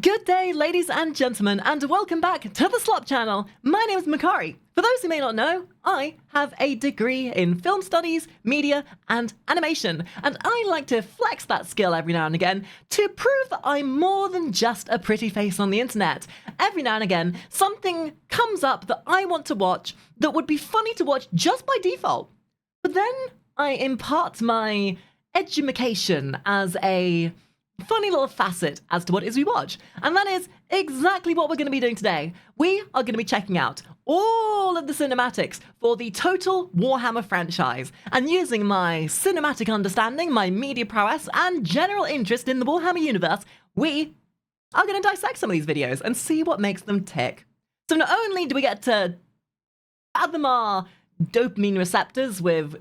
Good day, ladies and gentlemen, and welcome back to the Slop channel. My name is Makari. For those who may not know, I have a degree in film studies, media, and animation, and I like to flex that skill every now and again to prove that I'm more than just a pretty face on the internet. Every now and again, something comes up that I want to watch that would be funny to watch just by default. But then I impart my edumacation as a funny little facet as to what it is we watch. And that is exactly what we're going to be doing today. We are going to be checking out all of the cinematics for the total Warhammer franchise. And using my cinematic understanding, my media prowess, and general interest in the Warhammer universe, we are going to dissect some of these videos and see what makes them tick. So not only do we get to fathom our dopamine receptors with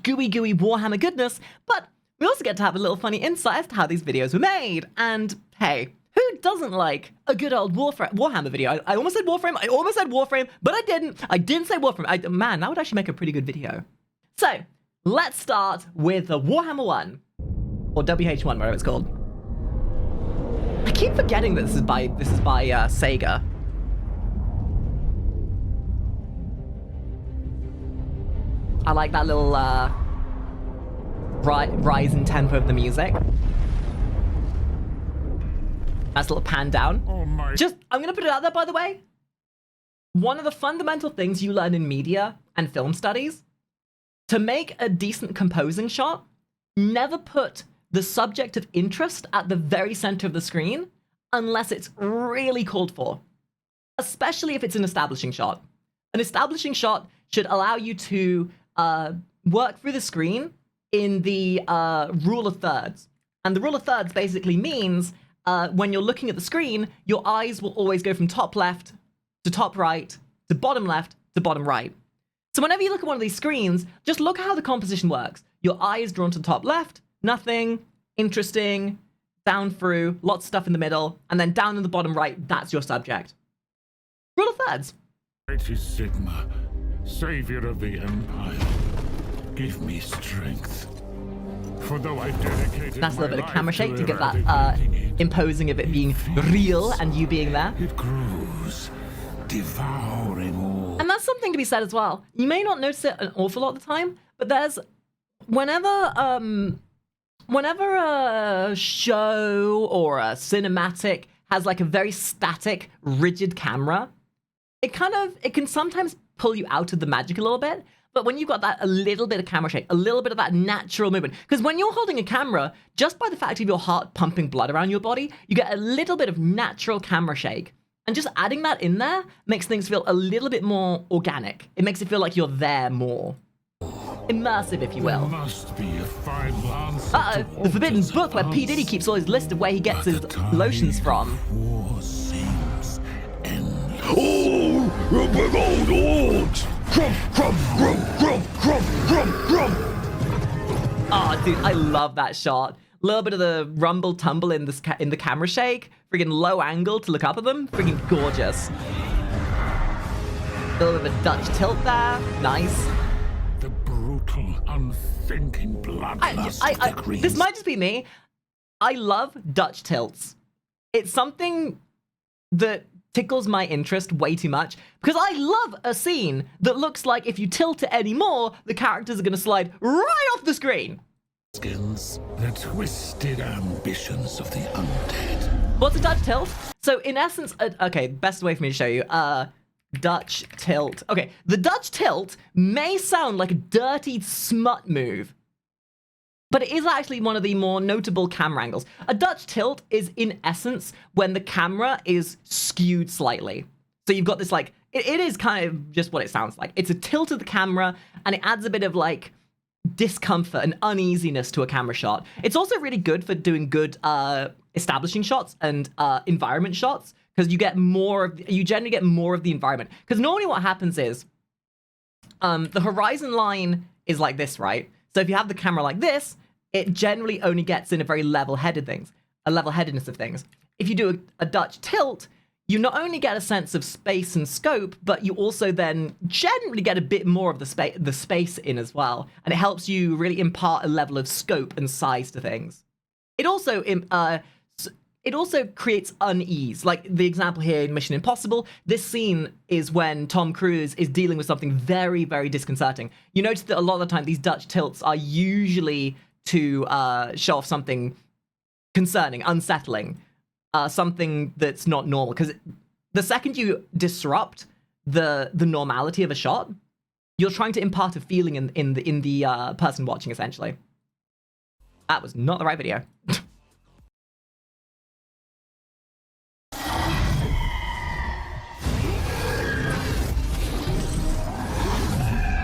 gooey Warhammer goodness, but we also get to have a little funny insight as to how these videos were made. And hey, who doesn't like a good old Warhammer video? I almost said Warframe, but I didn't. I didn't say Warframe. Man, that would actually make a pretty good video. So, let's start with the Warhammer 1. Or WH1, whatever it's called. I keep forgetting that this is by Sega. I like that little rise in tempo of the music. Nice little pan down. Oh my. I'm gonna put it out there, by the way. One of the fundamental things you learn in media and film studies, to make a decent composing shot, never put the subject of interest at the very center of the screen unless it's really called for. Especially if it's an establishing shot. An establishing shot should allow you to work through the screen in the rule of thirds. And the rule of thirds basically means when you're looking at the screen, your eyes will always go from top left to top right to bottom left to bottom right. So whenever you look at one of these screens, just look at how the composition works. Your eye is drawn to the top left, nothing, interesting, down through, lots of stuff in the middle, and then down in the bottom right, that's your subject. Rule of thirds. Mighty Sigma, savior of the Empire, give me strength. For though I dedicated That's a little bit of camera shake to get that eradicating it, imposing of it being real and you being there. it grows, devouring all. And that's something to be said as well. You may not notice it an awful lot of the time, but there's whenever a show or a cinematic has like a very static, rigid camera, it can sometimes pull you out of the magic a little bit. But when you've got that a little bit of camera shake, a little bit of that natural movement, because when you're holding a camera, just by the fact of your heart pumping blood around your body, you get a little bit of natural camera shake. And just adding that in there makes things feel a little bit more organic. It makes it feel like you're there more. Immersive, if you will. There must be a fine answer to The Forbidden altars Book, where of P. Diddy keeps all his list of where he gets his lotions from. War seems endless. Oh, you big old orcs! Crump, crump, crump, crump, crump, crump, crump! Oh, dude, I love that shot. A little bit of the rumble tumble in the camera shake. Friggin' low angle to look up at them. Friggin' gorgeous. A little bit of a Dutch tilt there. Nice. The brutal, unthinking bloodlust of the Greens. This might just be me. I love Dutch tilts. It's something that tickles my interest way too much because I love a scene that looks like if you tilt it anymore, the characters are going to slide right off the screen. Skills, the twisted ambitions of the undead. What's a Dutch tilt? So in essence, okay, best way for me to show you, Dutch tilt. Okay, the Dutch tilt may sound like a dirty smut move, but it is actually one of the more notable camera angles. A Dutch tilt is, in essence, when the camera is skewed slightly. So you've got this, like, it is kind of just what it sounds like. It's a tilt of the camera, and it adds a bit of, like, discomfort and uneasiness to a camera shot. It's also really good for doing good establishing shots and environment shots, because you generally get more of the environment. Because normally what happens is, the horizon line is like this, right? So if you have the camera like this, it generally only gets in a very level-headedness of things. If you do a Dutch tilt, you not only get a sense of space and scope, but you also then generally get a bit more of the space in as well. And it helps you really impart a level of scope and size to things. It also it also creates unease. Like the example here in Mission Impossible, this scene is when Tom Cruise is dealing with something very, very disconcerting. You notice that a lot of the time these Dutch tilts are usually to show off something concerning, unsettling, something that's not normal. Because the second you disrupt the normality of a shot, you're trying to impart a feeling in the person watching, essentially. That was not the right video.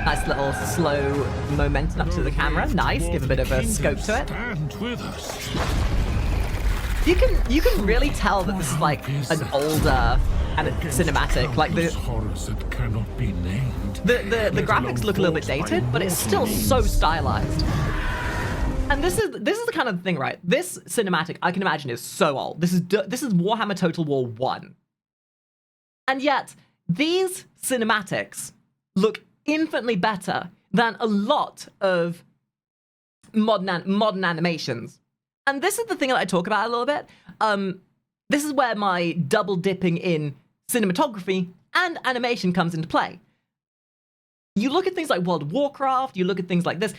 Nice little slow momentum up to the camera. Nice, give a bit of a scope to it. You can really tell that this is like an older and cinematic. Like the graphics look a little bit dated, but it's still so stylized. And this is the kind of thing, right? This cinematic, I can imagine, is so old. This is Warhammer Total War 1. And yet, these cinematics look infinitely better than a lot of modern animations. And this is the thing that I talk about a little bit. This is where my double dipping in cinematography and animation comes into play. You look at things like World of Warcraft, you look at things like this,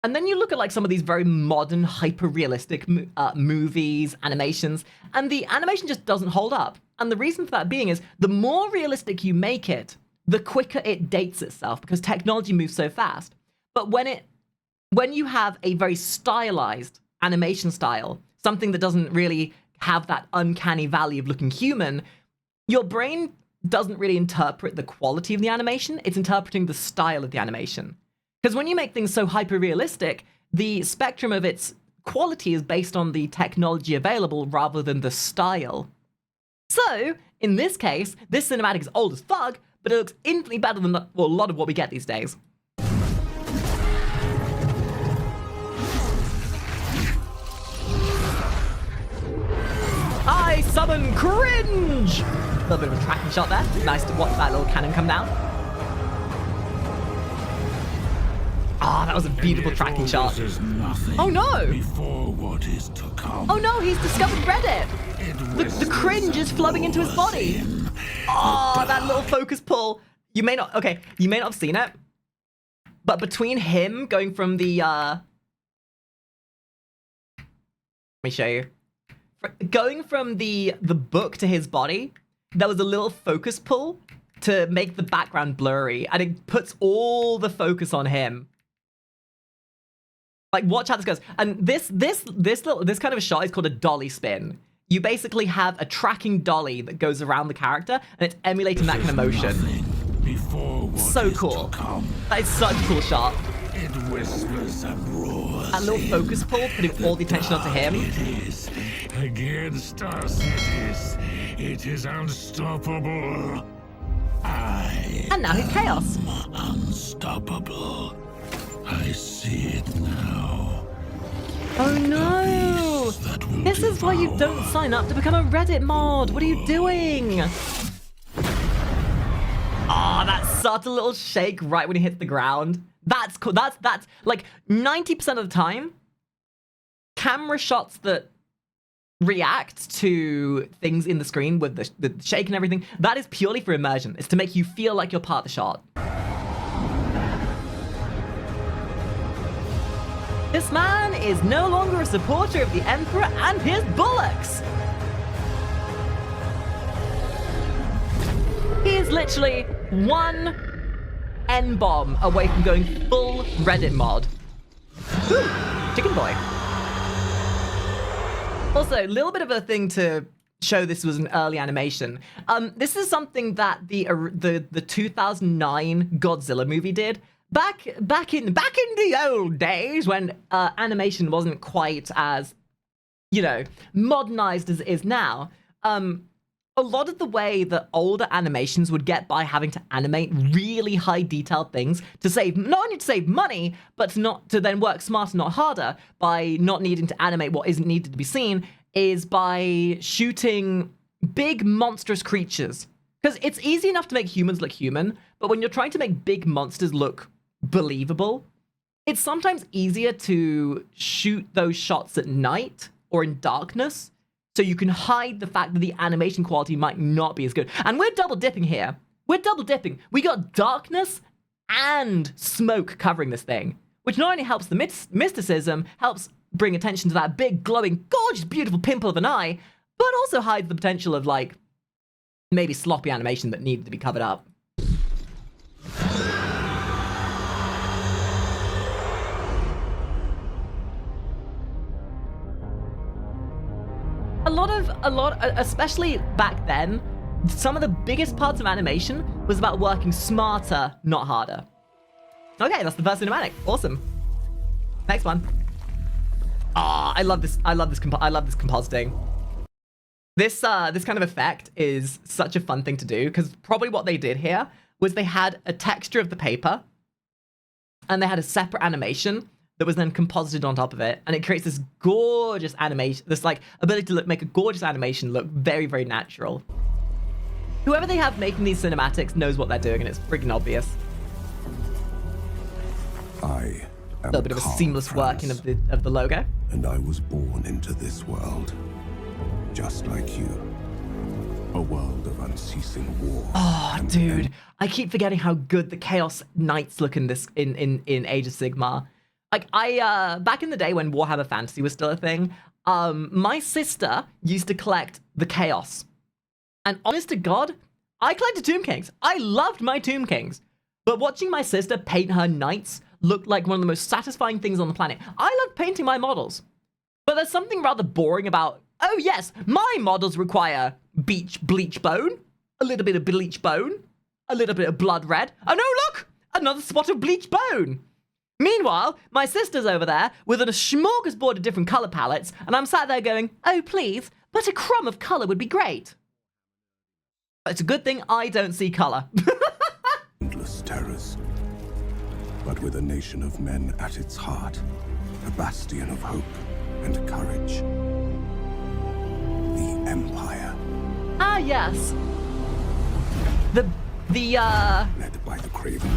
and then you look at like some of these very modern, hyper-realistic movies, animations, and the animation just doesn't hold up. And the reason for that being is the more realistic you make it, the quicker it dates itself, because technology moves so fast. But when you have a very stylized animation style, something that doesn't really have that uncanny valley of looking human, your brain doesn't really interpret the quality of the animation, it's interpreting the style of the animation. Because when you make things so hyper-realistic, the spectrum of its quality is based on the technology available rather than the style. So, in this case, this cinematic is old as fuck, but it looks infinitely better than a lot of what we get these days. I summon cringe! A little bit of a tracking shot there. Nice to watch that little cannon come down. Ah, that was a beautiful tracking shot. Oh no! Before what is to come. Oh no, he's discovered Reddit! The cringe is flowing into his body! Oh, that little focus pull. You may not have seen it, but between him going from the, let me show you. Going from the book to his body, there was a little focus pull to make the background blurry, and it puts all the focus on him. Like, watch how this goes. And this kind of a shot is called a dolly spin. You basically have a tracking dolly that goes around the character, and it's emulating that kind of motion. So cool. That is such a cool shot. It whispers and roars. That little focus pull, putting all the attention onto him. It is against us. It is unstoppable. And now he's chaos. Unstoppable. I see it now. Oh no! This is why you don't sign up to become a Reddit mod. What are you doing? Ah, that subtle little shake right when he hits the ground. That's cool. That's like 90% of the time, camera shots that react to things in the screen with the shake and everything, that is purely for immersion. It's to make you feel like you're part of the shot. This man is no longer a supporter of the Emperor and his bullocks. He is literally one N-bomb away from going full Reddit mod. Ooh, chicken boy. Also, a little bit of a thing to show this was an early animation. This is something that the 2009 Godzilla movie did. Back in the old days when animation wasn't quite as, modernized as it is now, a lot of the way that older animations would get by having to animate really high detailed things to save, not only to save money, but to then work smarter, not harder, by not needing to animate what isn't needed to be seen, is by shooting big monstrous creatures. Because it's easy enough to make humans look human, but when you're trying to make big monsters look believable, it's sometimes easier to shoot those shots at night or in darkness so you can hide the fact that the animation quality might not be as good. And we're double dipping here. We're double dipping. We got darkness and smoke covering this thing, which not only helps the mysticism, helps bring attention to that big, glowing, gorgeous, beautiful pimple of an eye, but also hides the potential of, like, maybe sloppy animation that needed to be covered up. A lot, especially back then, some of the biggest parts of animation was about working smarter, not harder. Okay, that's the first cinematic. Awesome. Next one. Ah, I love this. I love this compositing. This kind of effect is such a fun thing to do, because probably what they did here was they had a texture of the paper, and they had a separate animation that was then composited on top of it, and it creates this gorgeous animation, this like ability to make a gorgeous animation look very, very natural. Whoever they have making these cinematics knows what they're doing, and it's freaking obvious. I am A little bit of a seamless working of the logo. And I was born into this world, just like you. A world of unceasing war. Oh, dude, I keep forgetting how good the Chaos Knights look in this in Age of Sigmar. Like, I, back in the day when Warhammer Fantasy was still a thing, my sister used to collect the Chaos. And honest to God, I collected Tomb Kings. I loved my Tomb Kings. But watching my sister paint her knights looked like one of the most satisfying things on the planet. I love painting my models. But there's something rather boring about, oh yes, my models require bleach bone, a little bit of bleach bone, a little bit of blood red. Oh no, look! Another spot of bleach bone! Meanwhile, my sister's over there with a smorgasbord of different color palettes, and I'm sat there going, oh please, but a crumb of color would be great. It's a good thing I don't see color. Endless terrors. But with a nation of men at its heart, a bastion of hope and courage. The Empire. Ah, yes. The Led by the craven,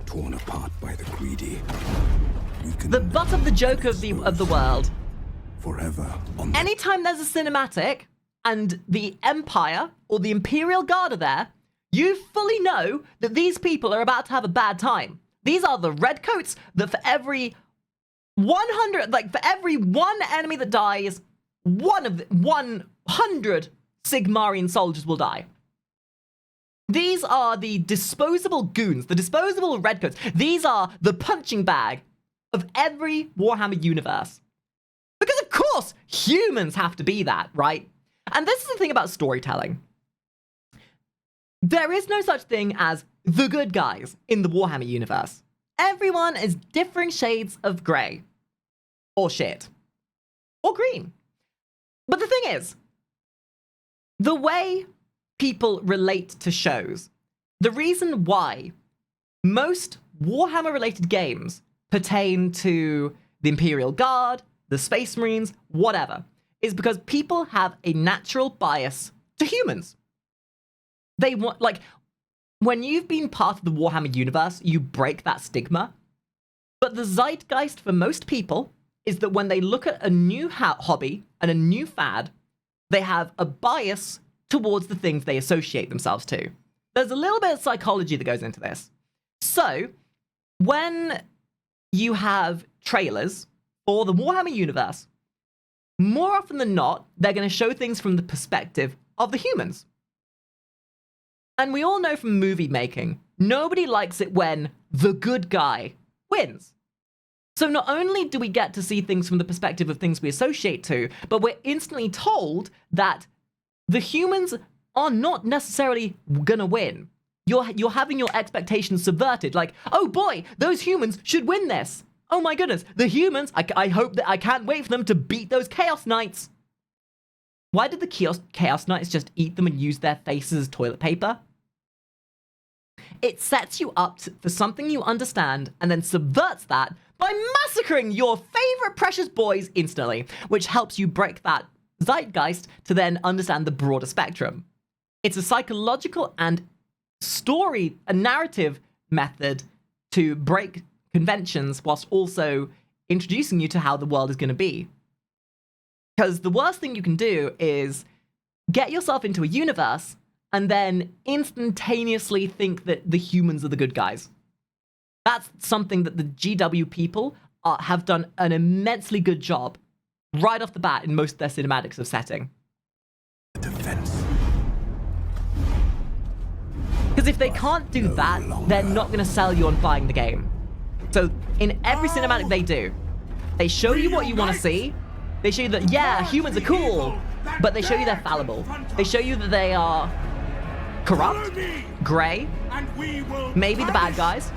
torn apart by the greedy. The butt of the joke of the world. Forever on the... Anytime there's a cinematic and the Empire or the Imperial Guard are there, you fully know that these people are about to have a bad time. These are the redcoats that for every 100, like for every one enemy that dies, 100 Sigmarian soldiers will die. These are the disposable goons, the disposable redcoats. These are the punching bag of every Warhammer universe. Because of course, humans have to be that, right? And this is the thing about storytelling. There is no such thing as the good guys in the Warhammer universe. Everyone is different shades of grey. Or shit. Or green. But the thing is, the way people relate to shows, the reason why most Warhammer-related games pertain to the Imperial Guard, the Space Marines, whatever, is because people have a natural bias to humans. They want, like, when you've been part of the Warhammer universe, you break that stigma. But the zeitgeist for most people is that when they look at a new hobby and a new fad, they have a bias towards the things they associate themselves to. There's a little bit of psychology that goes into this. So, when you have trailers for the Warhammer universe, more often than not, they're going to show things from the perspective of the humans. And we all know from movie making, nobody likes it when the good guy wins. So not only do we get to see things from the perspective of things we associate to, but we're instantly told that the humans are not necessarily gonna win. You're having your expectations subverted. Like, oh boy, those humans should win this. Oh my goodness, the humans, I hope that I can't wait for them to beat those Chaos Knights. Why did the Chaos Knights just eat them and use their faces as toilet paper? It sets you up for something you understand and then subverts that by massacring your favorite precious boys instantly, which helps you break that zeitgeist to then understand the broader spectrum. It's a psychological and a narrative method to break conventions whilst also introducing you to how the world is going to be. Because the worst thing you can do is get yourself into a universe and then instantaneously think that the humans are the good guys. That's something that the GW people have done an immensely good job right off the bat in most of their cinematics of setting. Defense. Because if they can't do that, they're not going to sell you on buying the game. So in every cinematic they do, they show you what you want to see. They show you that, yeah, humans are cool, but they show you they're fallible. They show you that they are corrupt, grey, maybe the bad guys,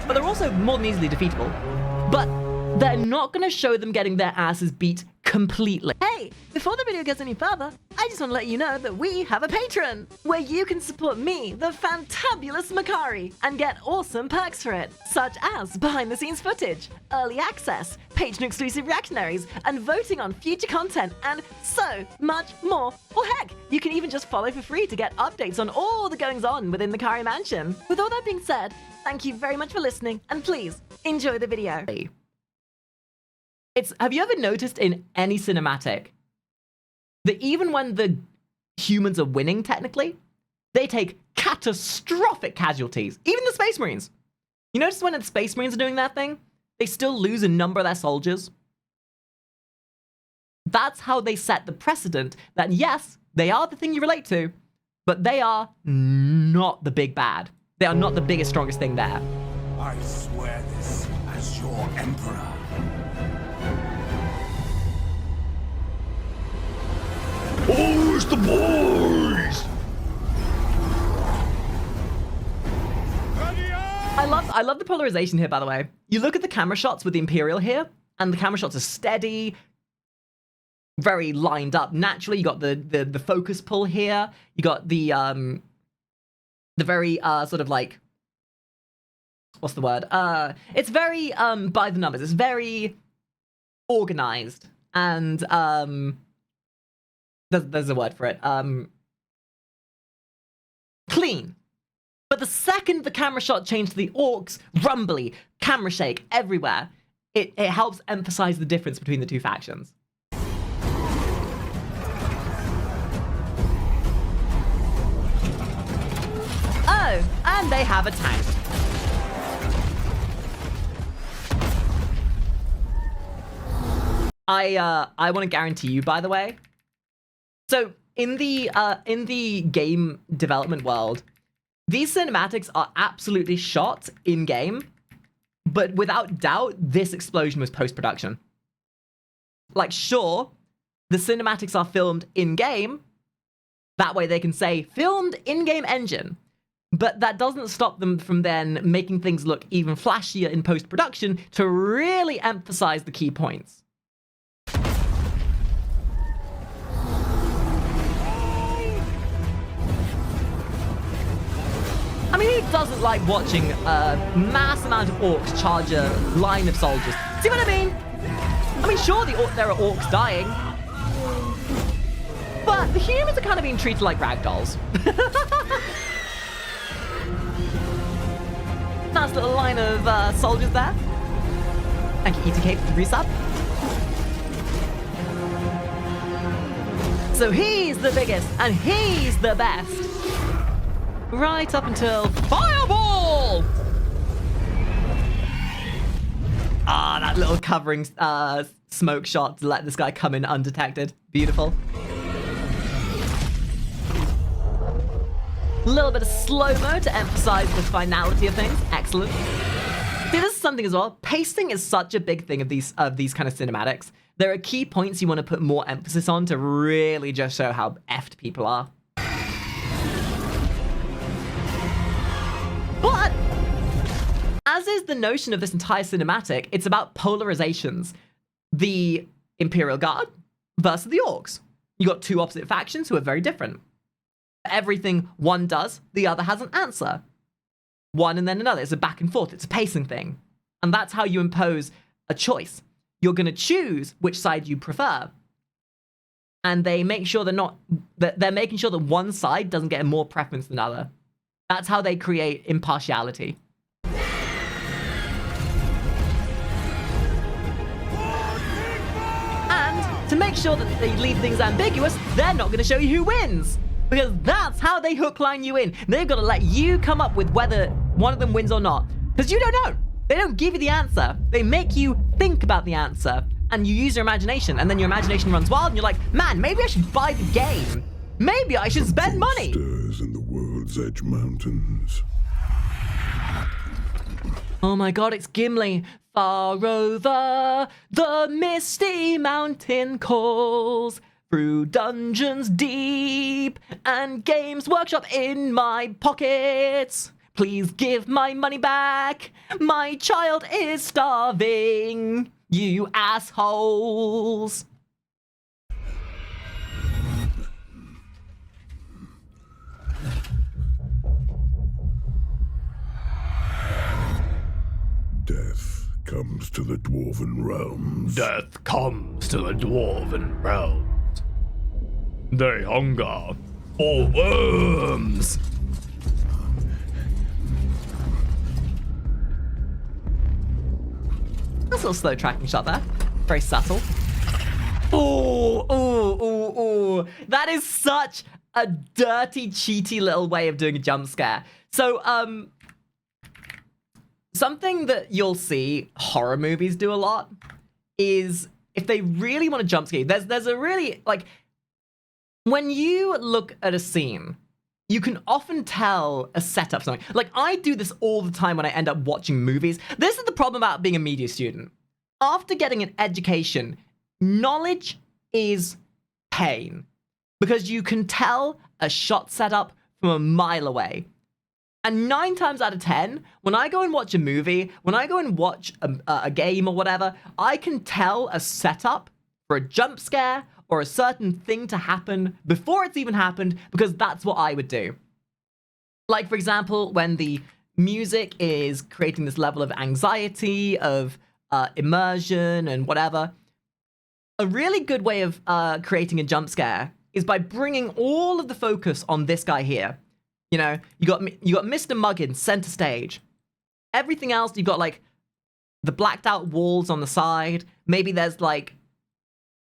but they're also more than easily defeatable. But they're not going to show them getting their asses beat completely. Hey, before the video gets any further, I just want to let you know that we have a Patreon, where you can support me, the fantabulous Makari, and get awesome perks for it, such as behind-the-scenes footage, early access, Patreon-exclusive reactionaries, and voting on future content, and so much more. Or heck, you can even just follow for free to get updates on all the goings-on within the Makari Mansion. With all that being said, thank you very much for listening, and please, enjoy the video. Have you ever noticed in any cinematic that even when the humans are winning, technically, they take catastrophic casualties? Even the Space Marines. You notice when the Space Marines are doing that thing, they still lose a number of their soldiers? That's how they set the precedent that, yes, they are the thing you relate to, but they are not the big bad. They are not the biggest, strongest thing there. I swear this as your emperor. Oh, it's the boys! I love the polarization here, by the way. You look at the camera shots with the Imperial here, and the camera shots are steady, very lined up naturally. You got the focus pull here. You got the very sort of like, what's the word? It's very by the numbers. It's very organized, and there's a word for it. Clean. But the second the camera shot changed to the orcs, rumbly, camera shake everywhere, it helps emphasize the difference between the two factions. Oh, and they have a tank. I want to guarantee you, by the way. So in the game development world, these cinematics are absolutely shot in-game, but without doubt, this explosion was post-production. Like, sure, the cinematics are filmed in-game, that way they can say, filmed in-game engine, but that doesn't stop them from then making things look even flashier in post-production to really emphasize the key points. I mean, who doesn't like watching a mass amount of orcs charge a line of soldiers? See what I mean? I mean, sure, there are orcs dying, but the humans are kind of being treated like ragdolls. Nice little line of soldiers there. Thank you, ETK, for the resub. So he's the biggest, and he's the best. Right up until Fireball! Ah, that little covering smoke shot to let this guy come in undetected. Beautiful. A little bit of slow-mo to emphasize the finality of things. Excellent. See, this is something as well. Pacing is such a big thing of these kind of cinematics. There are key points you want to put more emphasis on to really just show how effed people are. But, as is the notion of this entire cinematic, it's about polarizations. The Imperial Guard versus the Orcs. You got two opposite factions who are very different. Everything one does, the other has an answer. One and then another. It's a back and forth. It's a pacing thing. And that's how you impose a choice. You're going to choose which side you prefer. And they make sure they're making sure that one side doesn't get more preference than the other. That's how they create impartiality. And to make sure that they leave things ambiguous, they're not going to show you who wins. Because that's how they hook line you in. They've got to let you come up with whether one of them wins or not. Because you don't know. They don't give you the answer. They make you think about the answer. And you use your imagination. And then your imagination runs wild and you're like, man, maybe I should buy the game. Maybe I should spend money. Stirs in the World's Edge Mountains. Oh my god, it's Gimli. Far over the misty mountain calls, through dungeons deep and Games Workshop in my pockets. Please give my money back. My child is starving. You assholes. Death comes to the Dwarven realms. Death comes to the Dwarven realms. They hunger for worms. That's a little slow tracking shot there. Very subtle. Ooh. That is such a dirty, cheaty little way of doing a jump scare. So, something that you'll see horror movies do a lot is if they really want to jump scare you, there's a really, like, when you look at a scene, you can often tell a setup something. Like, I do this all the time when I end up watching movies. This is the problem about being a media student. After getting an education, knowledge is pain. Because you can tell a shot setup from a mile away. And 9 times out of 10, when I go and watch a movie, when I go and watch a game or whatever, I can tell a setup for a jump scare or a certain thing to happen before it's even happened, because that's what I would do. Like, for example, when the music is creating this level of anxiety, of immersion and whatever, a really good way of creating a jump scare is by bringing all of the focus on this guy here. You know, you got Mr. Muggins center stage. Everything else, you've got like the blacked out walls on the side. Maybe there's like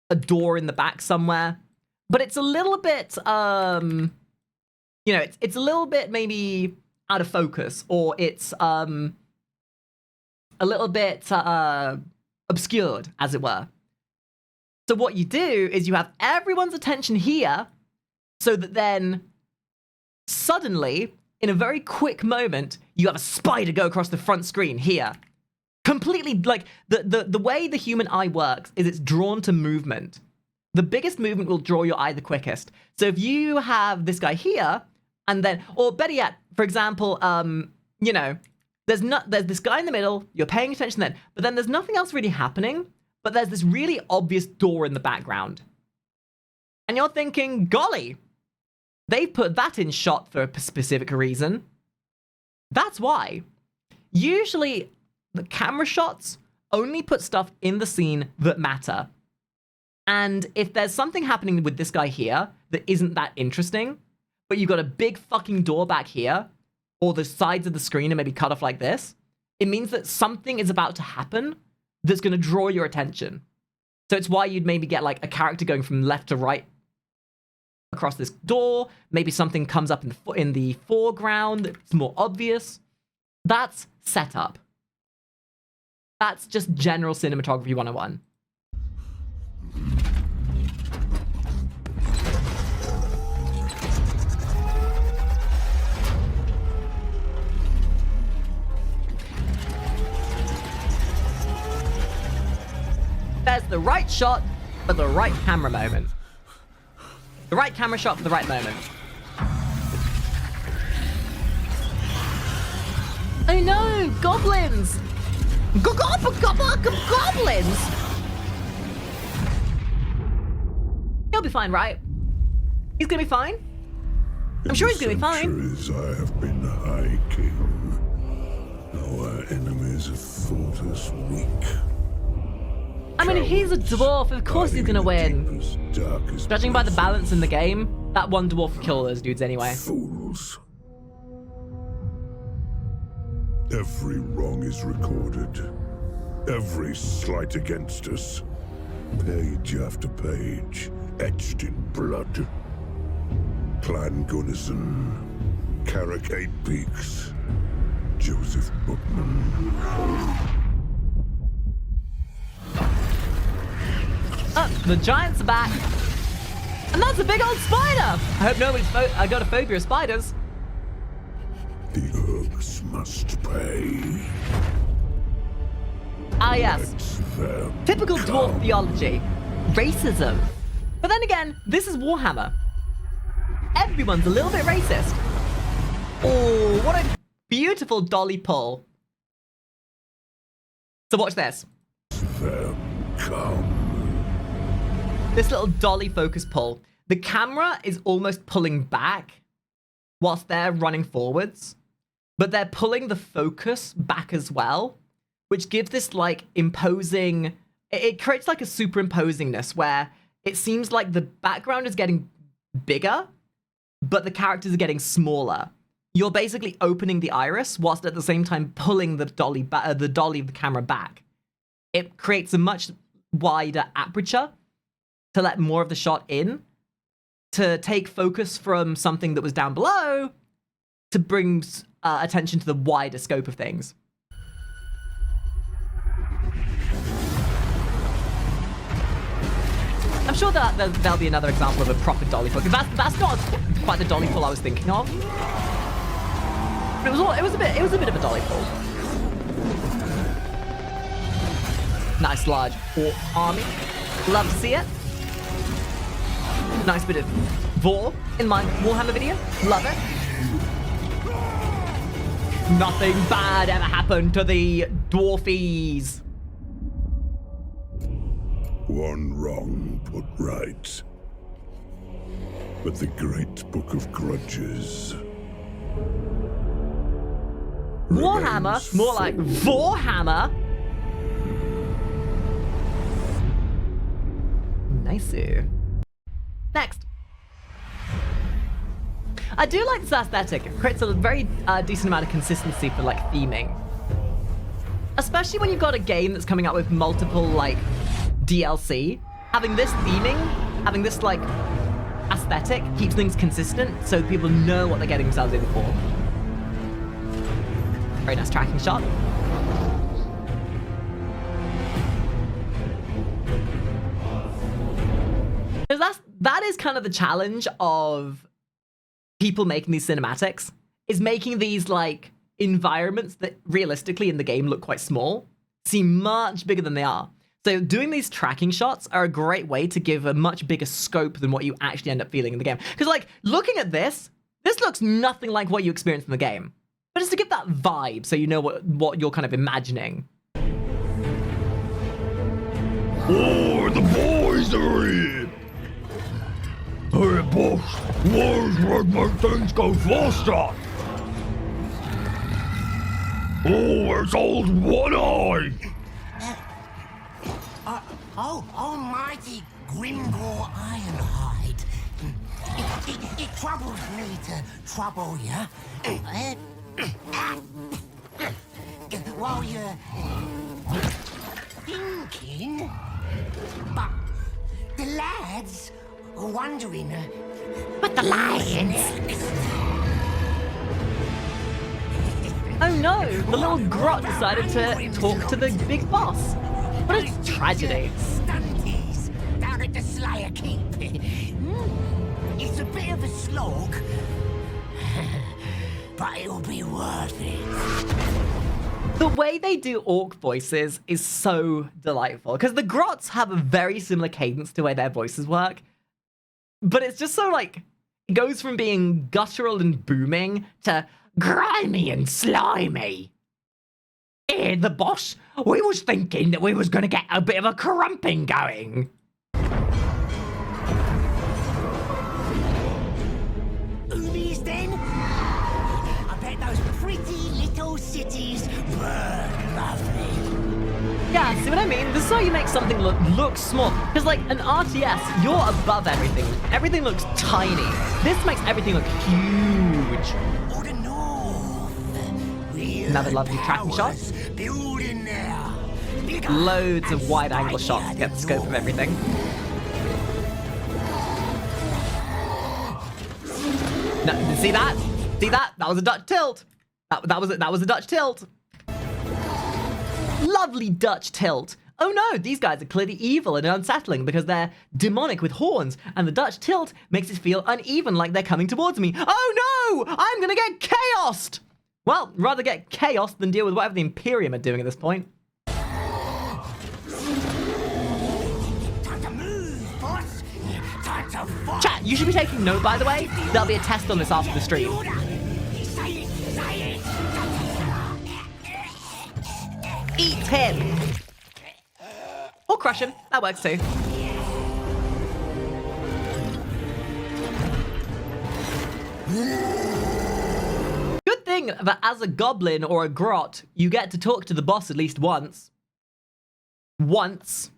a door in the back somewhere. But it's a little bit, you know, it's a little bit maybe out of focus, or it's a little bit obscured, as it were. So what you do is you have everyone's attention here, so that then suddenly, in a very quick moment, you have a spider go across the front screen here. Completely, like, the way the human eye works is it's drawn to movement. The biggest movement will draw your eye the quickest. So if you have this guy here, and then, or better yet, for example, you know, there's this guy in the middle, you're paying attention then, but then there's nothing else really happening, but there's this really obvious door in the background. And you're thinking, golly, they put that in shot for a specific reason. That's why. Usually, the camera shots only put stuff in the scene that matter. And if there's something happening with this guy here that isn't that interesting, but you've got a big fucking door back here, or the sides of the screen are maybe cut off like this, it means that something is about to happen that's going to draw your attention. So it's why you'd maybe get like a character going from left to right across this door. Maybe something comes up in the foreground that's more obvious. That's setup. That's just general cinematography 101. There's the right shot for the right camera moment. The right camera shot for the right moment. Oh no! Goblins! Goblins! He'll be fine, right? He's gonna be fine? I'm sure he's gonna be fine. Centuries I have been High King. Our enemies have thought us weak. I mean, he's a dwarf, of course he's gonna win. Judging by the balance in the game, that one dwarf will kill those dudes anyway. Fools. Every wrong is recorded. Every slight against us. Page after page, etched in blood. Clan Gunnison, Carrick Eight Peaks, Joseph Bookman. Oh, the giants are back. And that's a big old spider! I hope nobody's got a phobia of spiders. The Urgs must pay. Ah, yes. Typical dwarf theology. Racism. But then again, this is Warhammer. Everyone's a little bit racist. Oh, what a beautiful dolly pull. So watch this. Them come. This little dolly focus pull. The camera is almost pulling back whilst they're running forwards, but they're pulling the focus back as well, which gives this like imposing, it creates like a superimposingness where it seems like the background is getting bigger, but the characters are getting smaller. You're basically opening the iris whilst at the same time pulling the dolly of the camera back. It creates a much wider aperture to let more of the shot in, to take focus from something that was down below, to bring attention to the wider scope of things. I'm sure that there'll be another example of a proper dolly pull. That's not quite the dolly pull I was thinking of. But it was a bit of a dolly pull. Nice large orc army. Love to see it. Nice bit of Vor in my Warhammer video. Love it. Nothing bad ever happened to the dwarfies. One wrong put right. But the great book of grudges. Warhammer? More like Vorhammer? Nice. Next. I do like this aesthetic. It creates a very decent amount of consistency for like theming. Especially when you've got a game that's coming out with multiple like DLC. Having this theming, having this like aesthetic keeps things consistent so people know what they're getting themselves in for. Very nice tracking shot. That is kind of the challenge of people making these cinematics, is making these like environments that realistically in the game look quite small seem much bigger than they are. So doing these tracking shots are a great way to give a much bigger scope than what you actually end up feeling in the game. Because like looking at this looks nothing like what you experience in the game. But it's to give that vibe so you know what you're kind of imagining. Oh, the boys are here! Hey, boss, wars would make things go faster! Oh, it's old One Eye! Almighty Grimgore Ironhide. It troubles me to trouble you. While you're thinking, but the lads are wondering. But the lions. Oh no, the little grot decided to talk to the big boss. What a tragedy. Stunties down at the Slayer Keep. It's a bit of a slog, but it'll be worth it. The way they do orc voices is so delightful, because the grots have a very similar cadence to the way their voices work. But it's just so like, it goes from being guttural and booming to grimy and slimy. Here, the boss, we was thinking that we was gonna get a bit of a crumping going. Umis then? I bet those pretty little cities burn lovely. Yeah, see what I mean? This is how you make something look small. Because like an RTS, you're above everything. Everything looks tiny. This makes everything look huge. Or the north. Another lovely tracking shot. Building there. loads of wide angle shots to get the scope of everything. No, see that? See that? That was a Dutch tilt. That was a Dutch tilt. Lovely Dutch tilt. Oh no, these guys are clearly evil and unsettling because they're demonic with horns, and the Dutch tilt makes it feel uneven, like they're coming towards me. Oh no! I'm gonna get chaosed! Well, rather get chaos than deal with whatever the Imperium are doing at this point. Time to move, boss. Time to fight. Chat, you should be taking note, by the way. There'll be a test on this after the stream. Say it. Eat him! Or crush him. That works too. Good thing that as a goblin or a grot, you get to talk to the boss at least once. Once.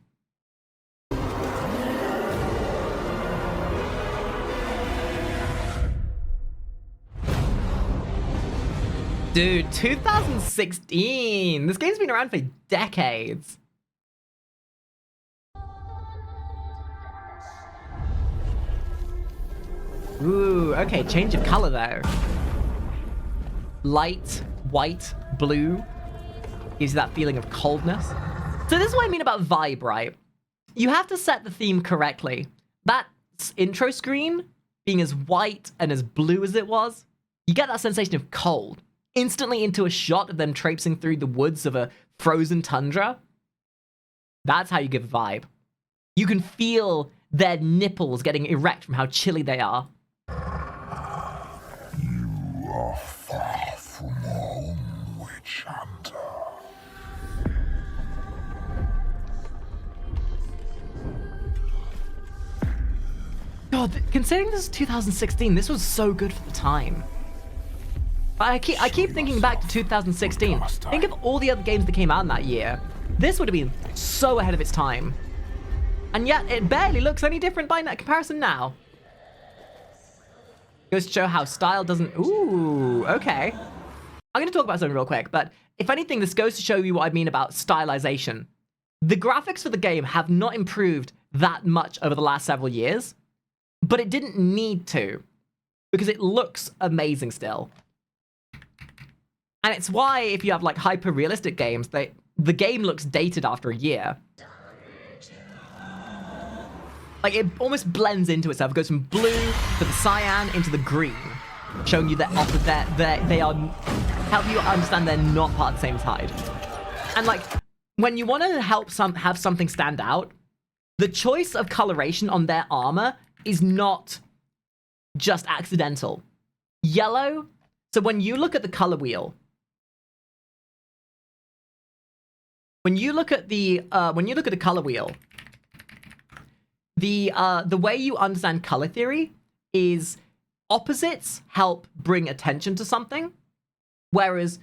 Dude, 2016! This game's been around for decades. Ooh, okay, change of color though. Light, white, blue. Gives you that feeling of coldness. So this is what I mean about vibe, right? You have to set the theme correctly. That intro screen being as white and as blue as it was, you get that sensation of cold. Instantly into a shot of them traipsing through the woods of a frozen tundra. That's how you give a vibe. You can feel their nipples getting erect from how chilly they are. You are far from home, witch hunter. God, considering this is 2016, this was so good for the time. I keep thinking back to 2016. Think of all the other games that came out in that year. This would have been so ahead of its time. And yet, it barely looks any different by comparison now. Goes to show how style doesn't... Ooh, okay. I'm going to talk about something real quick, but if anything, this goes to show you what I mean about stylization. The graphics for the game have not improved that much over the last several years, but it didn't need to, because it looks amazing still. And it's why, if you have like hyper-realistic games, the game looks dated after a year. Like, it almost blends into itself. It goes from blue to the cyan into the green, showing you that they are, help you understand they're not part of the same tide. And like, when you want to have something stand out, the choice of coloration on their armor is not just accidental. Yellow. So when you look at the color wheel, when you look at the color wheel, the way you understand color theory is opposites help bring attention to something, whereas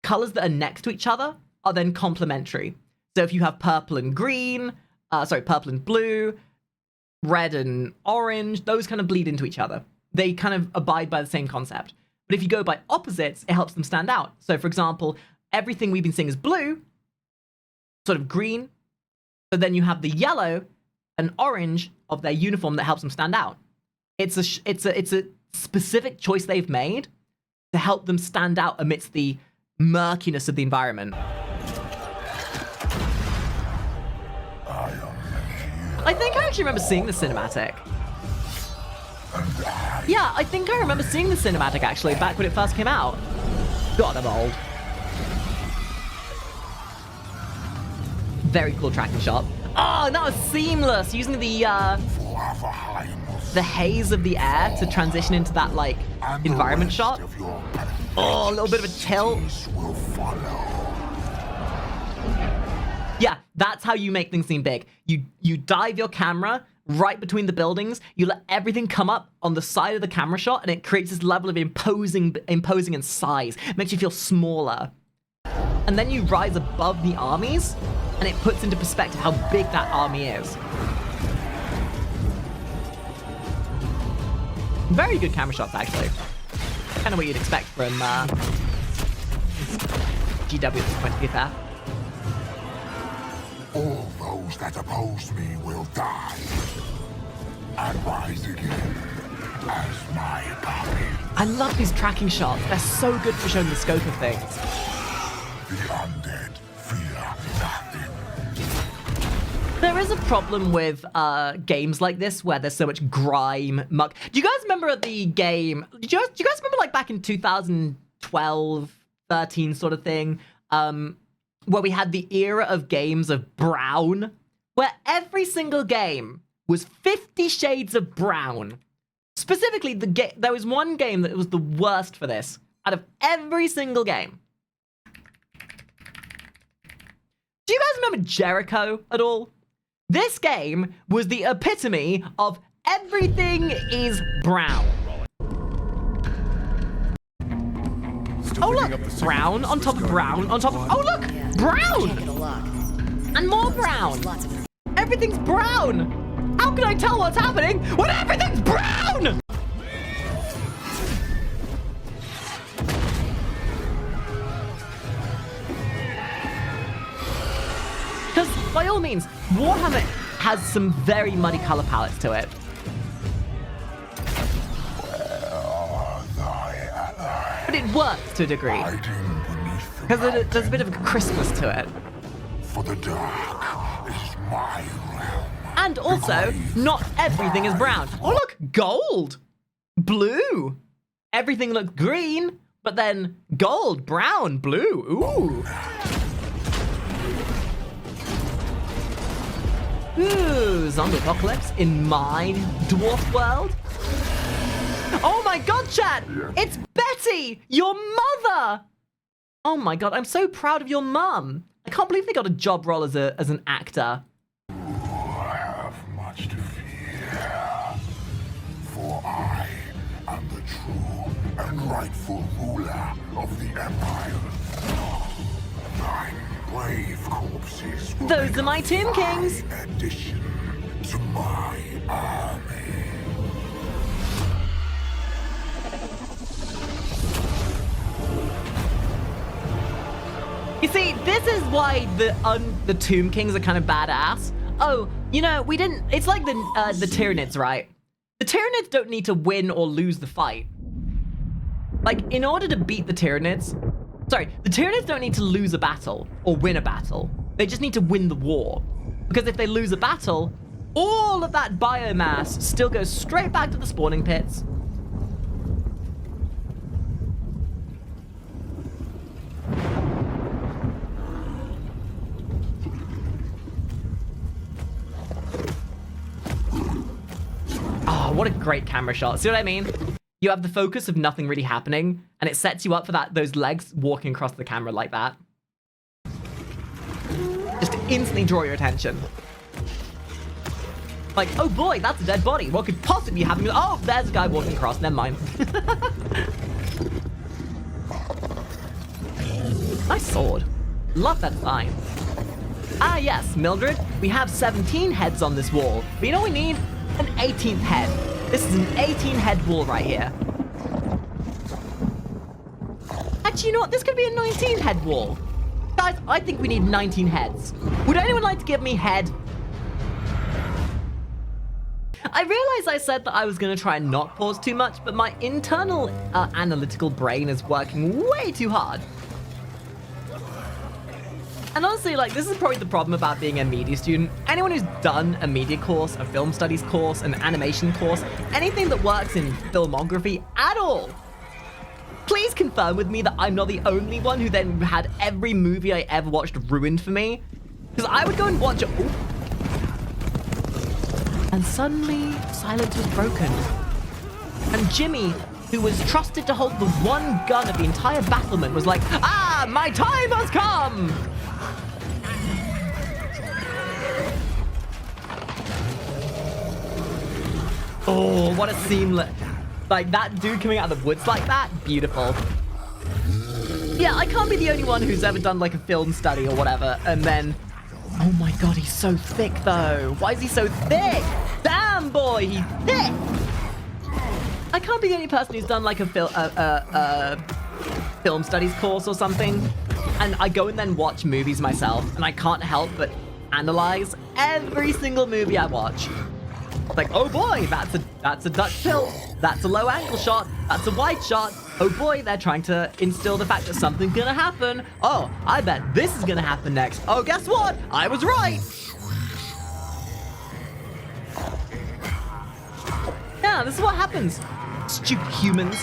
colors that are next to each other are then complementary. So if you have purple and green, purple and blue, red and orange, those kind of bleed into each other. They kind of abide by the same concept. But if you go by opposites, it helps them stand out. So for example, everything we've been seeing is blue, sort of green. So then you have the yellow and orange of their uniform that helps them stand out. It's a specific choice they've made to help them stand out amidst the murkiness of the environment. I think I actually remember seeing the cinematic. Yeah, I think I remember seeing the cinematic actually back when it first came out. God, I'm old. Very cool tracking shot. Oh, that was seamless, using the haze of the air to transition into that, like, environment shot. Oh, a little bit of a tilt. Yeah, that's how you make things seem big. You dive your camera right between the buildings, you let everything come up on the side of the camera shot, and it creates this level of imposing in size. It makes you feel smaller. And then you rise above the armies, and it puts into perspective how big that army is. Very good camera shots, actually. Kind of what you'd expect from GW at this point, to be fair. All those that oppose me will die and rise again as my puppet. I love these tracking shots. They're so good for showing the scope of things. The undead fear nothing. There is a problem with games like this where there's so much grime, muck. Do you guys remember the game? Do you guys remember like back in 2012, 13 sort of thing, where we had the era of games of brown, where every single game was 50 Shades of Brown. Specifically, there was one game that was the worst for this out of every single game. Do you guys remember Jericho at all? This game was the epitome of everything is brown. Oh look, brown on top of brown on top of, oh look, brown! And more brown. Everything's brown. How can I tell what's happening when everything's brown? Because, by all means, Warhammer has some very muddy color palettes to it. But it works to a degree. Because there's a bit of a crispness to it. For the dark is my realm. And also, not everything is brown. Oh look, gold! Blue! Everything looked green, but then gold, brown, blue, ooh. Ooh, zombie apocalypse in my dwarf world. Oh my god, chat! It's Betty, your mother! Oh my god, I'm so proud of your mum. I can't believe they got a job role as an actor. I have much to fear, for I am the true and rightful ruler of the Empire. My brave corpses will Those make are my a Tomb Kings. fine addition to my army. You see, this is why the Tomb Kings are kind of badass. Oh, you know, we didn't. It's like the Tyranids, right? The Tyranids don't need to win or lose the fight. Like, in order to beat the Tyranids, the Tyranids don't need to lose a battle or win a battle. They just need to win the war. Because if they lose a battle, all of that biomass still goes straight back to the spawning pits. Oh, what a great camera shot. See what I mean? You have the focus of nothing really happening, and it sets you up for those legs walking across the camera like that. Just to instantly draw your attention. Like, oh boy, that's a dead body. What could possibly happen? Oh, there's a guy walking across. Never mind. Nice sword. Love that design. Ah yes, Mildred, we have 17 heads on this wall. But you know what we need? An 18th head. This is an 18-head wall right here. Actually, you know what? This could be a 19-head wall. Guys, I think we need 19 heads. Would anyone like to give me head? I realized I said that I was going to try and not pause too much, but my internal analytical brain is working way too hard. And honestly, like, this is probably the problem about being a media student. Anyone who's done a media course, a film studies course, an animation course, anything that works in filmography at all, please confirm with me that I'm not the only one who then had every movie I ever watched ruined for me. Because I would go and watch it. Ooh. And suddenly, silence was broken. And Jimmy, who was trusted to hold the one gun of the entire battlement, was like, ah, my time has come! Oh, what a seamless... Like, that dude coming out of the woods like that? Beautiful. Yeah, I can't be the only one who's ever done, like, a film study or whatever, and then... Oh my god, he's so thick, though. Why is he so thick? Damn, boy, he's thick! I can't be the only person who's done, like, a film studies course or something, and I go and then watch movies myself, and I can't help but analyze every single movie I watch. Like, oh boy, that's a Dutch tilt. That's a low angle shot. That's a wide shot. Oh boy, they're trying to instill the fact that something's gonna happen. Oh, I bet this is gonna happen next. Oh, guess what? I was right. Yeah, this is what happens. Stupid humans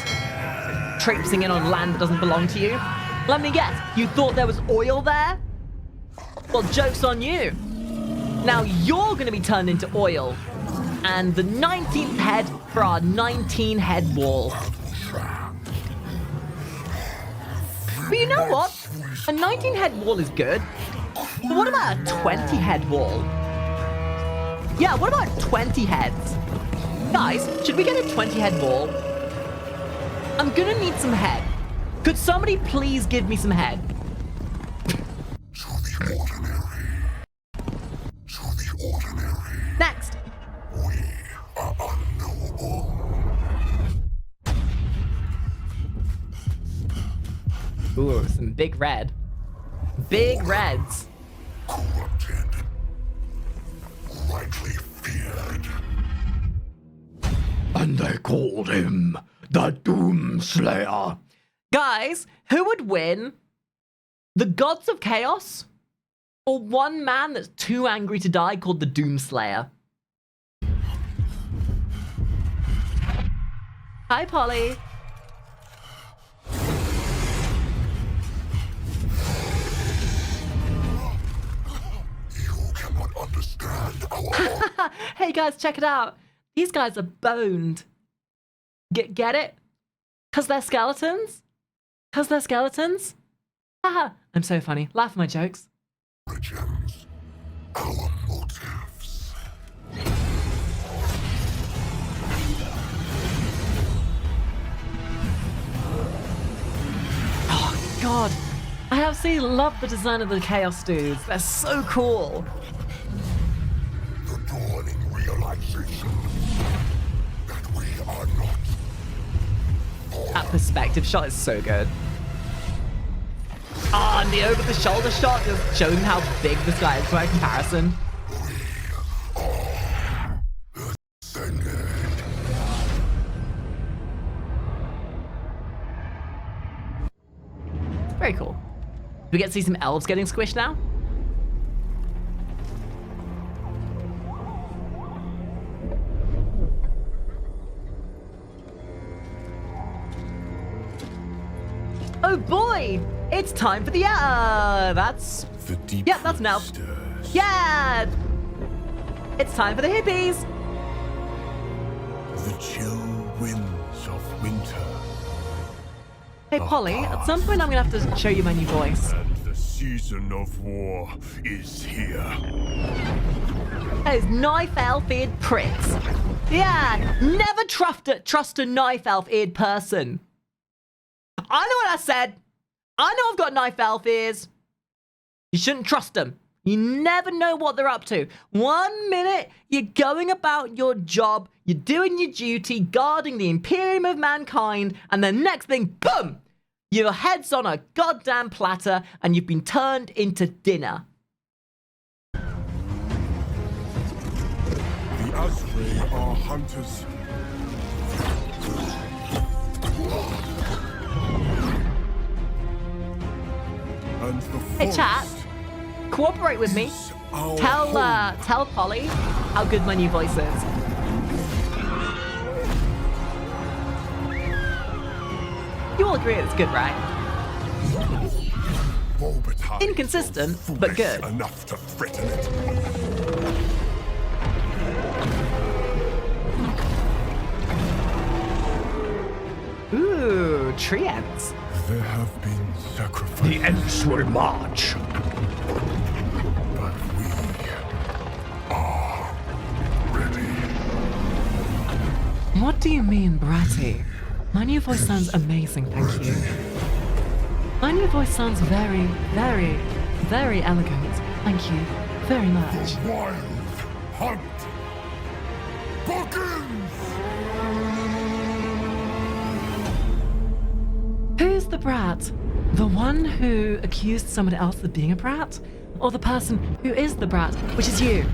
traipsing in on land that doesn't belong to you. Let me guess, you thought there was oil there? Well, joke's on you. Now you're gonna be turned into oil. And the 19th head for our 19-head wall. But you know what? A 19-head wall is good. But what about a 20-head wall? Yeah, what about 20 heads? Guys, should we get a 20-head wall? I'm gonna need some head. Could somebody please give me some head? To the ordinary. To the ordinary. Next. We are unknowable. Ooh, some big red. Big reds. Corrupted. Rightly feared. And they called him the Doomslayer. Guys, who would win? The Gods of Chaos? Or one man that's too angry to die called the Doomslayer? Hi, Polly. You cannot understand our Hey guys, check it out. These guys are boned. Get it? Cause they're skeletons? Cause they're skeletons? Haha, I'm so funny. Laugh at my jokes. origins, our motives. Oh god. I absolutely love the design of the Chaos dudes. They're so cool. The dawning realization that we are not. That perspective shot is so good. Ah, and the over-the-shoulder shot just shows how big this guy is by comparison. Ascended. Very cool. Do we get to see some elves getting squished now? Oh boy! It's time for the that's The deep yeah, that's now. stirs. Yeah! It's time for the hippies! The chill winds of winter. Hey Polly, at some point I'm gonna have to show you my new voice. And the season of war is here. Those knife elf-eared pricks. Yeah, never trust a knife elf-eared person. I know what I said. I know I've got knife elf ears. You shouldn't trust them. You never know what they're up to. 1 minute, you're going about your job, you're doing your duty, guarding the Imperium of mankind, and the next thing, boom! Your head's on a goddamn platter, and you've been turned into dinner. The Asray are hunters. And the Hey, chat. forest Cooperate with me. is our home. Tell Polly how good my new voice is. You all agree it's good, right? Bobatai Inconsistent, was but foolish good. enough to threaten it. Ooh, tree ants. There have been sacrifices. The Ents will march. But we are ready. What do you mean, bratty? My new voice sounds amazing, thank you. My new voice sounds very, very, very elegant. Thank you very much. Wild hunt begins! Who's the brat? The one who accused someone else of being a brat? or the person who is the brat, which is you.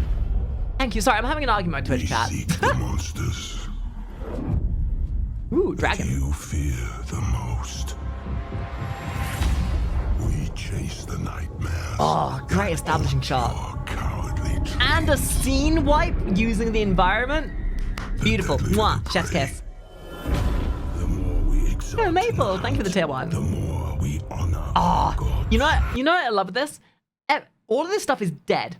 Thank you. Sorry, I'm having an argument on Twitch chat. Seek the monsters Ooh, dragon. you fear the most. We chase the nightmares. Oh, great establishing shot. Our cowardly And a scene wipe using the environment. Beautiful. Mwah. Chef's kiss. The more we exalt Oh, Maple, thank you for the tier 1. the more we honor Oh, God. you know what I love with this? All of this stuff is dead.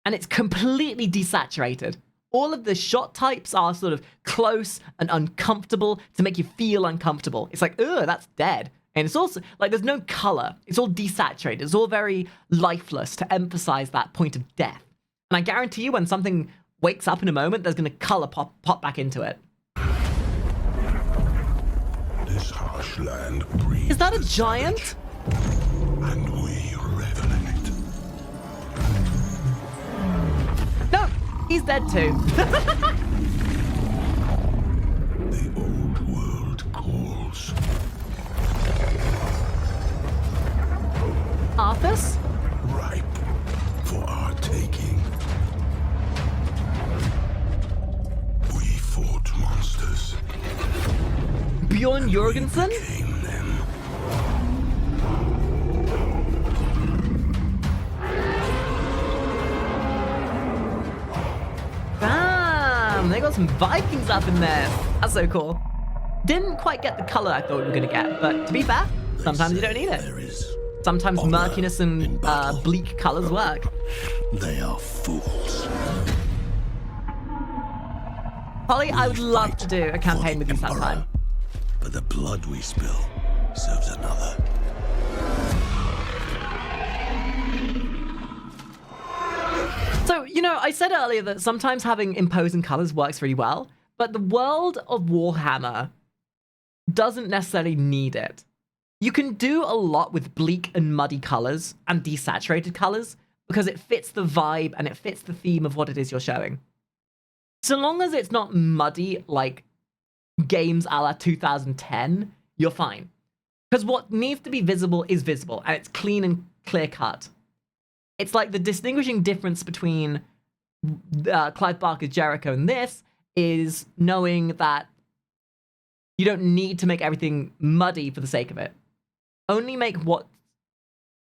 And it's completely desaturated. All of the shot types are sort of close and uncomfortable to make you feel uncomfortable. It's like, ugh, that's dead. And it's also, like, there's no color. It's all desaturated. It's all very lifeless to emphasize that point of death. And I guarantee you when something wakes up in a moment, there's going to color pop back into it. This harsh land breathes Is that a the giant? savage, and we revel in it. No, he's dead too. The old world calls. Arthas? Ripe for our taking. We fought monsters. Bjorn Jorgensen? Came them. Damn, they got some Vikings up in there. That's so cool. Didn't quite get the color I thought we were going to get, but to be fair, sometimes you don't need it. There is. Sometimes honor murkiness and in battle. bleak colors work. They are fools. Holly, I would We love fight to do a for campaign the with you Emperor, sometime. But the blood we spill serves another. So, I said earlier that sometimes having imposing colors works really well, but the world of Warhammer doesn't necessarily need it. You can do a lot with bleak and muddy colors and desaturated colors because it fits the vibe and it fits the theme of what it is you're showing. So long as it's not muddy like games a la 2010, you're fine. Because what needs to be visible is visible and it's clean and clear cut. It's like the distinguishing difference between Clive Barker's Jericho and this is knowing that you don't need to make everything muddy for the sake of it. Only make what's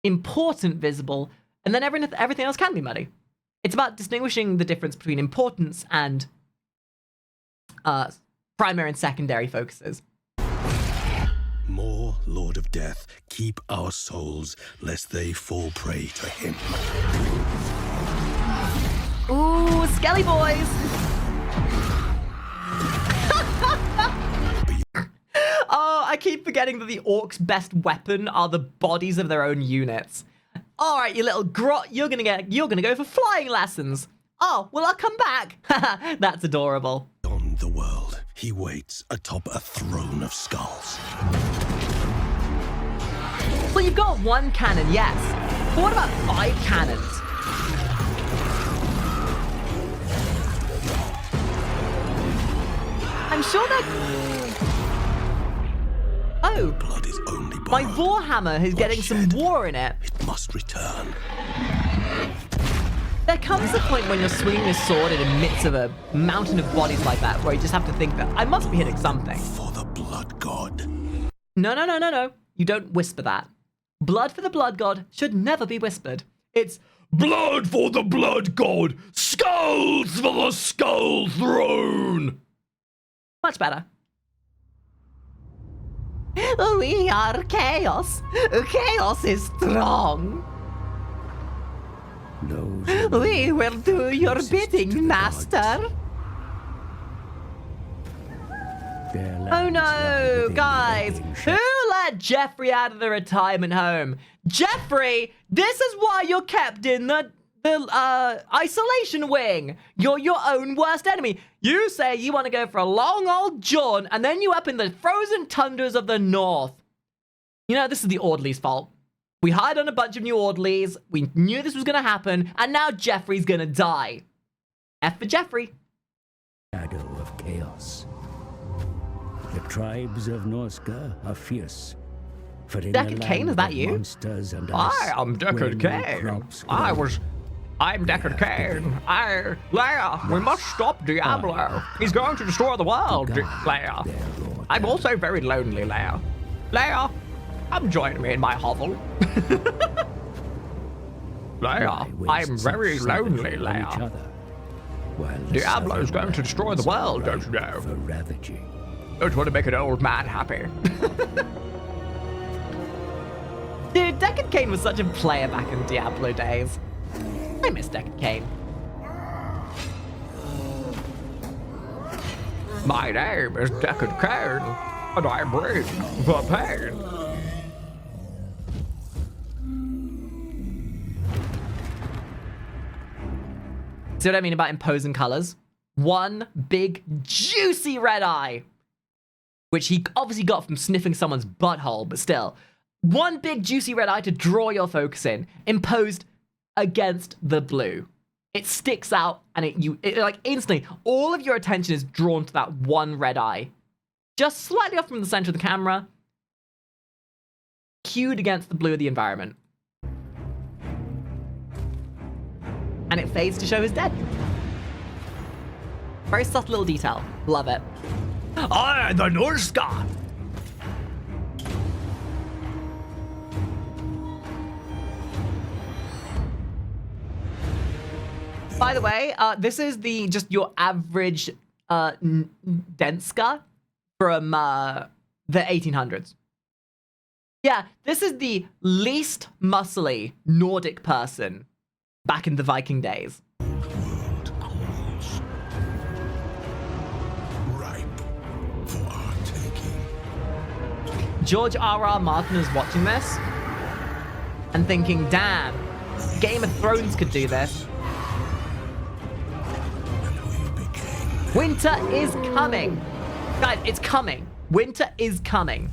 important visible, and then everything else can be muddy. It's about distinguishing the difference between importance and primary and secondary focuses. More, Lord of Death, keep our souls, lest they fall prey to him. Ooh, Skelly boys! Oh, I keep forgetting that the orcs' best weapon are the bodies of their own units. All right, you little grot, you're gonna go for flying lessons. Oh, well, I'll come back. That's adorable. On the world, he waits atop a throne of skulls. Well, you've got one cannon, yes. But what about 5 cannons? I'm sure that... Oh, Blood is only my borrowed. Warhammer is getting some Bloodshed. war in it. It must return. There comes a point when you're swinging a sword in the midst of a mountain of bodies like that, where you just have to think that I must be hitting something. For the blood god. No. You don't whisper that. Blood for the blood god should never be whispered. It's Blood for the blood god! Skulls for the skull throne! much better. We are chaos. Chaos is strong. We will do your bidding, master. Oh no, guys. Who let Jeffrey out of the retirement home? Jeffrey, this is why you're kept in the isolation wing. You're your own worst enemy. You say you want to go for a long old jaunt, and then you up in the frozen tundras of the north. This is the Audley's fault. We hired on a bunch of new Audleys. We knew this was going to happen, and now Jeffrey's going to die. F for Jeffrey. Shadow of chaos. The tribes of Norska are fierce, For in Deckard the Cain, land is that of you? monsters and I ice, am where Deckard no Cain. crops grow, I'm Deckard Cain. Leia, we must stop Diablo. He's going to destroy the world, Leia. I'm also very lonely, Leia. Leia, come join me in my hovel. Leia, I'm very lonely, Leia. Diablo's going to destroy the world, don't you know? For ravaging. Don't want to make an old man happy. Dude, Deckard Cain was such a player back in Diablo days. I miss Deckard Cain. My name is Deckard Cain, and I bring the pain. See what I mean about imposing colors? One big, juicy red eye, which he obviously got from sniffing someone's butthole, but still. One big, juicy red eye to draw your focus in, imposed against the blue. It sticks out, and it like instantly, all of your attention is drawn to that one red eye. Just slightly off from the center of the camera, cued against the blue of the environment. And it fades to show his dead. Very subtle little detail. Love it. I, the North Star. By the way, this is just your average Denska from the 1800s. Yeah, this is the least muscly Nordic person back in the Viking days. World calls. Ripe for our taking. George R.R. Martin is watching this and thinking, damn, Game of Thrones could do this. Winter is coming. Guys, it's coming. Winter is coming.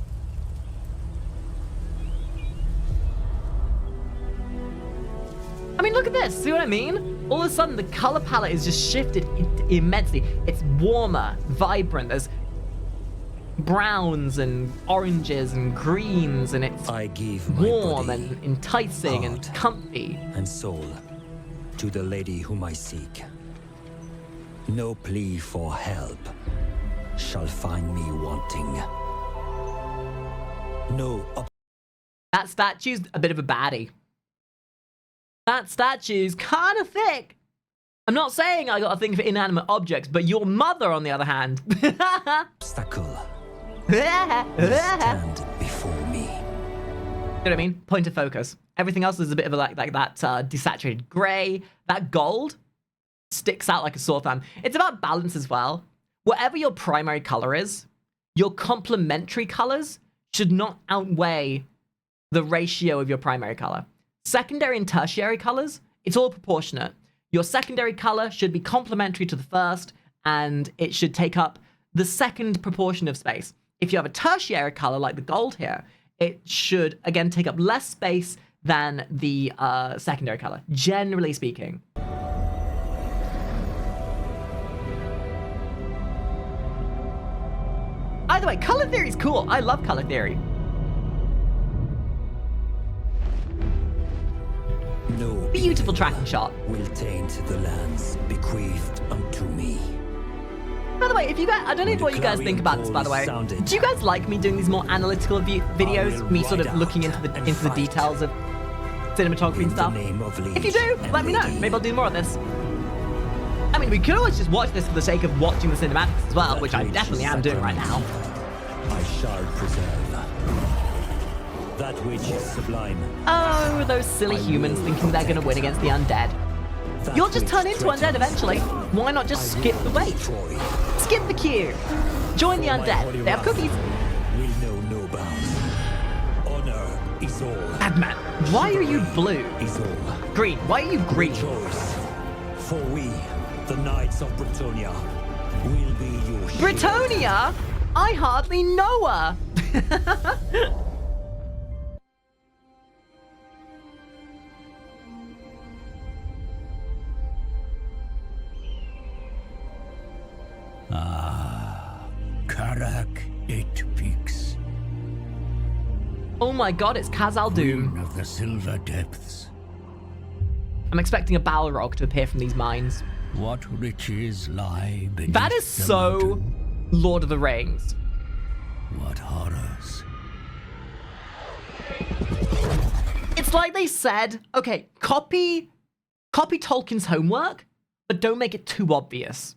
I mean, look at this. See what I mean? All of a sudden, the color palette is just shifted immensely. It's warmer, vibrant. There's browns and oranges and greens, and it's I give my warm body, and enticing and heart, comfy. and soul to the lady whom I seek. No plea for help shall find me wanting. No That statue's a bit of a baddie. That statue's kind of thick. I'm not saying I got a thing for inanimate objects, but your mother, on the other hand. obstacle stand before me. You know what I mean? Point of focus. Everything else is a bit of a, like that desaturated gray. That gold sticks out like a sore thumb. It's about balance as well. Whatever your primary color is, your complementary colors should not outweigh the ratio of your primary color. Secondary and tertiary colors, it's all proportionate. Your secondary color should be complementary to the first, and it should take up the second proportion of space. If you have a tertiary color like the gold here, it should, again, take up less space than the secondary color, generally speaking. Either way, color theory is cool. I love color theory. No Beautiful evil tracking shot. will taint the lands bequeathed unto me. By the way, if you guys, I don't know what you guys think about this, by the way. Do you guys like me doing these more analytical videos? Me sort of looking into the details of cinematography and stuff? If you do, let me know. Maybe I'll do more of this. I mean, we could always just watch this for the sake of watching the cinematics as well, which I definitely am doing right now. I shall preserve that which is sublime. Oh, those silly humans thinking they're gonna win against the undead. You'll just turn into undead eventually. Why not just skip the wait? Skip the queue. Join the undead. They have cookies. Will know no bounds. Honor is all. Madman, why are you blue? Is all. Green, why are you green? Rejoice, for we, the Knights of Bretonia, will be your shield. Bretonia? I hardly know her. Karak 8 peaks. Oh my god, it's Khazal Doom. Queen of the Silver Depths. I'm expecting a Balrog to appear from these mines. What riches lie beneath That is the so mountain? Lord of the Rings. What horrors? It's like they said, okay, copy Tolkien's homework, but don't make it too obvious.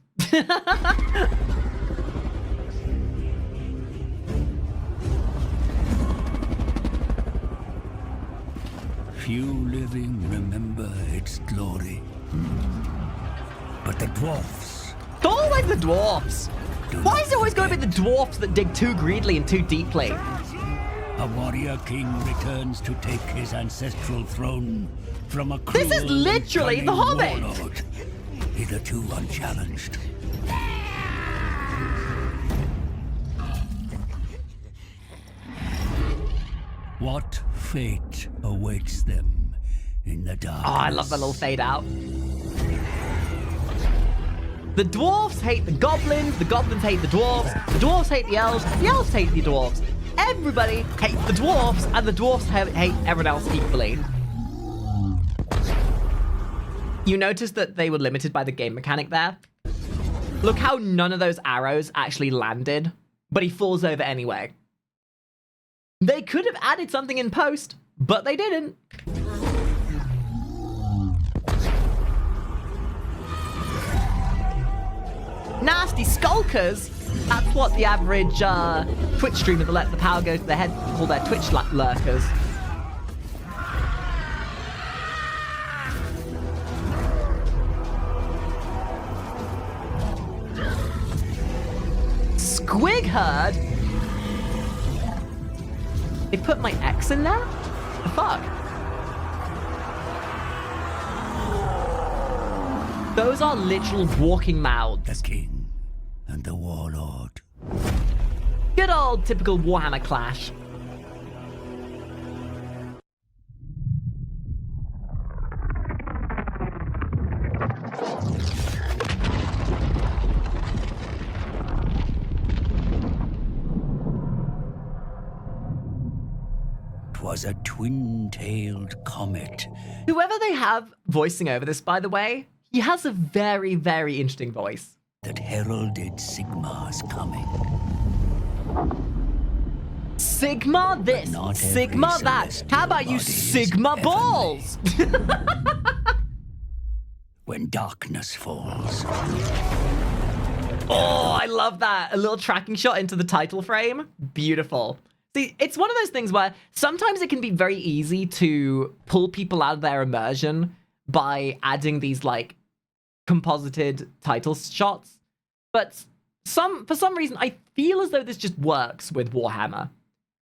Few living remember its glory. But the dwarfs, It's always the dwarfs. Why is it always going to be the dwarfs that dig too greedily and too deeply? a warrior king returns to take his ancestral throne from a cruel This is literally and The cunning Hobbit. warlord, hitherto unchallenged. What fate awaits them in the dark? Oh, I love that little fade out. The dwarves hate the goblins hate the dwarves hate the elves hate the dwarves. Everybody hates the dwarves, and the dwarves hate everyone else equally. You noticed that they were limited by the game mechanic there? Look how none of those arrows actually landed, but he falls over anyway. They could have added something in post, but they didn't. Nasty skulkers. That's what the average Twitch streamer that let the power go to their head call their Twitch lurkers. Squig herd. They put my X in there? The fuck? Those are literal walking mouths. The king and the warlord. Good old typical Warhammer clash. Was a twin-tailed comet. Whoever they have voicing over this, by the way, he has a very, very interesting voice. That heralded Sigmar's coming. Sigma this, not every Sigma that. celestial How about you body is Sigma heavenly. balls? When darkness falls, Oh, I love that. A little tracking shot into the title frame. Beautiful. See, it's one of those things where sometimes it can be very easy to pull people out of their immersion by adding these, like, composited title shots. But for some reason, I feel as though this just works with Warhammer.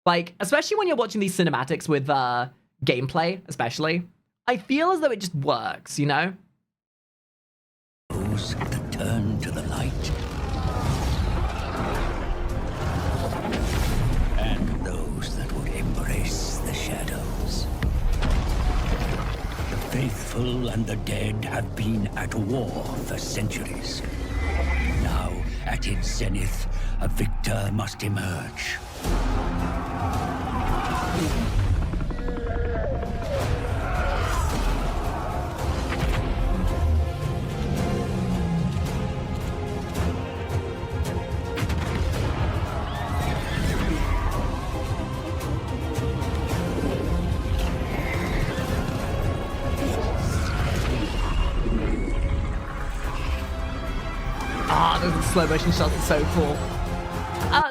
Like, especially when you're watching these cinematics with gameplay, especially. I feel as though it just works, you know? those that turn to the light, and those that would embrace the shadows. The faithful and the dead have been at war for centuries. Now, at its zenith, a victor must emerge. Ah, those slow motion shots are so cool.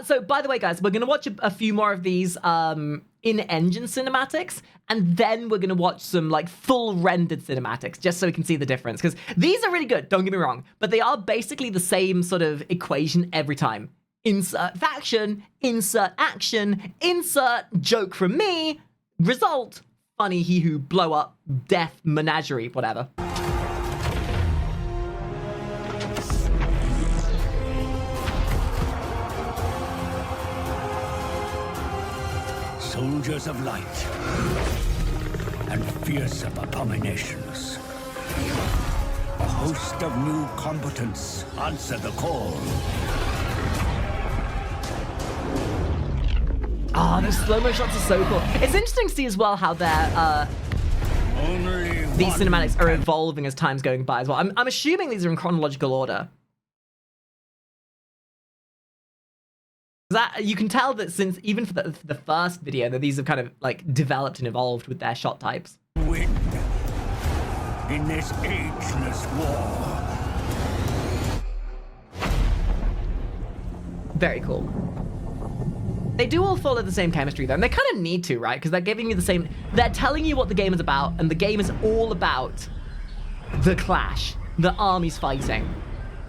So, by the way, guys, we're going to watch a few more of these in-engine cinematics, and then we're going to watch some, like, full rendered cinematics, just so we can see the difference. Because these are really good, don't get me wrong, but they are basically the same sort of equation every time. Insert faction, insert action, insert joke from me, result, funny he who blow up, death, menagerie, whatever. Soldiers of light and fearsome abominations. A host of new combatants answer the call. Oh, those slow-mo shots are so cool. It's interesting to see as well how they're, these cinematics are evolving as time's going by as well. I'm assuming these are in chronological order. That you can tell that since even for the first video that these have kind of like developed and evolved with their shot types. Win in this ageless war. Very cool. They do all follow the same chemistry though, and they kind of need to, right? Because they're giving you the same, they're telling you what the game is about, and the game is all about the clash, the armies fighting.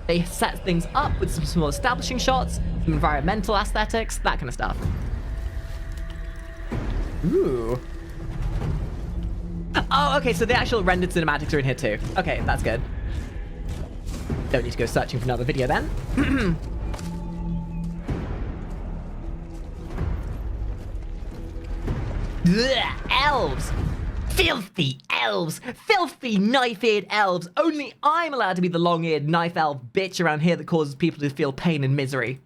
They set things up with some small establishing shots, some environmental aesthetics, that kind of stuff. Ooh. Oh, okay, so the actual rendered cinematics are in here too. Okay, that's good. Don't need to go searching for another video then. Ugh, elves! Filthy elves! Filthy knife-eared elves! Only I'm allowed to be the long-eared knife elf bitch around here that causes people to feel pain and misery.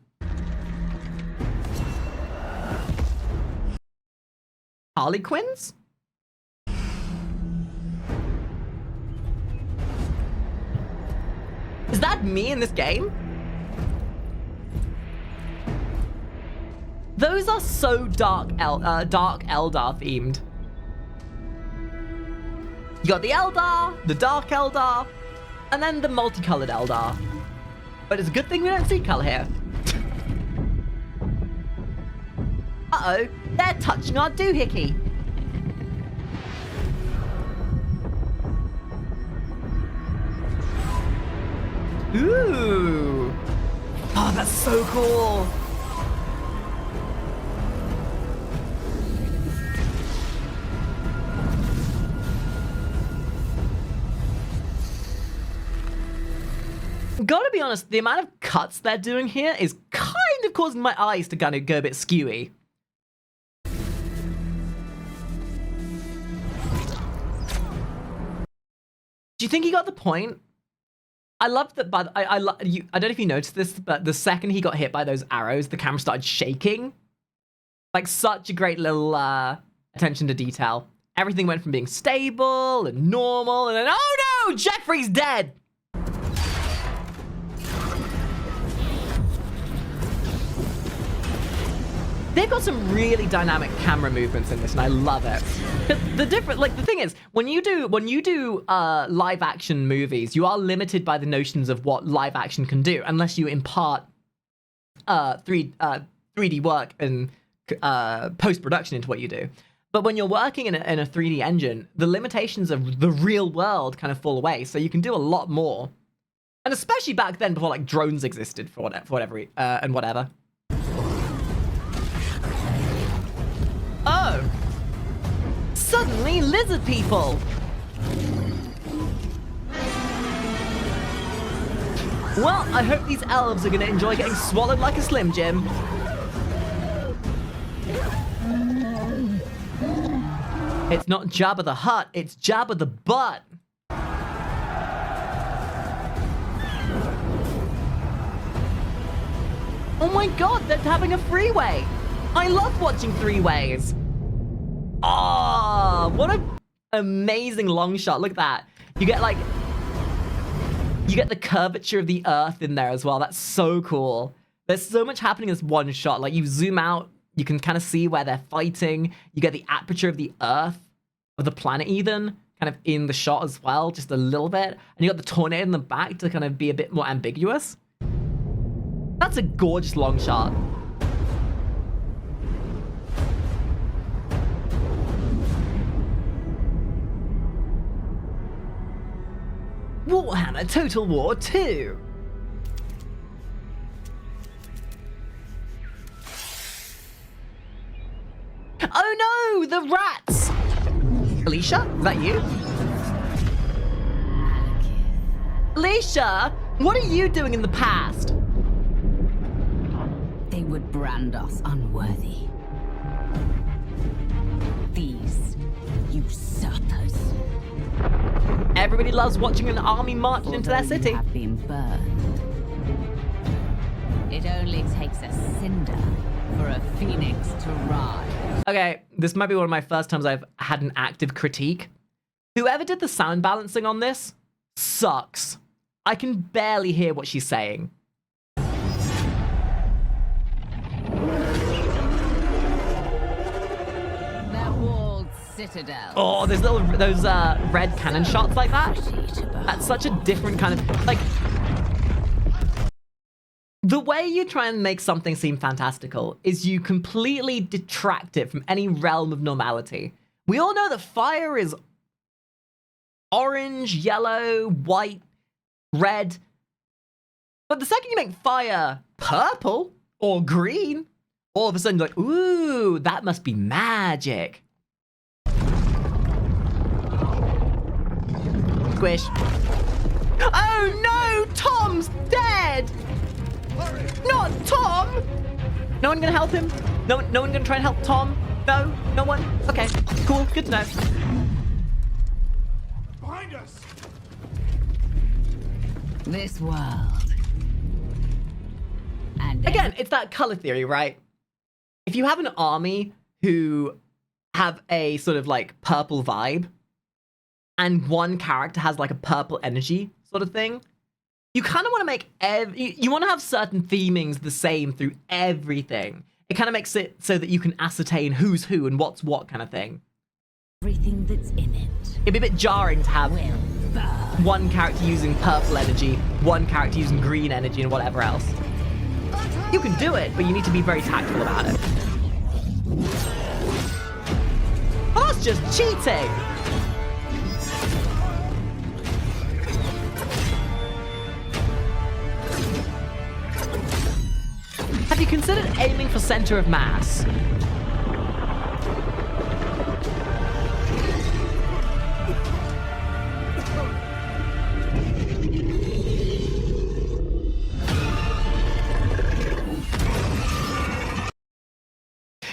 Harlequins? Is that me in this game? Those are so dark Eldar themed. You got the Eldar, the dark Eldar, and then the multicolored Eldar. But it's a good thing we don't see color here. Uh-oh, they're touching our doohickey. Ooh. Oh, that's so cool. Gotta be honest, the amount of cuts they're doing here is kind of causing my eyes to kind of go a bit skewy. Do you think he got the point? I love that, but I don't know if you noticed this, but the second he got hit by those arrows, the camera started shaking. Like, such a great little attention to detail. Everything went from being stable and normal, and then, oh no, Jeffrey's dead! They've got some really dynamic camera movements in this, and I love it. The thing is, when you do live action movies, you are limited by the notions of what live action can do, unless you impart 3D work and post production into what you do. But when you're working in a 3D engine, the limitations of the real world kind of fall away, so you can do a lot more. And especially back then, before like drones existed for whatever. Oh! Suddenly, lizard people! Well, I hope these elves are gonna enjoy getting swallowed like a Slim Jim. It's not Jabba the Hutt, it's Jabba the Butt. Oh my god, they're having a freeway! I love watching three-ways. Oh, what an amazing long shot. Look at that. You get the curvature of the earth in there as well. That's so cool. There's so much happening in this one shot. Like, you zoom out, you can kind of see where they're fighting. You get the aperture of the earth, of the planet even, kind of in the shot as well, just a little bit. And you got the tornado in the back to kind of be a bit more ambiguous. That's a gorgeous long shot. Warhammer Total War 2. Oh no, the rats! Alicia, is that you? Alicia, what are you doing in the past? They would brand us unworthy. These usurpers. Everybody loves watching an army march into their city. Have been burned. It only takes a cinder for a phoenix to rise. Okay, this might be one of my first times I've had an active critique. Whoever did the sound balancing on this sucks. I can barely hear what she's saying. Their walled citadel. Oh, there's those red cannon shots like that. That's such a different kind of, like, the way you try and make something seem fantastical is you completely detract it from any realm of normality. We all know that fire is orange, yellow, white, red. But the second you make fire purple or green, all of a sudden you're like, ooh, that must be magic. Squish. Oh no, Tom's dead! Not Tom! No one gonna help him? No one gonna try and help Tom? No? No one? Okay, cool, good to know. Behind us! This world. And Again, it's that color theory, right? If you have an army who have a sort of like purple vibe, and one character has like a purple energy sort of thing, you kind of want to make you want to have certain themings the same through everything. It kind of makes it so that you can ascertain who's who and what's what kind of thing. everything that's in it It'd be a bit jarring to have will burn. one character using purple energy, one character using green energy, and whatever else. You can do it, but you need to be very tactful about it. Well, that's just cheating! Have you considered aiming for center of mass?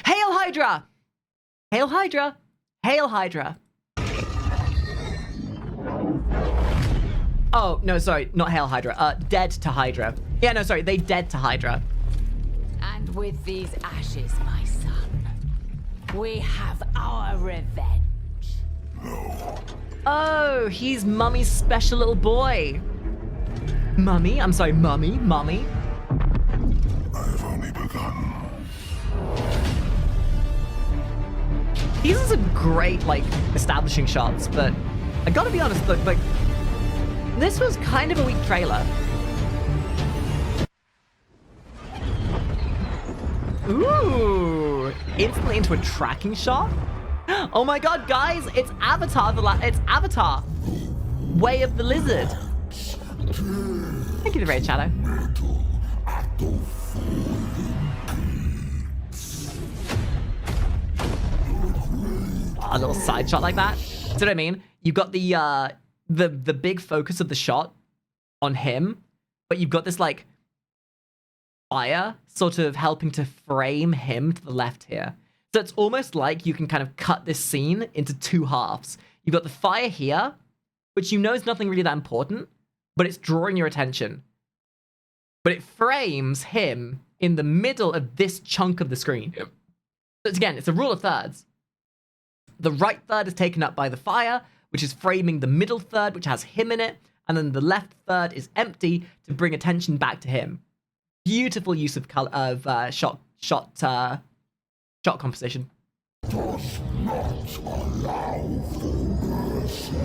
Hail Hydra! Hail Hydra! Hail Hydra! Oh, no, sorry, not Hail Hydra. Dead to Hydra. Yeah, no, sorry, they dead to Hydra. And with these ashes, my son, we have our revenge. Oh, he's Mummy's special little boy. Mummy? I'm sorry, Mummy? I've only begun. These are some great, like, establishing shots, but I gotta be honest, like, this was kind of a weak trailer. Ooh, instantly into a tracking shot. Oh my god, guys, it's Avatar. It's Avatar. Way of the Lizard. Thank you, the Raid Shadow. A little side shot like that. See what I mean? You've got the big focus of the shot on him, but you've got this like fire sort of helping to frame him to the left here. So it's almost like you can kind of cut this scene into two halves. You've got the fire here, which you know is nothing really that important, but it's drawing your attention. But it frames him in the middle of this chunk of the screen. So it's, again, it's a rule of thirds. The right third is taken up by the fire, which is framing the middle third, which has him in it, and then the left third is empty to bring attention back to him. Beautiful use of color of shot composition. Does not allow for mercy.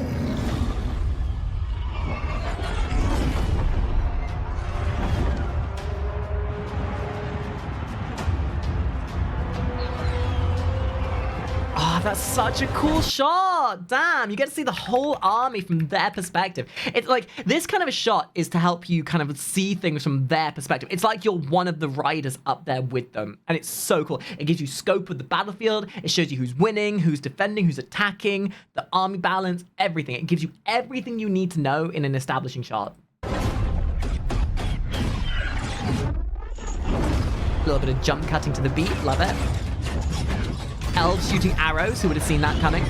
Oh, that's such a cool shot. Damn, you get to see the whole army from their perspective. It's like, this kind of a shot is to help you kind of see things from their perspective. It's like you're one of the riders up there with them. And it's so cool. It gives you scope of the battlefield. It shows you who's winning, who's defending, who's attacking, the army balance, everything. It gives you everything you need to know in an establishing shot. A little bit of jump cutting to the beat. Love it. Elves shooting arrows, who would have seen that coming?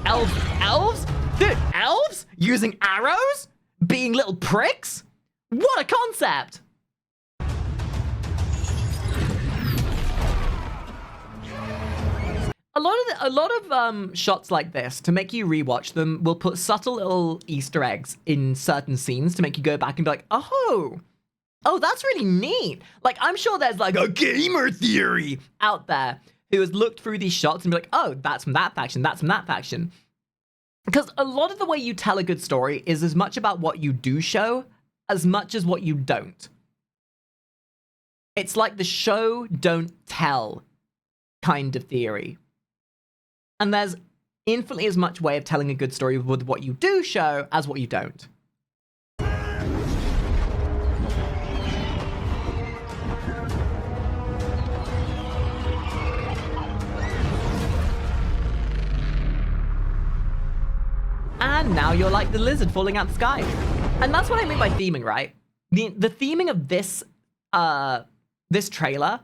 Elves? Dude, elves? Using arrows? Being little pricks? What a concept! a lot of shots like this, to make you rewatch them, will put subtle little Easter eggs in certain scenes to make you go back and be like, oh, that's really neat. Like, I'm sure there's like a gamer theory out there who has looked through these shots and be like, oh, that's from that faction, that's from that faction. Because a lot of the way you tell a good story is as much about what you do show as much as what you don't. It's like the show don't tell kind of theory. And there's infinitely as much way of telling a good story with what you do show as what you don't. And now you're like the lizard falling out the sky. And that's what I mean by theming, right? The theming of this this trailer,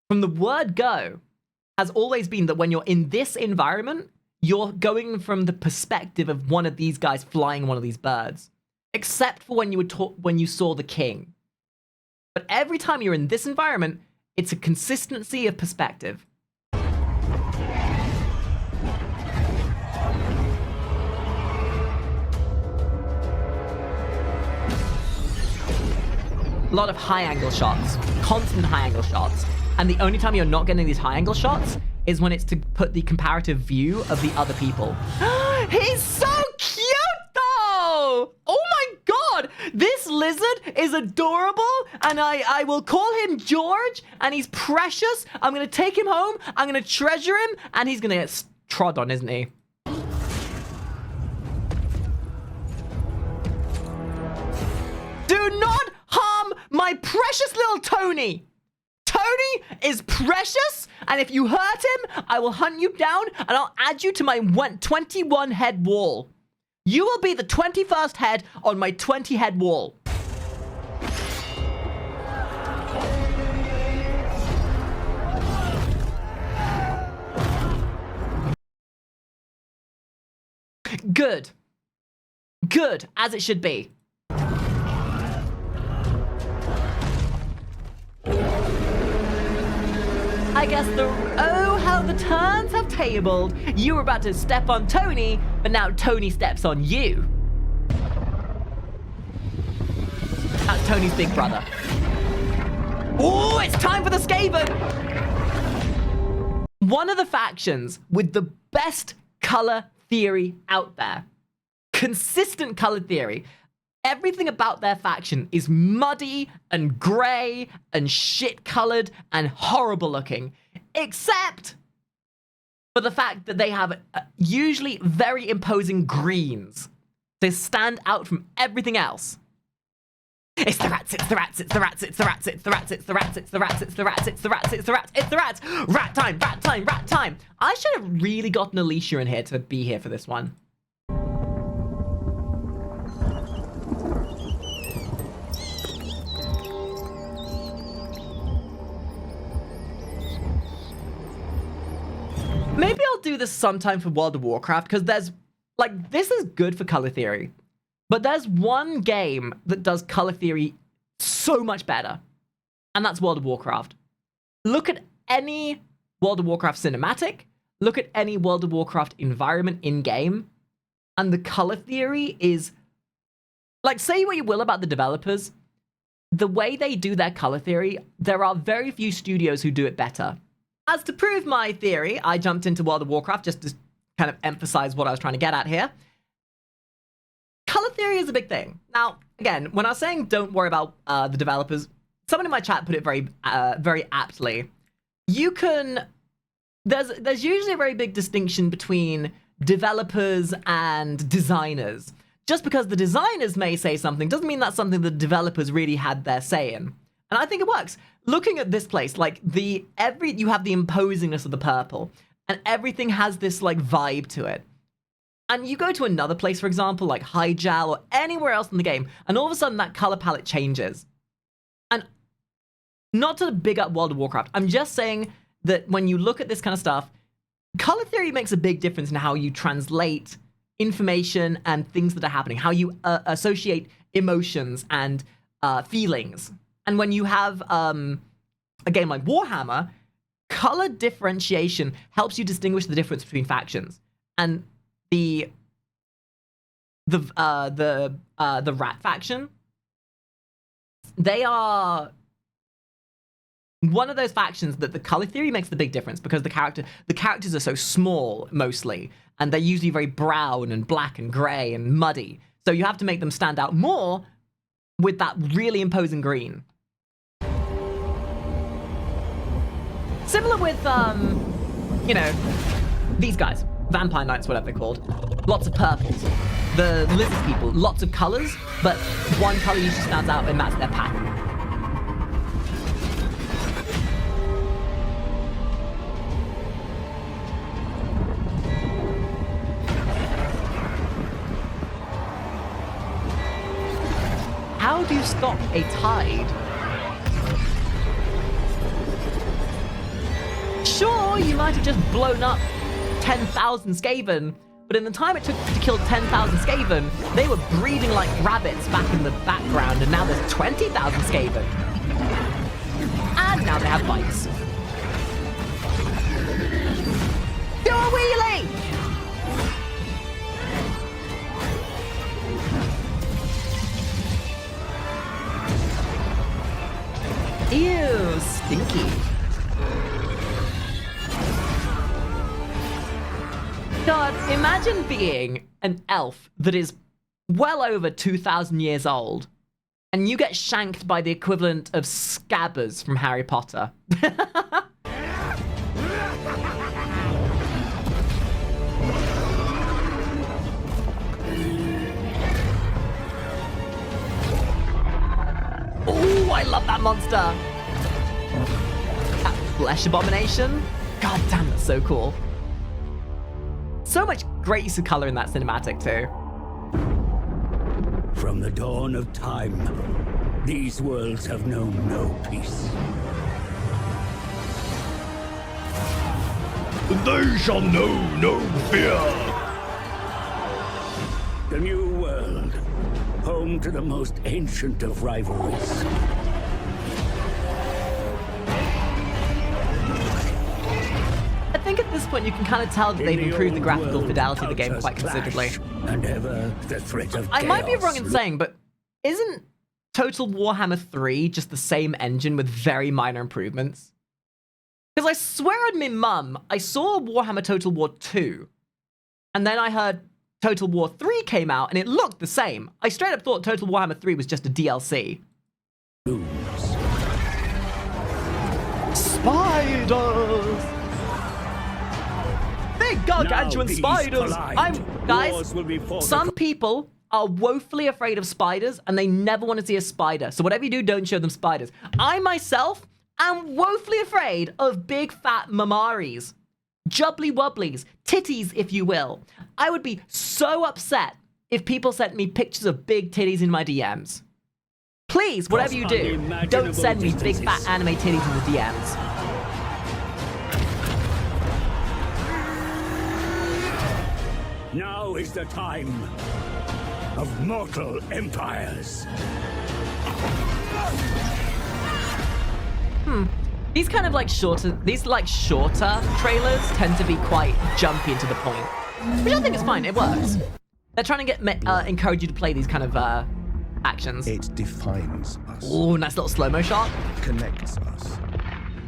from the word go, has always been that when you're in this environment, you're going from the perspective of one of these guys flying one of these birds. Except for when you saw the king. But every time you're in this environment, it's a consistency of perspective. A lot of high-angle shots, constant high-angle shots. And the only time you're not getting these high-angle shots is when it's to put the comparative view of the other people. He's so cute, though! Oh my god! This lizard is adorable, and I will call him George, and he's precious. I'm gonna take him home, I'm gonna treasure him, and he's gonna get trod on, isn't he? Do not harm my precious little Tony! Tony is precious, and if you hurt him, I will hunt you down, and I'll add you to my 21 head wall. You will be the 21st head on my 20 head wall. Good. Good, as it should be. I guess oh, how the turns have tabled. You were about to step on Tony, but now Tony steps on you. That's Tony's big brother. Oh, it's time for the Skaven! One of the factions with the best color theory out there. Consistent color theory. Everything about their faction is muddy and grey and shit-colored and horrible looking, except for the fact that they have usually very imposing greens. They stand out from everything else. It's the rats, it's the rats, it's the rats, it's the rats, it's the rats, it's the rats, it's the rats, it's the rats, it's the rats, it's the rats, it's the rats. Rat time, rat time, rat time. I should have really gotten Alicia in here to be here for this one. Maybe I'll do this sometime for World of Warcraft, because there's, like, this is good for color theory. But there's one game that does color theory so much better, and that's World of Warcraft. Look at any World of Warcraft cinematic, look at any World of Warcraft environment in-game, and the color theory is, like, say what you will about the developers, the way they do their color theory, there are very few studios who do it better. As to prove my theory, I jumped into World of Warcraft just to kind of emphasize what I was trying to get at here. Color theory is a big thing. Now, again, when I was saying don't worry about the developers, someone in my chat put it very aptly. You can... There's usually a very big distinction between developers and designers. Just because the designers may say something doesn't mean that's something the developers really had their say in. And I think it works. Looking at this place, like, you have the imposingness of the purple, and everything has this, like, vibe to it. And you go to another place, for example, like Hyjal or anywhere else in the game, and all of a sudden that color palette changes. And not to big up World of Warcraft, I'm just saying that when you look at this kind of stuff, color theory makes a big difference in how you translate information and things that are happening, how you associate emotions and feelings. And when you have a game like Warhammer, color differentiation helps you distinguish the difference between factions. And the rat faction, they are one of those factions that the color theory makes the big difference, because the characters are so small mostly, and they're usually very brown and black and gray and muddy. So you have to make them stand out more with that really imposing green. Similar with, you know, these guys, vampire knights, whatever they're called. Lots of purples. The lizard people, lots of colors, but one color usually stands out, and that's their pattern. How do you stop a tide? Sure, you might have just blown up 10,000 Skaven, but in the time it took to kill 10,000 Skaven, they were breeding like rabbits back in the background, and now there's 20,000 Skaven. And now they have bikes. Do a wheelie! Ew, stinky. God, imagine being an elf that is well over 2,000 years old, and you get shanked by the equivalent of Scabbers from Harry Potter. Oh, I love that monster. That flesh abomination. God damn, that's so cool. So much great use of color in that cinematic too. From the dawn of time, these worlds have known no peace. They shall know no fear. The new world, home to the most ancient of rivalries. I think at this point you can kind of tell that they've improved the graphical fidelity of the game quite considerably. And ever the threat of I might be chaos wrong in saying, but isn't Total Warhammer 3 just the same engine with very minor improvements? Because I swear on my mum, I saw Warhammer Total War 2, and then I heard Total War 3 came out, and it looked the same. I straight up thought Total Warhammer 3 was just a DLC. Spiders! Big gargantuan spiders! Guys, some people are woefully afraid of spiders, and they never want to see a spider. So whatever you do, don't show them spiders. I myself am woefully afraid of big fat mamaris. Jubbly wubblies, titties, if you will. I would be so upset if people sent me pictures of big titties in my DMs. Please, whatever you do, don't send me big fat anime titties in the DMs. Now is the time of mortal empires. These kind of like shorter trailers tend to be quite jumpy and to the point, which I think is fine. It works. They're trying to get encourage you to play these kind of actions. It defines us. Ooh, nice little slow-mo shot. Connects us.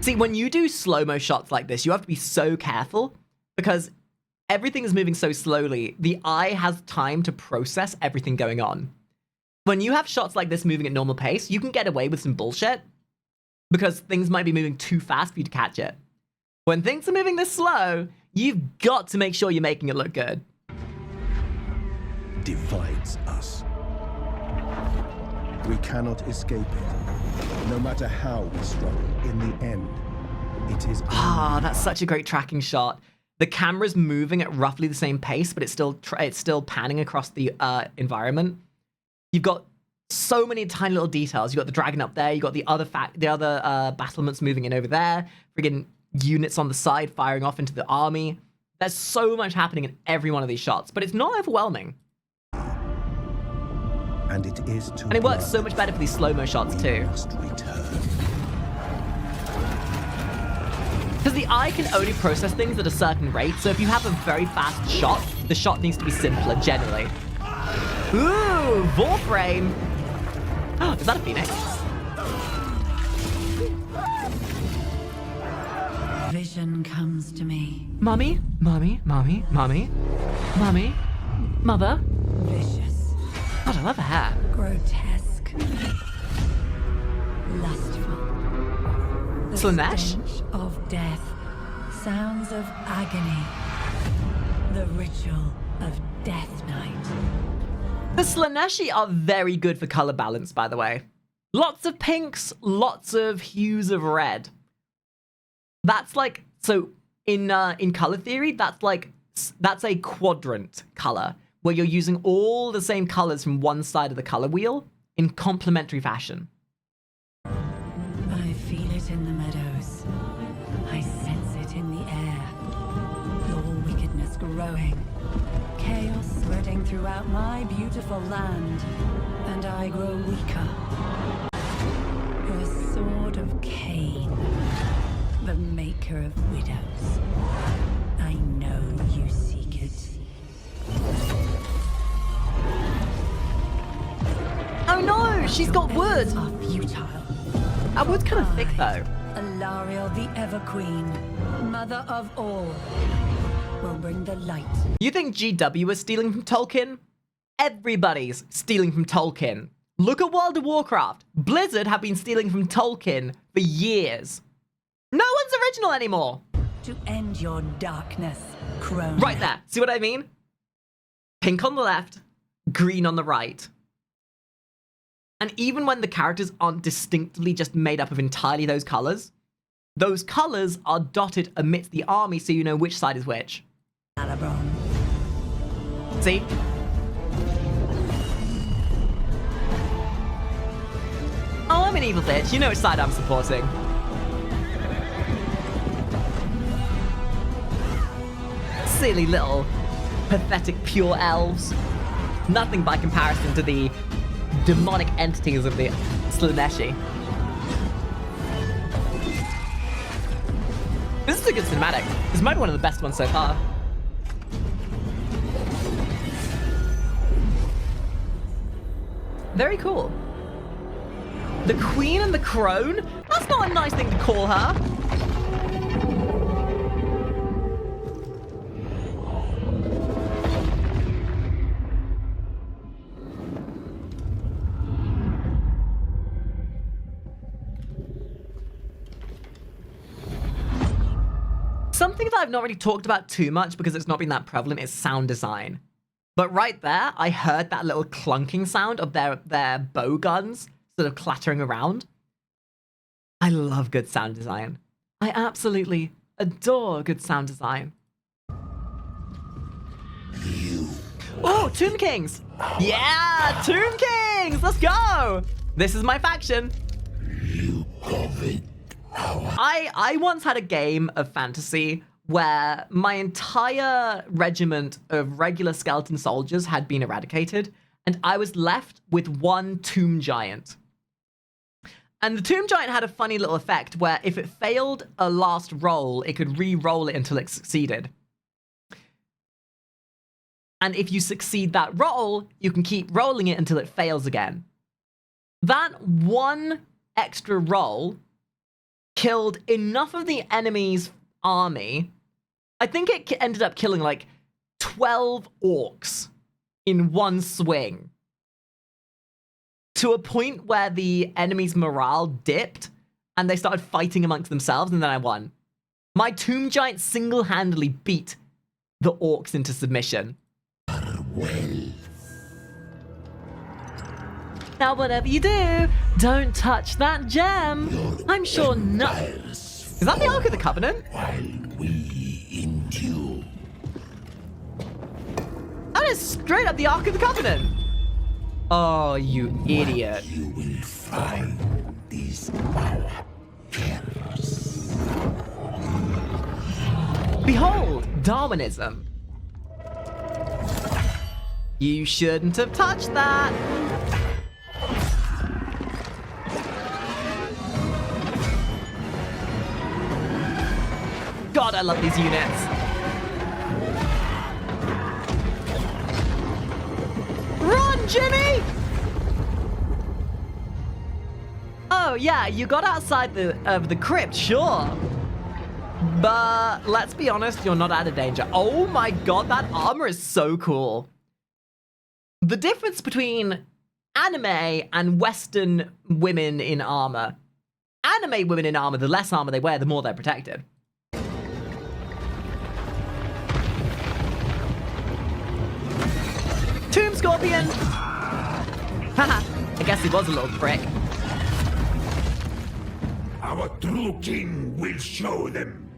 See, when you do slow-mo shots like this, you have to be so careful because everything is moving so slowly. The eye has time to process everything going on. When you have shots like this moving at normal pace, you can get away with some bullshit because things might be moving too fast for you to catch it. When things are moving this slow, you've got to make sure you're making it look good. Divides us. We cannot escape it. No matter how we struggle, in the end, it is... That's such a great tracking shot. The camera's moving at roughly the same pace, but it's still panning across the environment. You've got so many tiny little details. You got the dragon up there. You got the other battlements moving in over there. Friggin' units on the side firing off into the army. There's so much happening in every one of these shots, but it's not overwhelming. And it is to And it works so much better for these slow-mo shots too. Must return. Because the eye can only process things at a certain rate, so if you have a very fast shot, the shot needs to be simpler, generally. Ooh, Warframe! Oh, is that a phoenix? Vision comes to me. Mommy, mommy, mommy, mommy, mommy, mother. Vicious. God, I love her hair. Grotesque. Lustful. The Slanesh? stench of death. Sounds of agony. The ritual of Death Night. The Slaneshi are very good for color balance, by the way. Lots of pinks, lots of hues of red. That's like, so in color theory, that's a quadrant color where you're using all the same colors from one side of the color wheel in complementary fashion. I feel it in the meadows. I sense it in the air. Your wickedness growing. Chaos spreading throughout my beautiful land. And I grow weaker. Your sword of Cain. The maker of widows. I know you seek it. Oh no, she's got wood! Are futile. That wood's kind of thick though. Alariel the Ever-Queen, mother of all, will bring the light. You think GW was stealing from Tolkien? Everybody's stealing from Tolkien. Look at World of Warcraft. Blizzard have been stealing from Tolkien for years. No one's original anymore. To end your darkness, crone. Right there. See what I mean? Pink on the left, green on the right. And even when the characters aren't distinctly just made up of entirely those colors are dotted amidst the army so you know which side is which. Alabron. See? Oh, I'm an evil bitch. You know which side I'm supporting. Silly little pathetic pure elves. Nothing by comparison to the demonic entities of the Slaneshi. This is a good cinematic. This might be one of the best ones so far. Very cool. The Queen and the Crone? That's not a nice thing to call her. Something that I've not really talked about too much because it's not been that prevalent is sound design. But right there, I heard that little clunking sound of their bow guns sort of clattering around. I love good sound design. I absolutely adore good sound design. Oh, Tomb Kings! Yeah, Tomb Kings! Let's go! This is my faction. You covet power. I once had a game of fantasy where my entire regiment of regular skeleton soldiers had been eradicated, and I was left with one tomb giant. And the tomb giant had a funny little effect where if it failed a last roll, it could re-roll it until it succeeded. And if you succeed that roll, you can keep rolling it until it fails again. That one extra roll killed enough of the enemy's army. I think it ended up killing like 12 orcs in one swing. To a point where the enemy's morale dipped and they started fighting amongst themselves, and then I won. My tomb giant single-handedly beat the orcs into submission. Now, whatever you do, don't touch that gem. I'm sure no. Is that the Ark of the Covenant? While we endure. That is straight up the Ark of the Covenant. Oh, you idiot. You will find these our cares. Behold, Darwinism. You shouldn't have touched that. God, I love these units. Run, Jimmy! Oh, yeah, you got outside of the crypt, sure. But let's be honest, you're not out of danger. Oh my God, that armor is so cool. The difference between anime and Western women in armor. Anime women in armor, the less armor they wear, the more they're protected. Tomb Scorpion! Haha, I guess he was a little prick. Our true king will show them.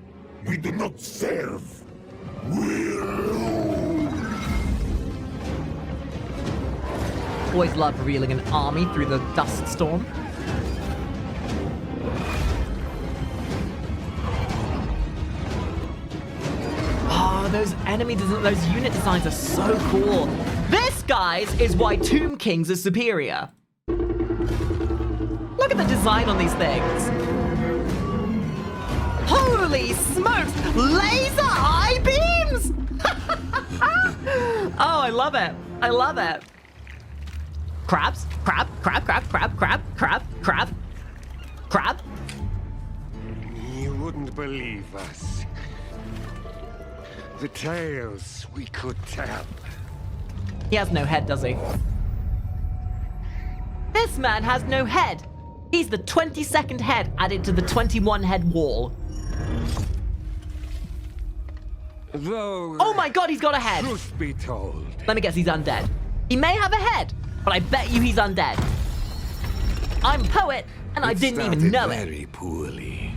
We do not serve. We rule. Always love revealing an army through the dust storm. Oh, those those unit designs are so cool. This, guys, is why Tomb Kings are superior. Look at the design on these things. Holy smokes! Laser eye beams! Oh, I love it. I love it. Crabs? Crab? Crab, crab, crab, crab, crab, crab, crab? You wouldn't believe us. The tales we could tell. He has no head, does he? This man has no head. He's the 22nd head added to the 21 head wall. Though, Oh my God, he's got a head. truth be told, Let me guess, he's undead. He may have a head, but I bet you he's undead. I'm a poet, and I didn't even know it. very poorly.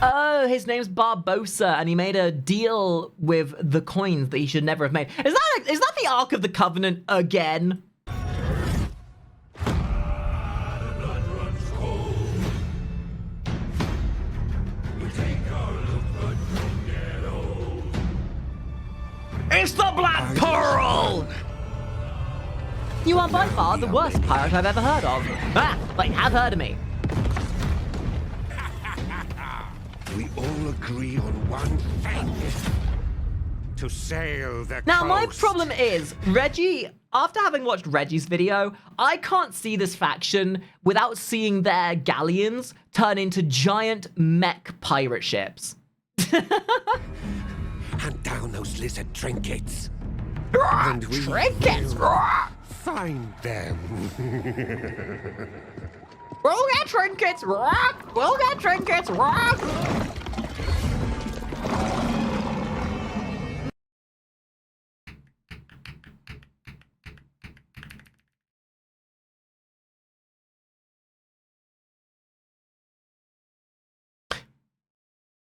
Oh, his name's Barbosa, and he made a deal with the coins that he should never have made. Is that the Ark of the Covenant again? It's the Black Pearl! You are by far the worst pirate I've ever heard of. Ah, but you have heard of me. We all agree on one thing. To sail the Now, my coast. problem is, Reggie, after having watched Reggie's video, I can't see this faction without seeing their galleons turn into giant mech pirate ships. Hand down those lizard trinkets. And we trinkets! Find them. We'll get trinkets! We'll get trinkets!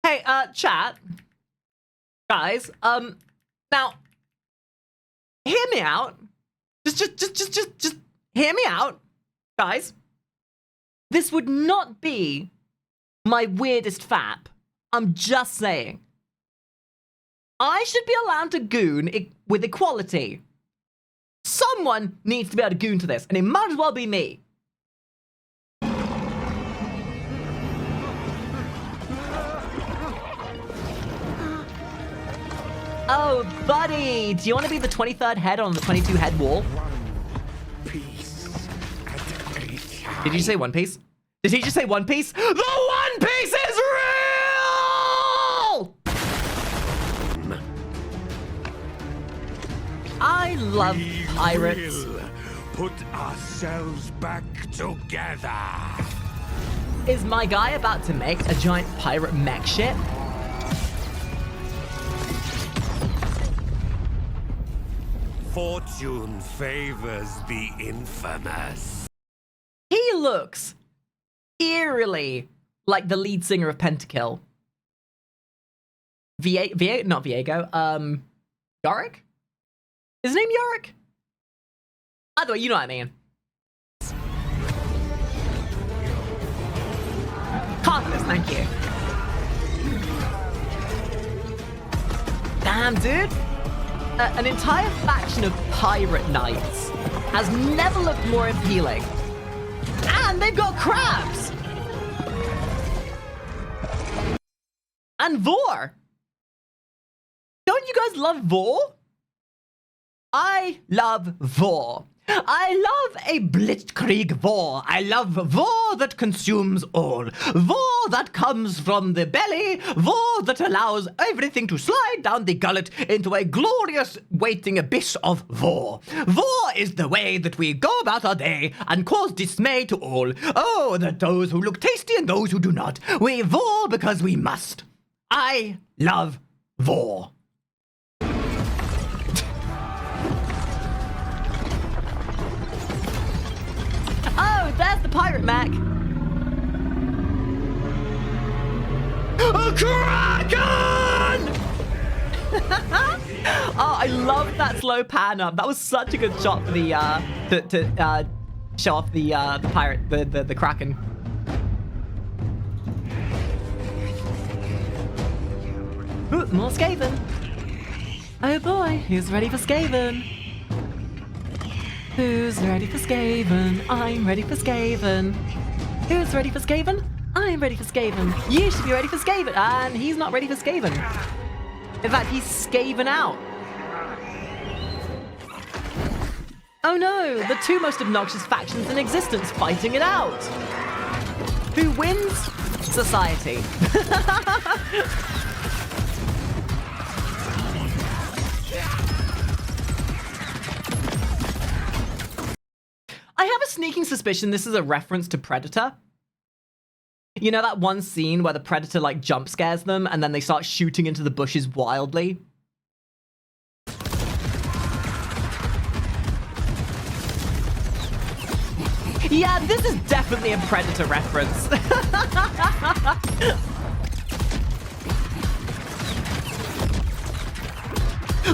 Hey, chat. Guys, now, hear me out. Just hear me out, guys. This would not be my weirdest fap. I'm just saying. I should be allowed to goon with equality. Someone needs to be able to goon to this, and it might as well be me. Oh, buddy, do you want to be the 23rd head on the 22 head wall? Piece at a time. Did you say One Piece? Did he just say One Piece? The One Piece is real! I love pirates. We'll put ourselves back together. Is my guy about to make a giant pirate mech ship? Fortune favors the infamous. He looks eerily like the lead singer of Pentakill. Not Viego, Yorick? Is his name Yorick? Either way, you know what I mean. Carcass, thank you. Damn, dude. An entire faction of pirate knights has never looked more appealing. And they've got crabs! and War. Don't you guys love War? I love War. I love a blitzkrieg war. I love war that consumes all. War that comes from the belly. War that allows everything to slide down the gullet into a glorious waiting abyss of war. War is the way that we go about our day and cause dismay to all. Oh, that those who look tasty and those who do not. We war because we must. I love war. Oh, there's the pirate Mac. A Kraken! Oh, I love that slow pan up. That was such a good shot for the to show off the pirate, the Kraken. Ooh, more Skaven. Oh boy, who's ready for Skaven? Who's ready for Skaven? I'm ready for Skaven. Who's ready for Skaven? I'm ready for Skaven. You should be ready for Skaven. And he's not ready for Skaven. In fact, he's Skaven out. Oh no, the two most obnoxious factions in existence fighting it out. Who wins? Society. I have a sneaking suspicion this is a reference to Predator. You know that one scene where the Predator like jump scares them and then they start shooting into the bushes wildly? Yeah, this is definitely a Predator reference.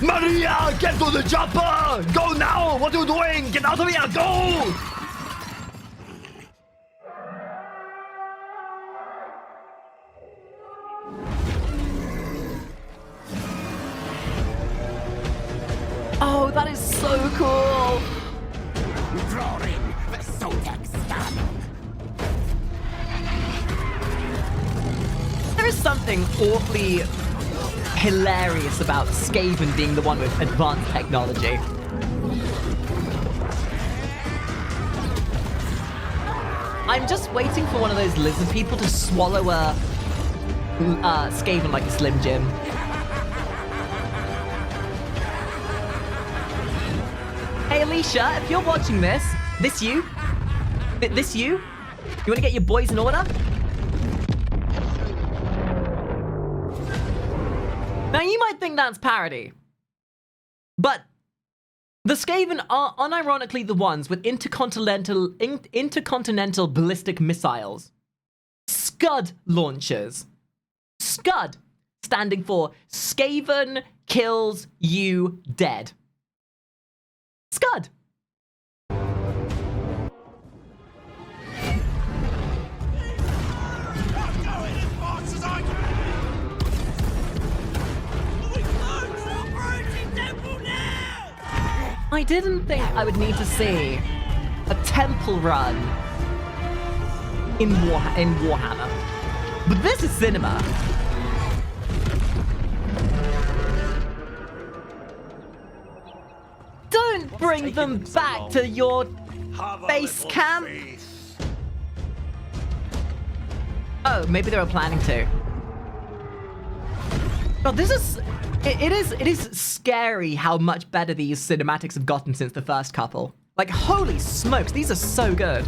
Maria, get to the chopper! Go now! What are you doing? Get out of here! Go! Oh, that is so cool! Drawing the Sodex stun. There is something awfully hilarious about Skaven being the one with advanced technology. I'm just waiting for one of those lizard people to swallow a Skaven like a Slim Jim. Hey Alicia, if you're watching this you? This you? You want to get your boys in order? Now, you might think that's parody, but the Skaven are unironically the ones with intercontinental ballistic missiles. Scud launchers. Scud, standing for Skaven kills you dead. Scud. I didn't think I would need to see a temple run in Warhammer, but this is cinema. Don't bring them back to your base camp. Oh, maybe they were planning to. God, this is... It is scary how much better these cinematics have gotten since the first couple. Like, holy smokes, these are so good.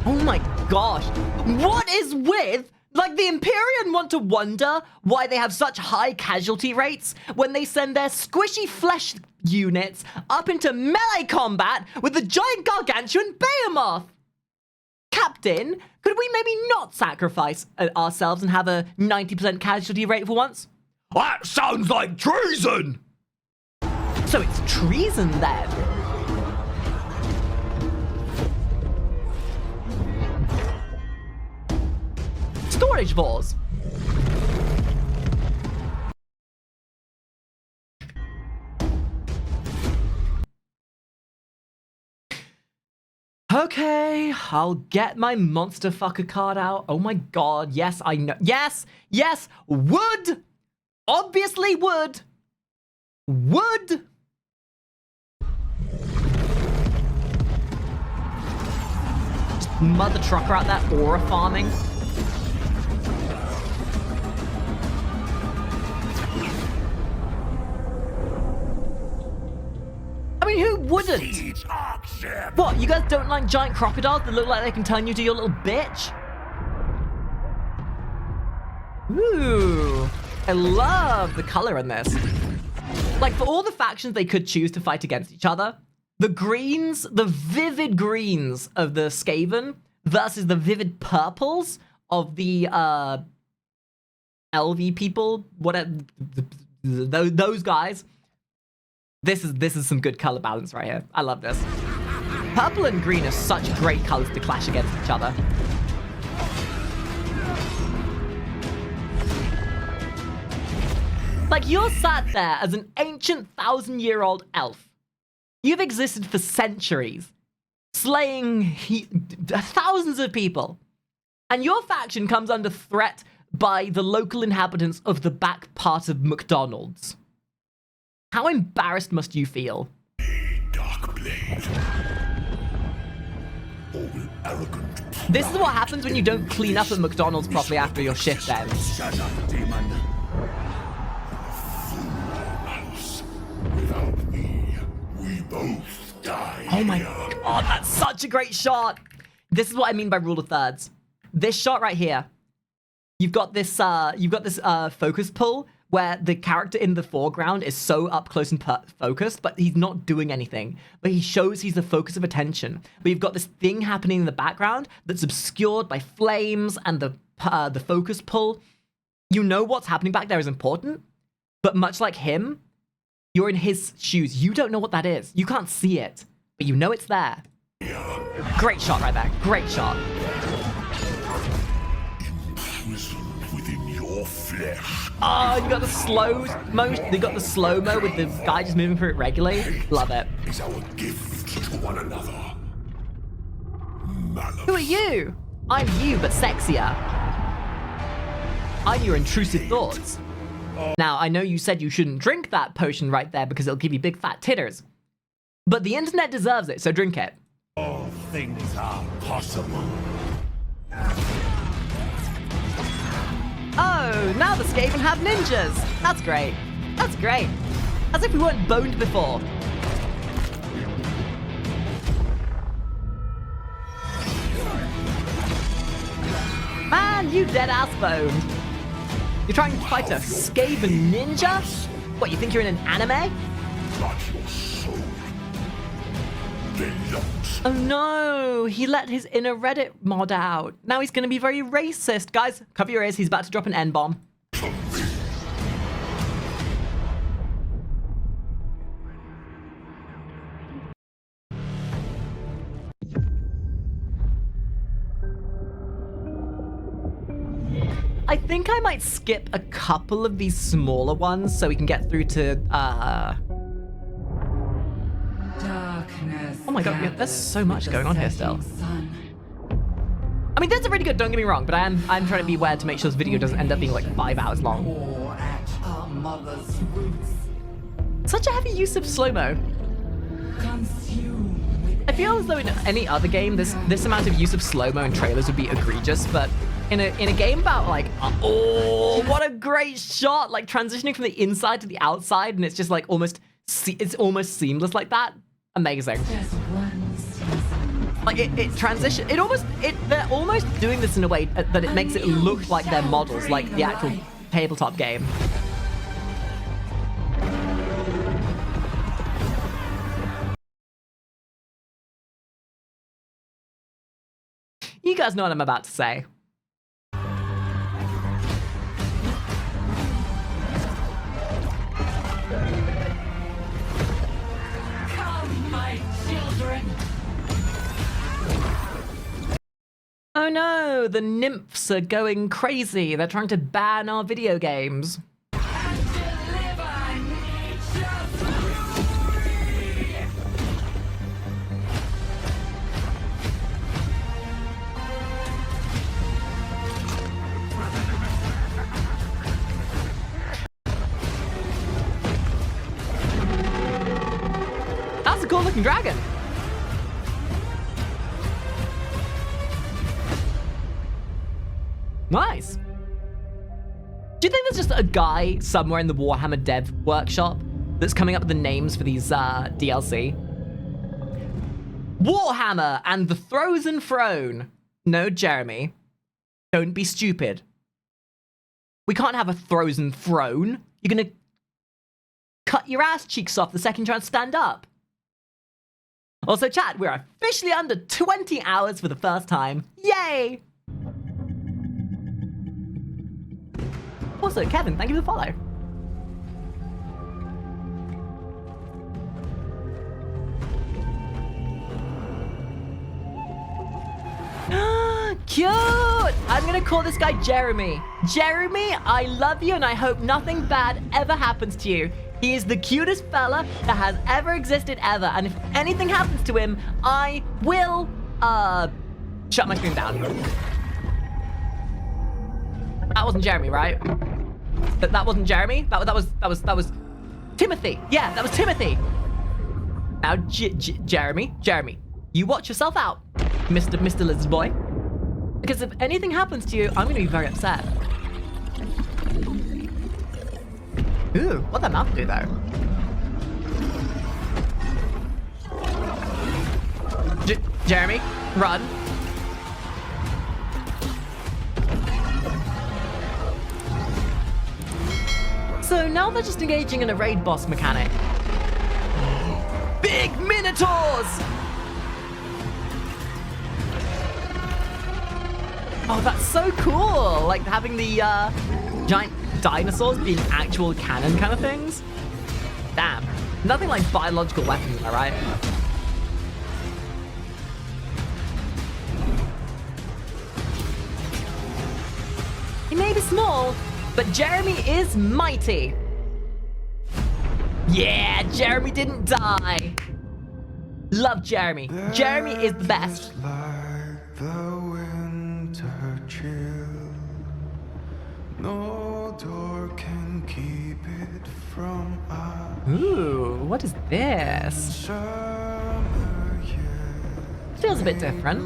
Oh my gosh. What is with... Like, the Empyrean want to wonder why they have such high casualty rates when they send their squishy flesh units up into melee combat with the giant gargantuan behemoth. Captain, could we maybe not sacrifice ourselves and have a 90% casualty rate for once? That sounds like treason! So it's treason then? Storage wars. Okay, I'll get my monster fucker card out. Oh my god, yes, I know. Yes, yes, wood! Obviously wood! Wood! Just mother trucker out there aura farming. I mean, who wouldn't? What, you guys don't like giant crocodiles that look like they can turn you to your little bitch? Ooh, I love the color in this. Like, for all the factions they could choose to fight against each other, the greens, the vivid greens of the Skaven versus the vivid purples of the LV people, whatever, those guys. This is some good color balance right here. I love this. Purple and green are such great colors to clash against each other. Like, you're sat there as an ancient 1,000-year-old elf. You've existed for centuries, slaying thousands of people. And your faction comes under threat by the local inhabitants of the back part of McDonald's. How embarrassed must you feel? This is what happens when you don't clean up at McDonald's properly after your shift ends. Shut up, demon. Without me, we both die. Oh my god, that's such a great shot. This is what I mean by rule of thirds. This shot right here. You've got this focus pull where the character in the foreground is so up close and focused, but he's not doing anything. But he shows he's the focus of attention. But you've got this thing happening in the background that's obscured by flames and the focus pull. You know what's happening back there is important, but much like him, you're in his shoes. You don't know what that is. You can't see it, but you know it's there. Great shot right there. Great shot. Imprisoned within your flesh. Oh, you got the slow-mo. You got the slow-mo with the guy just moving through it regularly. Love it. Is our gift to one another. Who are you? I'm you, but sexier. I'm your intrusive thoughts. Now, I know you said you shouldn't drink that potion right there because it'll give you big fat titters. But the internet deserves it, so drink it. All things are possible. Oh, now the Skaven have ninjas. That's great. That's great. As if we weren't boned before. Man, you dead-ass boned. You're trying to fight a Skaven ninja? What, you think you're in an anime? But your soul belongs. Oh no, he let his inner Reddit mod out. Now he's gonna be very racist. Guys, cover your ears, he's about to drop an N-bomb. I think I might skip a couple of these smaller ones so we can get through to, Darkness. Oh my god, yeah, there's so much going on here still. I mean, that's really good, don't get me wrong, but I'm trying to be aware to make sure this video doesn't end up being like 5 hours long. War at our mother's roots. Such a heavy use of slow-mo. Consume with I feel as though in any other game, this amount of use of slow-mo in trailers would be egregious, but in a game about like, oh, what a great shot! Like transitioning from the inside to the outside, and it's just like it's almost seamless like that. Amazing. Just one season. Like it transition. They're almost doing this in a way that it makes it look like they're models, like the actual tabletop game. You guys know what I'm about to say. Come, my children. Oh no, the nymphs are going crazy. They're trying to ban our video games. cool looking dragon. Nice. Do you think there's just a guy somewhere in the Warhammer dev workshop that's coming up with the names for these DLC? Warhammer and the Frozen Throne. No, Jeremy. Don't be stupid. We can't have a frozen throne. You're gonna cut your ass cheeks off the second you try to stand up. Also, chat, we're officially under 20 hours for the first time. Yay! Also, Kevin, thank you for the follow. Cute! I'm gonna call this guy Jeremy. Jeremy, I love you and I hope nothing bad ever happens to you. He is the cutest fella that has ever existed ever. And if anything happens to him, I will, shut my screen down. That wasn't Jeremy, right? That wasn't Jeremy? That was Timothy. Yeah, that was Timothy. Now, Jeremy, you watch yourself out, Mr. Lizard Boy. Because if anything happens to you, I'm gonna be very upset. Ooh, what'd that mouth do though? Jeremy, run. So now they're just engaging in a raid boss mechanic. Big Minotaurs! Oh, that's so cool! Like having the giant dinosaurs being actual cannon kind of things. Damn. Nothing like biological weapons, am I right? He may be small, but Jeremy is mighty. Yeah, Jeremy didn't die. Love Jeremy. Jeremy is the best. No door can keep it from us. Ooh, what is this? Feels a bit different.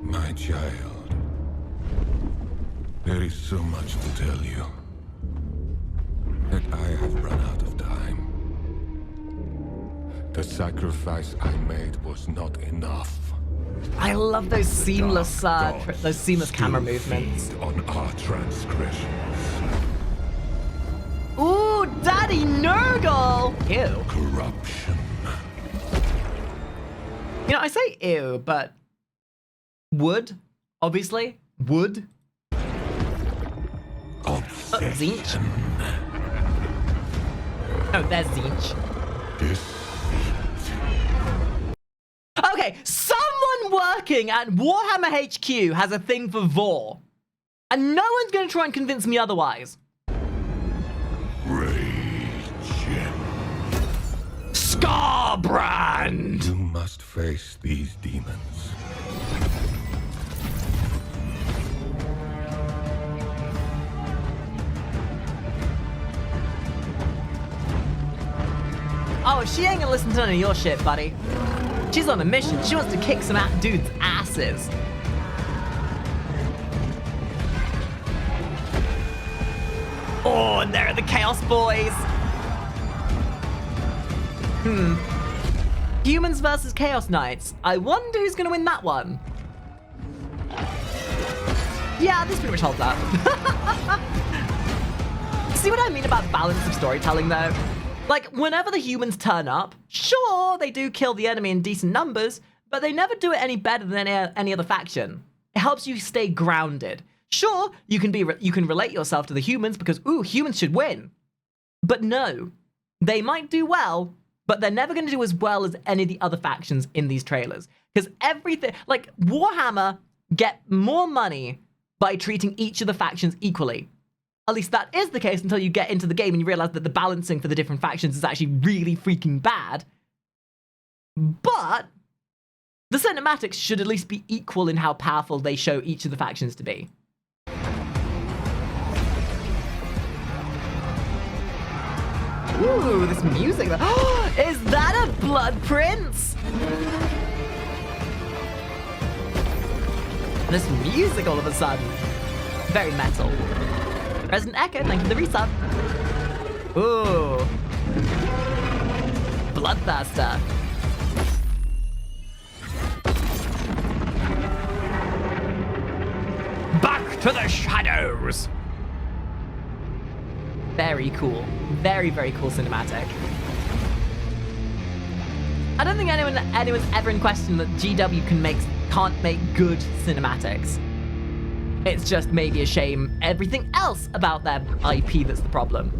My child, there is so much to tell you, that I have run out of time. The sacrifice I made was not enough. I love those seamless, camera movements. On our transgressions. Ooh, Daddy Nurgle! Ew. Corruption. You know, I say ew, but wood, obviously, wood. Zinch. Oh, there's Zinch. Okay, someone working at Warhammer HQ has a thing for Vor. And no one's going to try and convince me otherwise. Scarbrand! You must face these demons. Oh, she ain't gonna listen to none of your shit, buddy. She's on a mission. She wants to kick some dudes' asses. Oh, and there are the Chaos Boys. Humans versus Chaos Knights. I wonder who's gonna win that one. Yeah, this pretty much holds up. See what I mean about balance of storytelling, though? Like, whenever the humans turn up, sure, they do kill the enemy in decent numbers, but they never do it any better than any other faction. It helps you stay grounded. Sure, you can relate yourself to the humans because, ooh, humans should win. But no, they might do well, but they're never going to do as well as any of the other factions in these trailers. Because everything, like, Warhammer get more money by treating each of the factions equally. At least that is the case until you get into the game and you realize that the balancing for the different factions is actually really freaking bad. But the cinematics should at least be equal in how powerful they show each of the factions to be. Ooh, this music. Is that a blood prince? This music all of a sudden. Very metal. Resident Echo, thank you for the resub. Ooh. Bloodthirster. Back to the shadows. Very cool. Very, very cool cinematic. I don't think anyone's ever in question that GW can't make good cinematics. It's just maybe a shame everything else about their IP that's the problem.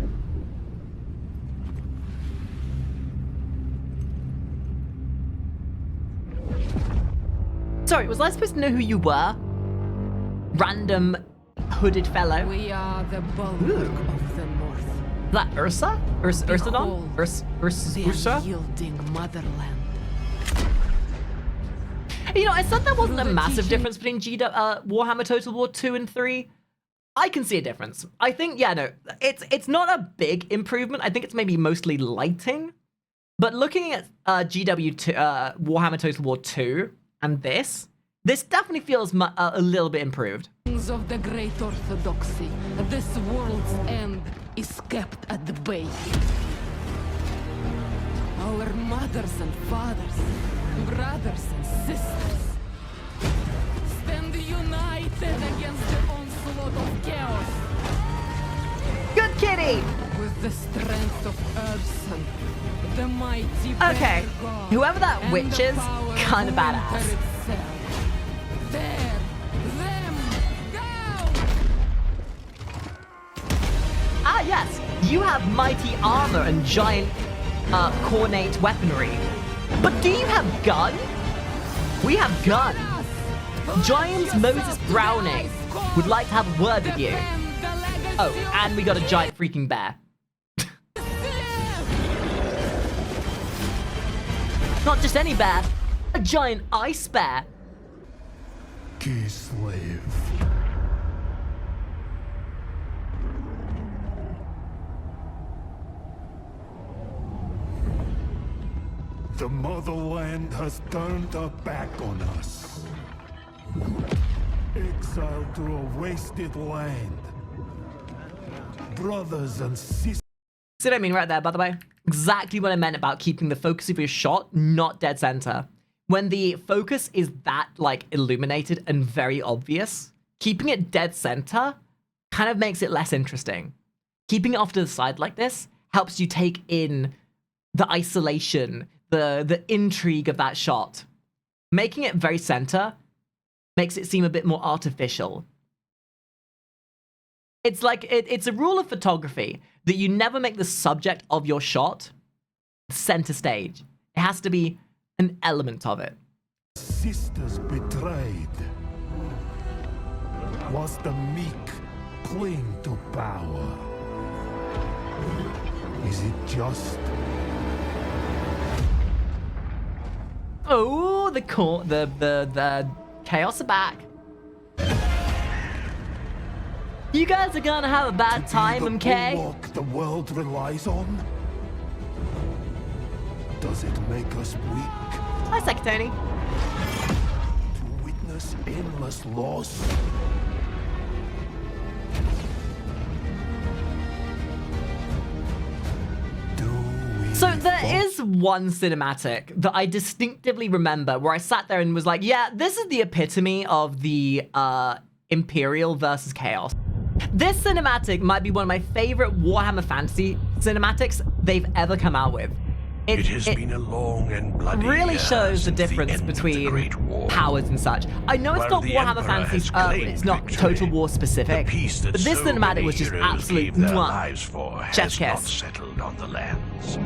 Sorry, was I supposed to know who you were? Random hooded fellow. We are the bulwark of the north. Is that Ursa? Ursadon? Ursa? Unyielding motherland. You know, I said there wasn't a massive difference between Warhammer Total War 2 and 3. I can see a difference. I think, yeah, no, it's not a big improvement. I think it's maybe mostly lighting. But looking at Warhammer Total War 2 and this definitely feels a little bit improved. Of the great orthodoxy, this world's end is kept at the bay. Our mothers and fathers, brothers and sisters, stand united against the onslaught of chaos. Good kitty! With the strength of Earth and the mighty okay, whoever that witch is, kind of badass. There, them, go! Ah, yes, you have mighty armor and giant cornate weaponry. But do you have gun? We have gun. Giant Moses Browning would like to have a word with you. Oh, and we got a giant freaking bear. Not just any bear, a giant ice bear. Key slave. The motherland has turned her back on us. Exiled to a wasted land. Brothers and sisters. See what I mean right there, by the way? Exactly what I meant about keeping the focus of your shot not dead center. When the focus is that, like, illuminated and very obvious, keeping it dead center kind of makes it less interesting. Keeping it off to the side like this helps you take in the isolation, the intrigue of that shot. Making it very center makes it seem a bit more artificial. It's like, it's a rule of photography that you never make the subject of your shot center stage. It has to be an element of it. Sisters betrayed. Was the meek cling to power? Is it just? Oh, the chaos are back. You guys are gonna have a bad time, MK. Bulwark the world relies on. Does it make us weak? Hi, Secretary. To witness endless loss. So there is one cinematic that I distinctively remember where I sat there and was like, yeah, this is the epitome of the Imperial versus Chaos. This cinematic might be one of my favorite Warhammer Fantasy cinematics they've ever come out with. It has been a long and bloody really shows the since difference end of the between Great War. powers and such. I know it's While not the Warhammer Emperor Fantasy, has claimed it's not victory, Total War specific, the peace that but this so cinematic many was just heroes absolute gave their mwah. lives for Chef's has not kiss. settled on the lands.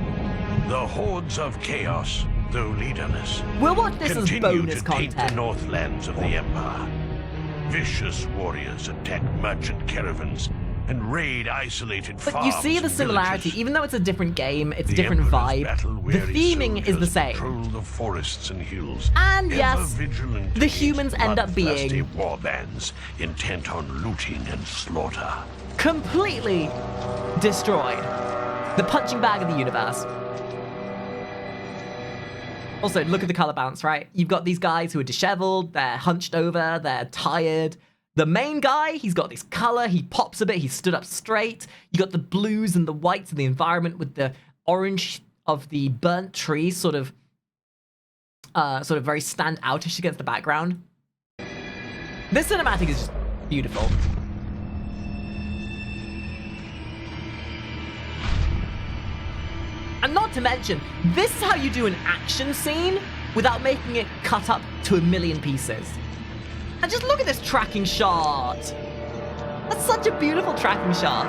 The hordes of chaos, though leaderless, We'll watch this as continue bonus to take the content. northlands of the Empire. Vicious warriors attack merchant caravans and raid isolated But farms you see the and similarity, villages. even though it's a different game, it's a The different Emperor's vibe. battle-weary The theming is the soldiers same. patrol the forests and hills, And ever yes, vigilant the against humans end up bloodthirsty being war bands intent on looting and slaughter. completely destroyed. The punching bag of the universe. Also, look at the color balance, right? You've got these guys who are disheveled, they're hunched over, they're tired. The main guy, he's got this color, he pops a bit, he's stood up straight. You got the blues and the whites of the environment with the orange of the burnt trees sort of very stand outish against the background. This cinematic is just beautiful. And not to mention, this is how you do an action scene without making it cut up to a million pieces. And just look at this tracking shot. That's such a beautiful tracking shot.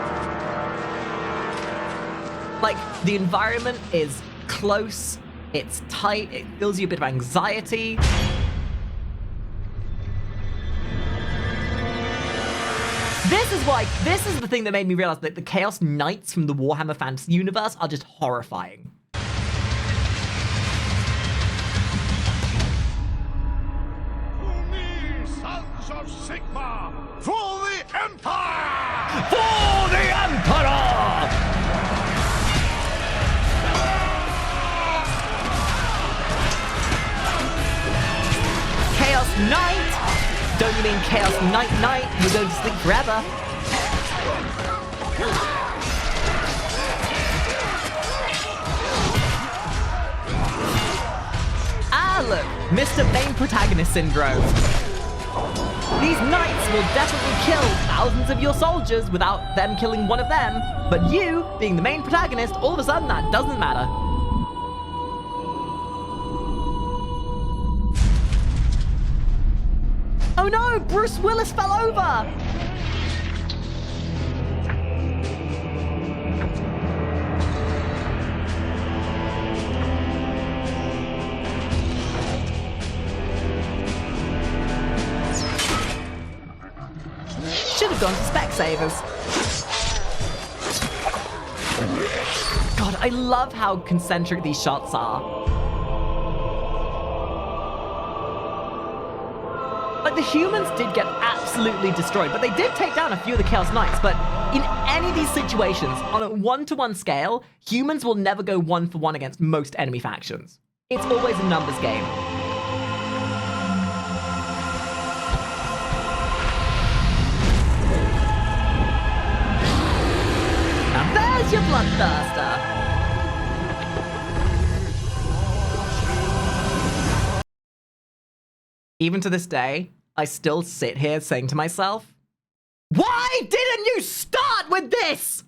Like, the environment is close, it's tight, it fills you a bit of anxiety. This is the thing that made me realize that the Chaos Knights from the Warhammer Fantasy universe are just horrifying. Sons of Sigma, for the Empire! For the Emperor! Chaos Knight? Don't you mean Chaos Night? You're going to sleep forever. Ah, look, Mr. Main Protagonist Syndrome. These knights will definitely kill thousands of your soldiers without them killing one of them, but you, being the main protagonist, all of a sudden that doesn't matter. Oh no, Bruce Willis fell over! Should have gone to Specsavers. God, I love how concentric these shots are. Like, the humans did get absolutely destroyed, but they did take down a few of the Chaos Knights. But in any of these situations, on a one-to-one scale, humans will never go one-for-one against most enemy factions. It's always a numbers game. Now there's your Bloodthirster. Even to this day, I still sit here saying to myself, why didn't you start with this?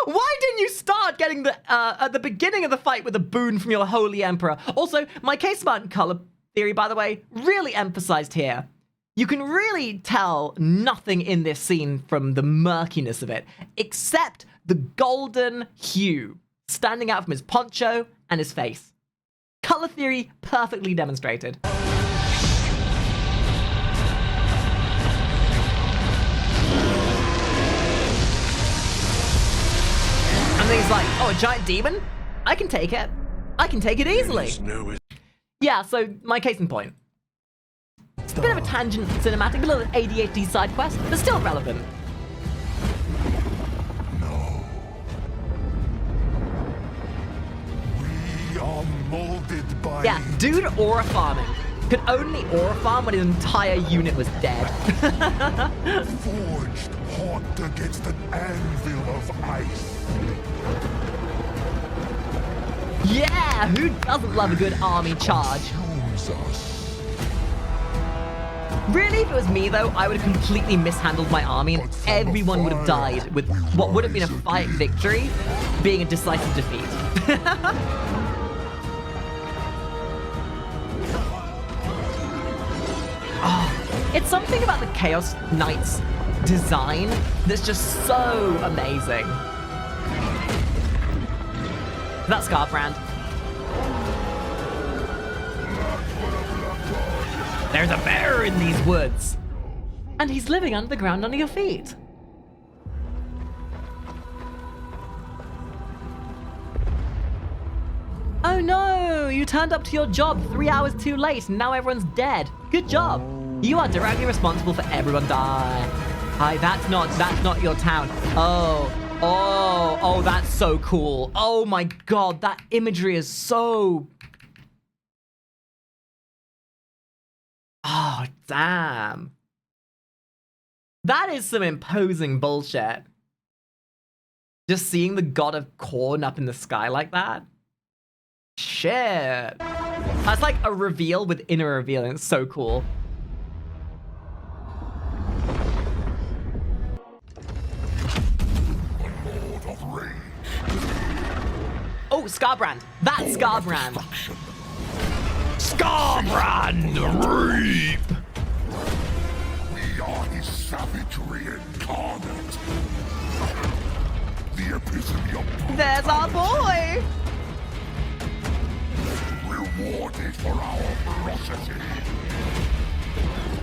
Why didn't you start getting the at the beginning of the fight with a boon from your holy emperor? Also, my K-Smart color theory, by the way, really emphasized here. You can really tell nothing in this scene from the murkiness of it, except the golden hue standing out from his poncho and his face. Color theory perfectly demonstrated. And then he's like, oh, a giant demon? I can take it. I can take it easily. Yeah, so my case in point. It's a bit of a tangent cinematic, a little ADHD side quest, but still relevant. Molded by Yeah, dude aura farming. Could only aura farm when his entire unit was dead. forged hot against an anvil of ice. Yeah, who doesn't love a good army charge? Really, if it was me though, I would have completely mishandled my army and everyone would have died with what would have been a fight victory being a decisive defeat. It's something about the Chaos Knights design that's just so amazing. That Scarf brand. There's a bear in these woods. and he's living under the ground under your feet. Oh no, you turned up to your job 3 hours too late and now everyone's dead. Good job. You are directly responsible for everyone dying. Hi, that's not your town. Oh, that's so cool. Oh my god, that imagery is so... Oh, damn. That is some imposing bullshit. Just seeing the god of corn up in the sky like that. Shit. That's like a reveal within a reveal, and it's so cool. Oh, Scarbrand. That's Scarbrand. Scarbrand Reap! We are his savagery incarnate. The epitome of... There's our boy! Rewarded for our ferocity.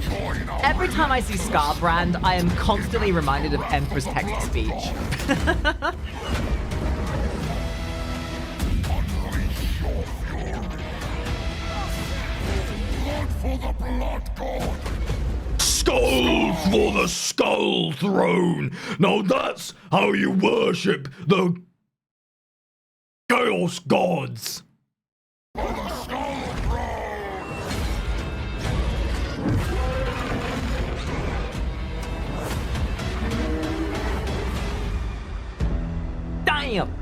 Join our... Every time I see Scarbrand, I am constantly reminded of Emperor's text-to-speech. For the blood god. Skulls for the Skull Throne. Now that's how you worship the Chaos Gods. For the Skull Throne. Damn.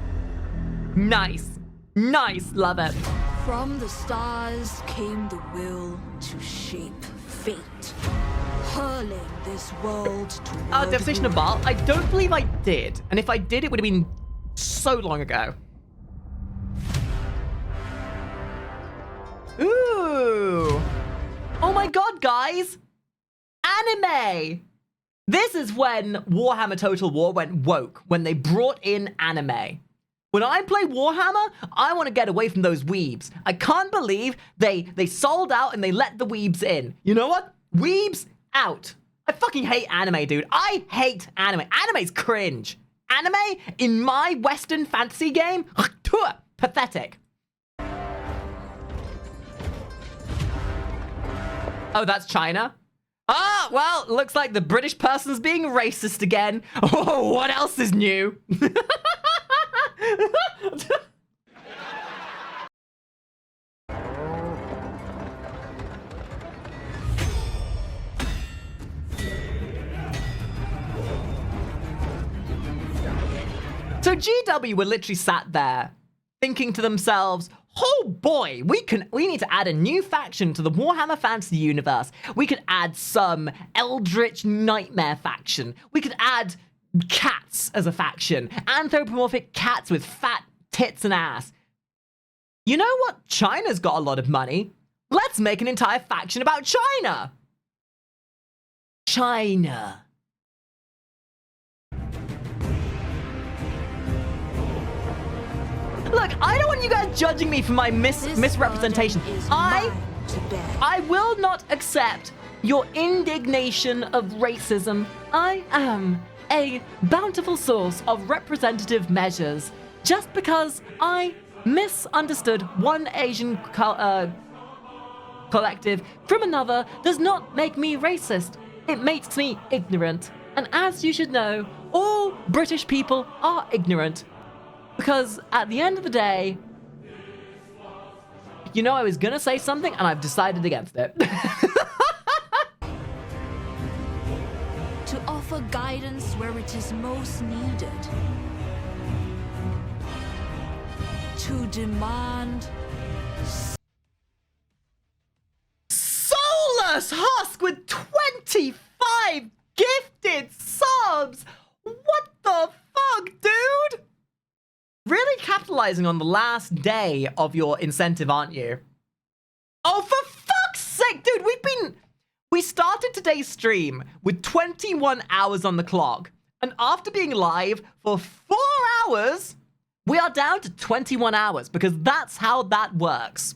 Nice. Nice. Love it. From the stars came the will to shape fate, hurling this world toward Devastation of Baal? I don't believe I did. And if I did, it would have been so long ago. Ooh. Oh my god, guys. Anime. This is when Warhammer Total War went woke, when they brought in anime. When I play Warhammer, I want to get away from those weebs. I can't believe they sold out and they let the weebs in. You know what? Weebs out. I fucking hate anime, dude. I hate anime. Anime's cringe. Anime in my Western fantasy game? Pathetic. Oh, that's China? Ah, well, looks like the British person's being racist again. Oh, what else is new? So GW were literally sat there thinking to themselves, oh boy, we need to add a new faction to the Warhammer Fantasy universe. We could add some Eldritch Nightmare faction. We could add cats as a faction. Anthropomorphic cats with fat tits and ass. You know what? China's got a lot of money. Let's make an entire faction about China. China. Look, I don't want you guys judging me for my misrepresentation. I will not accept your indignation of racism. I am a bountiful source of representative measures. Just because I misunderstood one Asian collective from another does not make me racist. It makes me ignorant. And as you should know, all British people are ignorant. Because at the end of the day, you know, I was gonna say something and I've decided against it. to offer guidance where it is most needed. To demand Soulless Husk with 25 gifted subs! What the fuck, dude? Really capitalizing on the last day of your incentive, aren't you? Oh, for fuck's sake, dude, we started today's stream with 21 hours on the clock. And after being live for 4 hours, we are down to 21 hours because that's how that works.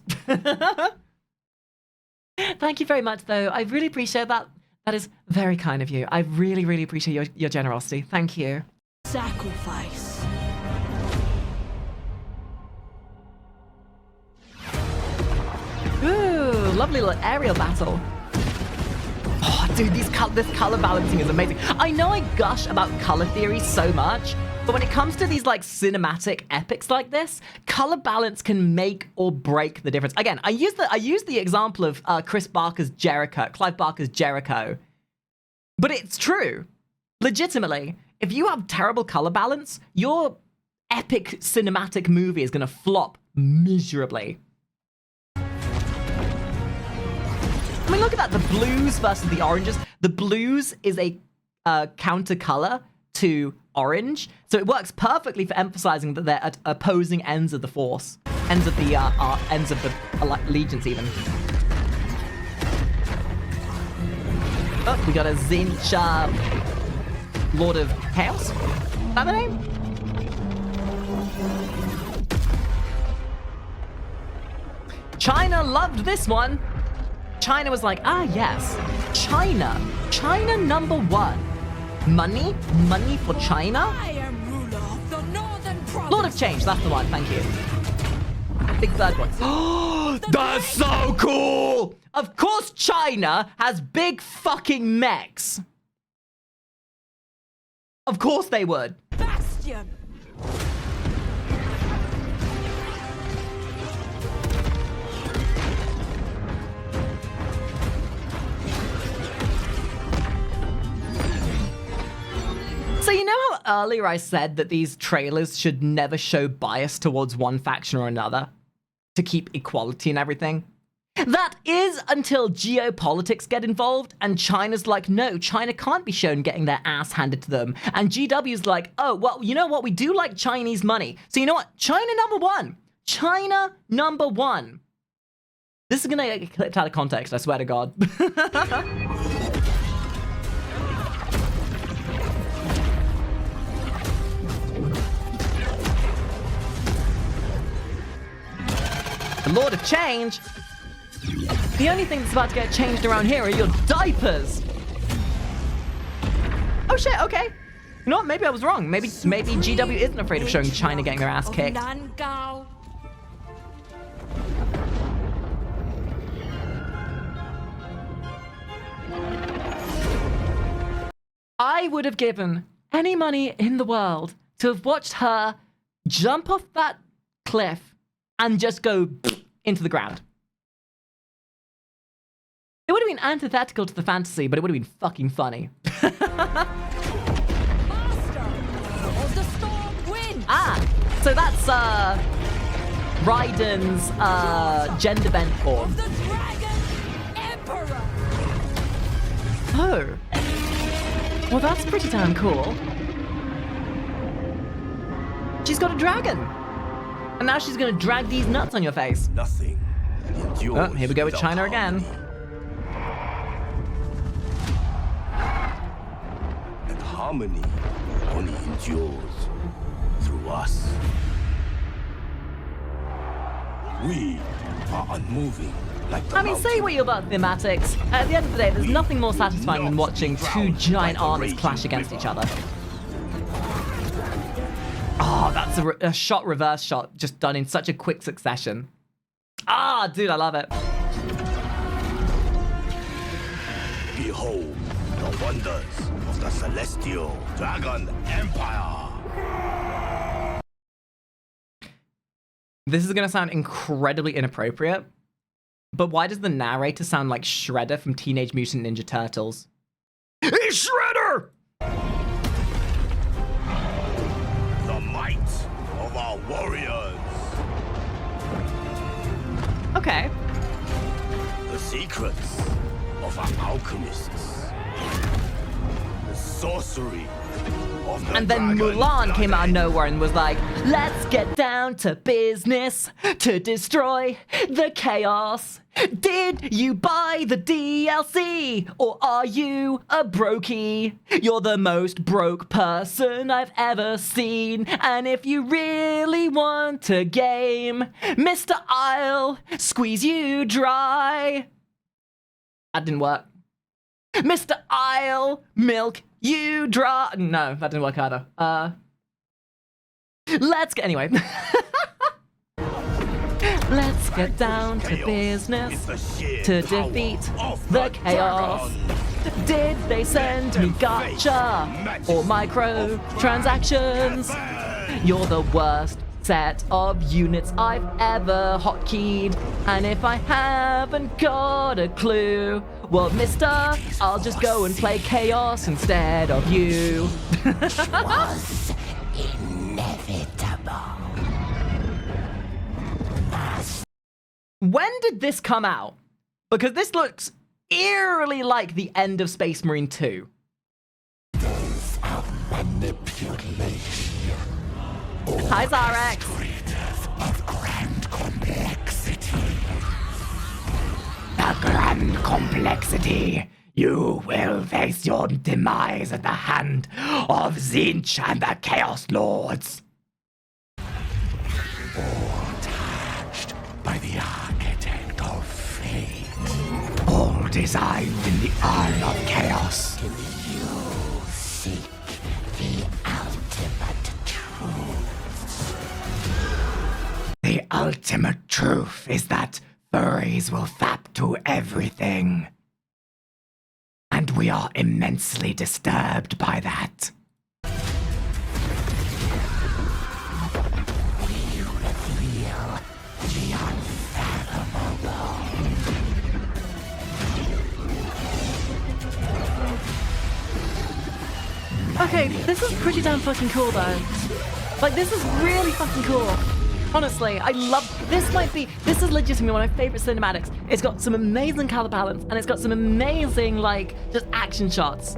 Thank you very much, though. I really appreciate that. That is very kind of you. I really, really appreciate your generosity. Thank you. Sacrifice. Ooh, lovely little aerial battle. Oh, dude, this color balancing is amazing. I know I gush about color theory so much, but when it comes to these like cinematic epics like this, color balance can make or break the difference. Again, I use the example of Clive Barker's Jericho, but it's true. Legitimately, if you have terrible color balance, your epic cinematic movie is gonna flop miserably. I mean, look at that. The blues versus the oranges. The blues is a counter color to orange, so it works perfectly for emphasizing that they're at opposing ends of the force, ends of the allegiance even. Oh, we got a Zinch Lord of Chaos. Is that the name? China loved this one. China was like, ah, yes. China number one. Money for China? I am ruler of the northern province. Lord of Change, that's the one, thank you. Big bird voice. Oh, that's so cool! Of course China has big fucking mechs. Of course they would. Bastion. So you know how earlier I said that these trailers should never show bias towards one faction or another to keep equality and everything? That is until geopolitics get involved and China's like, no, China can't be shown getting their ass handed to them. And GW's like, oh, well, you know what? We do like Chinese money. So you know what? China number one. China number one. This is going to get clipped out of context, I swear to God. The Lord of Change? The only thing that's about to get changed around here are your diapers. Oh shit, okay. You know what? Maybe I was wrong. Maybe GW isn't afraid of showing China getting their ass kicked. I would have given any money in the world to have watched her jump off that cliff and just go into the ground. It would have been antithetical to the fantasy, but it would have been fucking funny. So that's Raiden's gender bent form. Oh. Well, that's pretty damn cool. She's got a dragon. And now she's gonna drag these nuts on your face. Nothing. Oh, here we go with China again. And harmony only endures through us. We are unmoving like the I mean, say what you about thematics. At the end of the day, there's nothing more satisfying than watching two giant armies clash against each other. Oh, that's a shot reverse shot just done in such a quick succession. Ah, dude, I love it. Behold the wonders of the Celestial Dragon Empire. This is going to sound incredibly inappropriate, but why does the narrator sound like Shredder from Teenage Mutant Ninja Turtles? It's Shredder! The might of our warriors. Okay. The secrets of our alchemists. The sorcery of the And then Mulan came out of nowhere and was like, let's get down to business to destroy the chaos. Did you buy the DLC or are you a brokey? You're the most broke person I've ever seen. And if you really want a game, Mr. I'll squeeze you dry. That didn't work. Mr. I'll milk you dry. No, that didn't work either. Let's get anyway. Let's get down to business to defeat the chaos. Did they send me gotcha or micro transactions? You're the worst set of units I've ever hotkeyed, and if I haven't got a clue, well, mister, I'll just go and play chaos instead of you. Was inevitable. When did this come out? Because this looks eerily like the end of Space Marine 2. Manipulation. Hi, Zarex. Of grand complexity. The grand complexity. You will face your demise at the hand of Zinch and the Chaos Lords. All touched by the architect of fate. All designed in the eye of chaos. You seek the ultimate truth. The ultimate truth is that furries will fap to everything. And we are immensely disturbed by that. We reveal the unfathomable. Okay, this is pretty damn fucking cool though. Like, this is really fucking cool. Honestly, I love, this is legitimately one of my favorite cinematics. It's got some amazing color balance, and it's got some amazing, like, just action shots.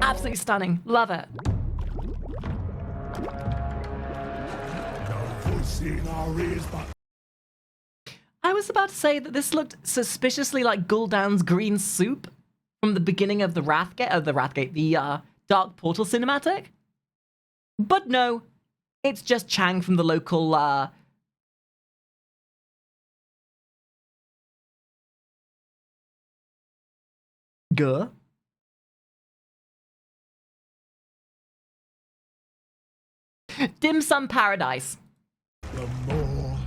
Absolutely stunning. Love it. I was about to say that this looked suspiciously like Gul'dan's green soup from the beginning of the Dark Portal cinematic. But no, it's just Chang from the local, Dim Sum Paradise. The more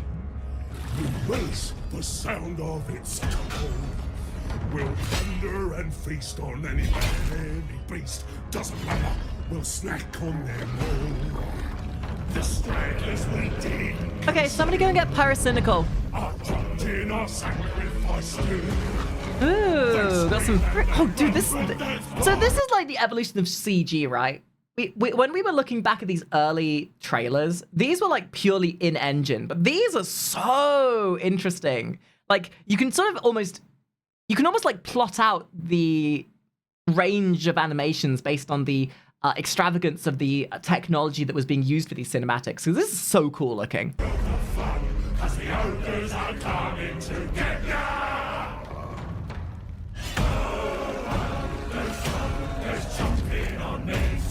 you raise the sound of its tone, we'll thunder and feast on any beast. Doesn't matter, we'll snack on their moan. The stragglers we did. Okay, somebody go and get Pyrocynical. Our in our sacrifice too. Ooh, got some. Oh, dude, this. So this is like the evolution of CG, right? When we were looking back at these early trailers, these were like purely in-engine, but these are so interesting. Like, you can almost like plot out the range of animations based on the extravagance of the technology that was being used for these cinematics. So this is so cool looking. As the ogres are coming to get ya!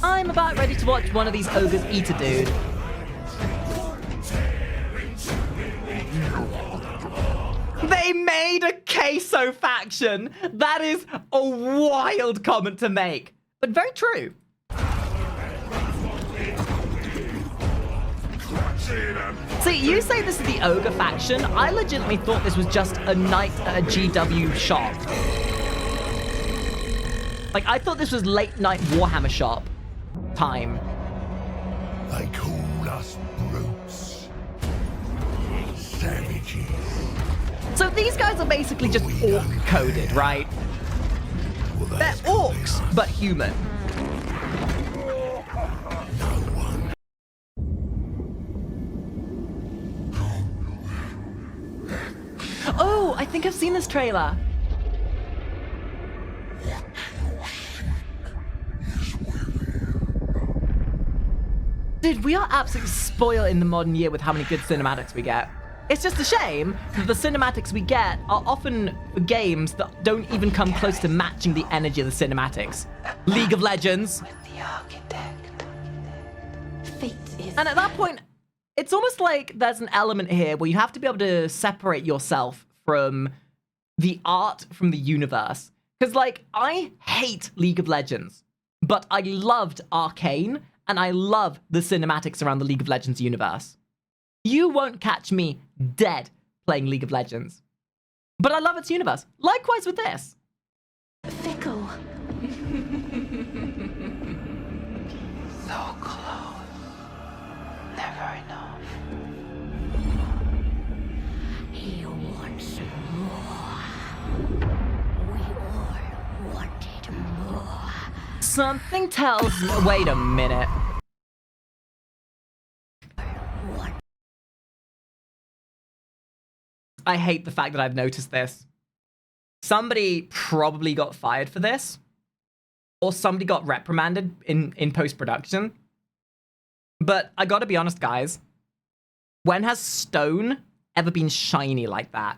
I'm about ready to watch one of these ogres eat a dude. They made a queso faction! That is a wild comment to make, but very true. See, you say this is the ogre faction. I legitimately thought this was just a night at a GW shop. Like, I thought this was late night Warhammer shop time. They call us brutes. Savages. So these guys are basically just orc coded, right? They're orcs, but human. Oh, I think I've seen this trailer. Dude, we are absolutely spoiled in the modern year with how many good cinematics we get. It's just a shame that the cinematics we get are often games that don't even come close to matching the energy of the cinematics. League of Legends. And at that point, it's almost like there's an element here where you have to be able to separate yourself from the art from the universe. Because, like, I hate League of Legends, but I loved Arcane, and I love the cinematics around the League of Legends universe. You won't catch me dead playing League of Legends. But I love its universe. Likewise with this. Fickle. So close. Never enough. He wants more. We all wanted more. Something tells me... Wait a minute. I hate the fact that I've noticed this. Somebody probably got fired for this. Or somebody got reprimanded in post-production. But I gotta be honest, guys. When has stone ever been shiny like that?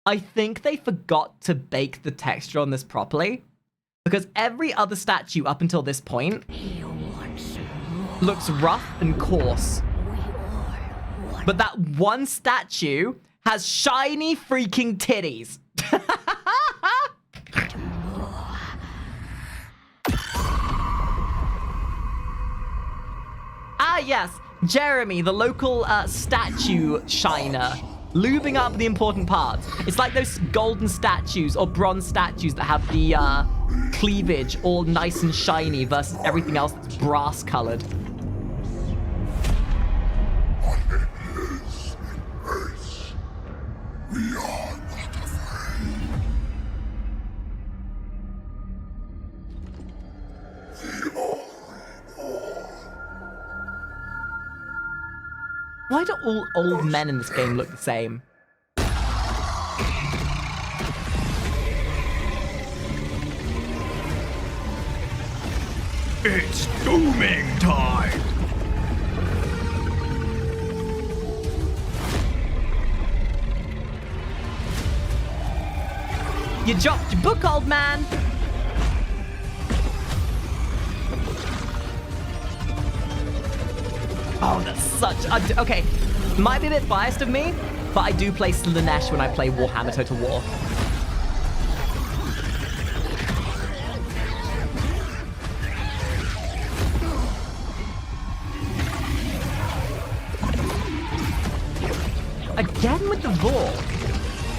I think they forgot to bake the texture on this properly. Because every other statue up until this point looks rough and coarse. But that one statue has shiny freaking titties. Ah, yes. Jeremy, the local statue shiner, lubing up the important parts. It's like those golden statues or bronze statues that have the cleavage all nice and shiny versus everything else that's brass colored. We are not afraid. Why do all old men in this game look the same? It's dooming time! You dropped your book, old man! Oh, that's such a... Okay, might be a bit biased of me, but I do play Slanesh when I play Warhammer Total War. Again with the Vor.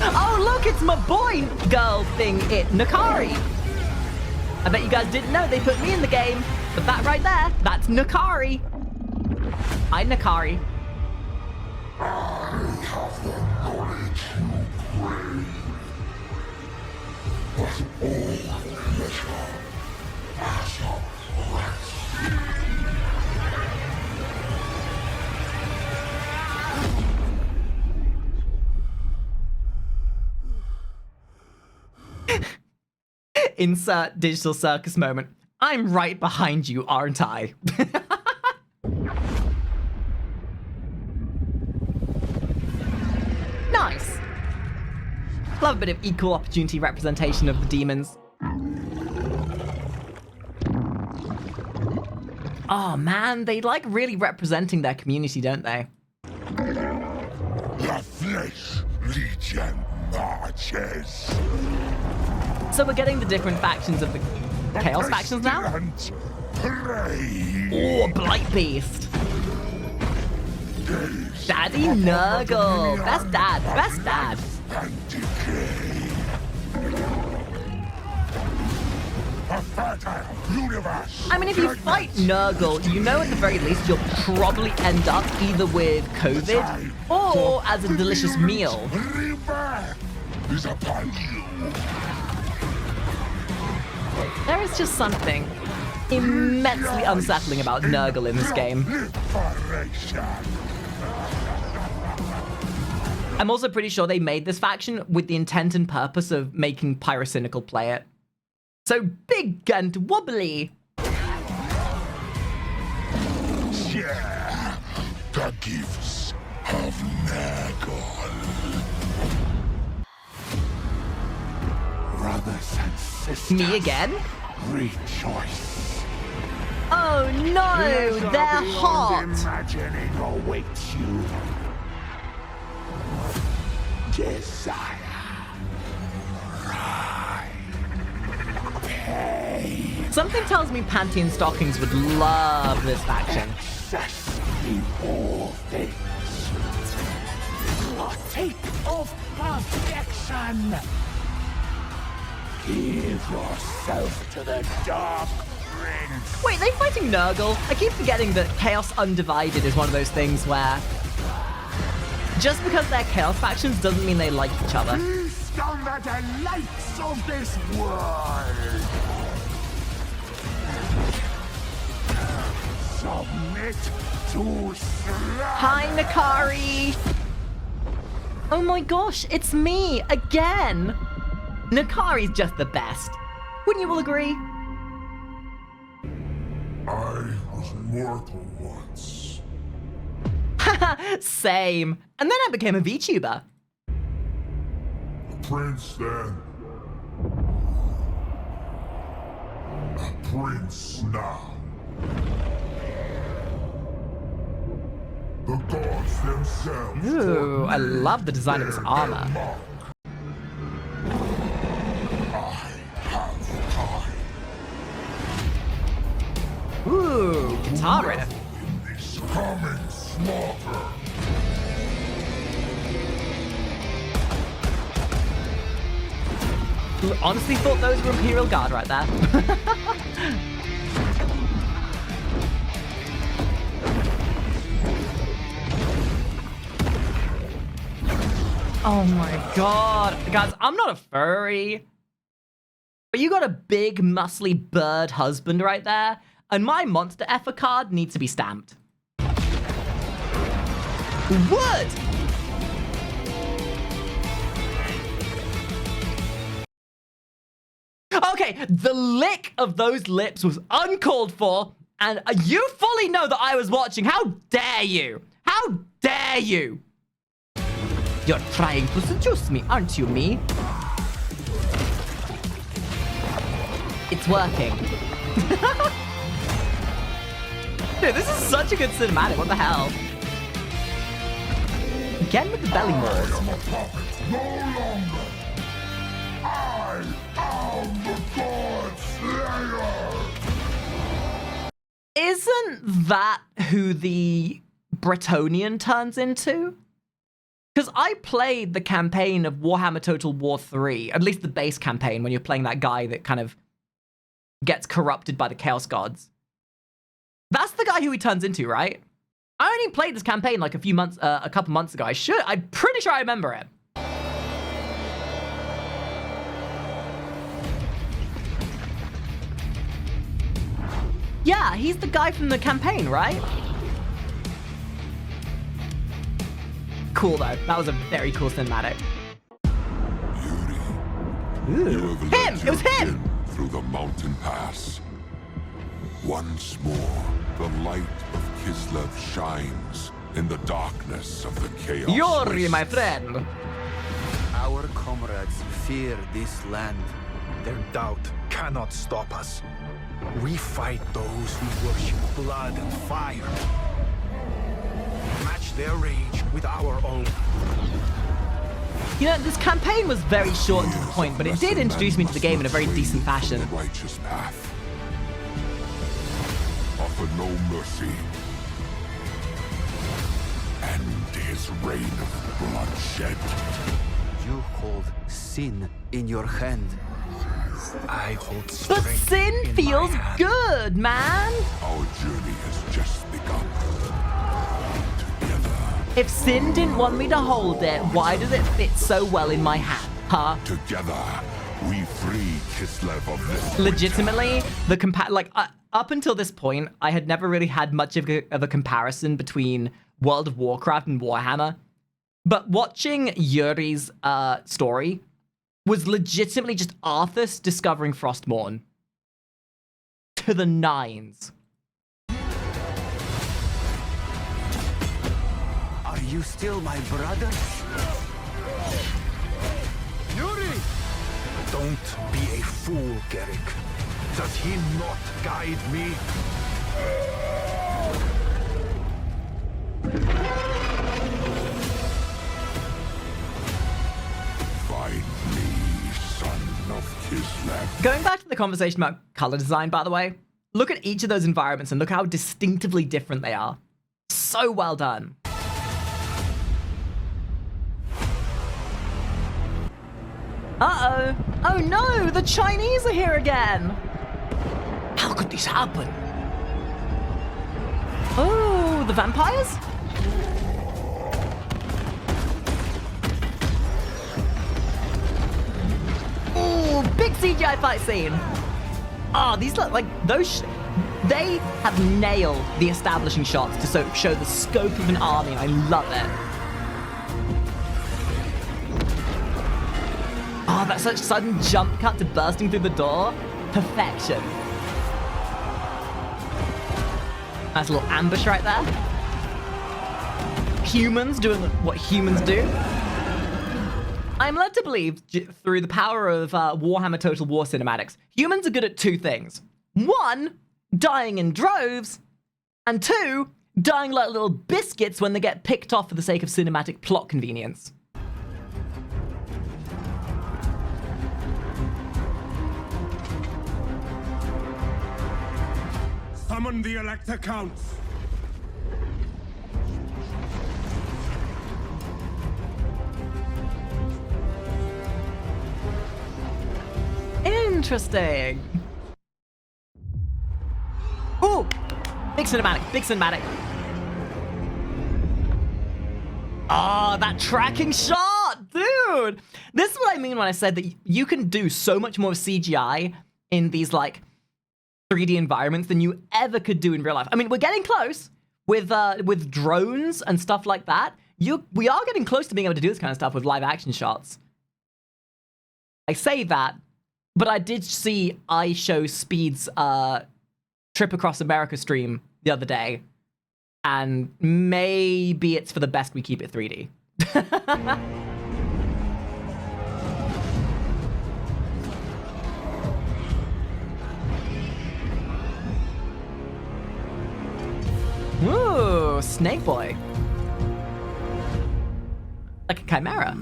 Oh, look, it's my boy girl thing, Nakari. I bet you guys didn't know they put me in the game, but that right there, that's Nakari. Hi, Nakari. I have the knowledge you crave, but all pleasure has a price. Insert digital circus moment. I'm right behind you, aren't I? Nice. Love a bit of equal opportunity representation of the demons. Oh man, they like really representing their community, don't they? The Flesh Legion marches. So we're getting the different factions of the Chaos factions now? Oh, Blight Beast. Daddy Nurgle. Best dad. Best dad. I mean, if you fight Nurgle, you know at the very least you'll probably end up either with COVID or as a delicious meal. Is upon you. There is just something immensely unsettling about Nurgle in this game. I'm also pretty sure they made this faction with the intent and purpose of making Pyrocynical play it. So big and wobbly. Share the gifts of Nurgle. Brothers and sisters. Me again? Rejoice. Oh no, they're hot. Imagining awaits you. Desire. Rise. Something tells me Pantheon Stockings would love this faction. Access in all things. Partake of perfection. Give yourself to the Dark Prince. Wait, they fighting Nurgle? I keep forgetting that Chaos Undivided is one of those things where just because they're Chaos factions doesn't mean they like each other. Feast on the delights of this world. Submit to slay. Hi, Makari! Oh my gosh, it's me again! Nakari's just the best. Wouldn't you all agree? I was mortal once. Haha, same. And then I became a VTuber. A prince then. A prince now. The gods themselves. Ooh, I love the design of this armor. Ooh, guitar riff. In this coming slaughter. Honestly thought those were Imperial Guard right there. Oh my god. Guys, I'm not a furry. But you got a big, muscly bird husband right there, and my monster effer card needs to be stamped. Wood! Okay, the lick of those lips was uncalled for, and you fully know that I was watching. How dare you? How dare you? You're trying to seduce me, aren't you, me? It's working. Dude, this is such a good cinematic. What the hell? Again with the belly maws. I am a puppet no longer. I am the God Slayer. Isn't that who the Bretonnian turns into? Because I played the campaign of Warhammer Total War 3, at least the base campaign, when you're playing that guy that kind of gets corrupted by the Chaos Gods. That's the guy who he turns into, right? I only played this campaign like a couple months ago. I'm pretty sure I remember it. Yeah, he's the guy from the campaign, right? Cool though. That was a very cool cinematic. Yuri, Ooh. Him! It was him! Through the mountain pass. Once more, the light of Kislev shines in the darkness of the chaos. Yuri, wastes. my friend. Our comrades fear this land. Their doubt cannot stop us. We fight those who worship blood and fire. Match their rage with our own. You know, this campaign was very short and to the point, but it did introduce me to the game in a very decent fashion. The righteous path. Offer no mercy. End his reign of bloodshed. You hold sin in your hand. I hold But strength sin in feels my hand. good, man. Our journey has just begun. Together. If sin didn't want me to hold it, why does it fit so well in my hand, huh? Together, we free Kislev of this. Legitimately, the up until this point, I had never really had much of a comparison between World of Warcraft and Warhammer. But watching Yuri's story was legitimately just Arthas discovering Frostmourne. To the nines. Are you still my brother? Yuri! Don't be a fool, Garrick. Does he not guide me? Find me, son Going back to the conversation about color design, by the way, look at each of those environments and look how distinctively different they are. So well done. Uh-oh. Oh no, the Chinese are here again. How could this happen? Oh, the vampires? Ooh, big CGI fight scene. Ah, these look like those. They have nailed the establishing shots to show the scope of an army. I love it. Oh, that's such sudden jump cut to bursting through the door. Perfection. Nice little ambush right there. Humans doing what humans do. I'm led to believe, through the power of Warhammer Total War cinematics, humans are good at two things. One, dying in droves, and two, dying like little biscuits when they get picked off for the sake of cinematic plot convenience. Summon the Elector Counts. Interesting. Ooh, big cinematic, big cinematic. Ah, that tracking shot, dude. This is what I mean when I said that you can do so much more CGI in these like 3D environments than you ever could do in real life. I mean, we're getting close with drones and stuff like that. We are getting close to being able to do this kind of stuff with live action shots. I say that, but I did see iShowSpeed's Trip Across America stream the other day, and maybe it's for the best we keep it 3D. Ooh, Snake Boy. Like a chimera.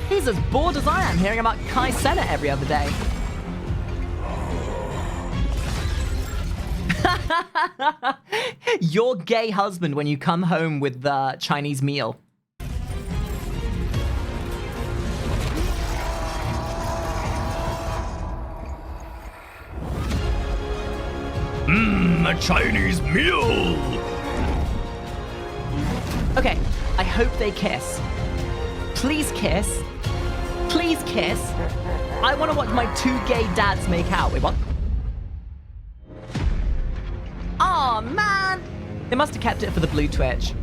He's as bored as I am hearing about Kai Cenat every other day. Your gay husband when you come home with the Chinese meal. A Chinese meal! Okay, I hope they kiss. Please kiss. Please kiss. I want to watch my two gay dads make out. Wait, what? Aw, man! They must have kept it for the blue Twitch.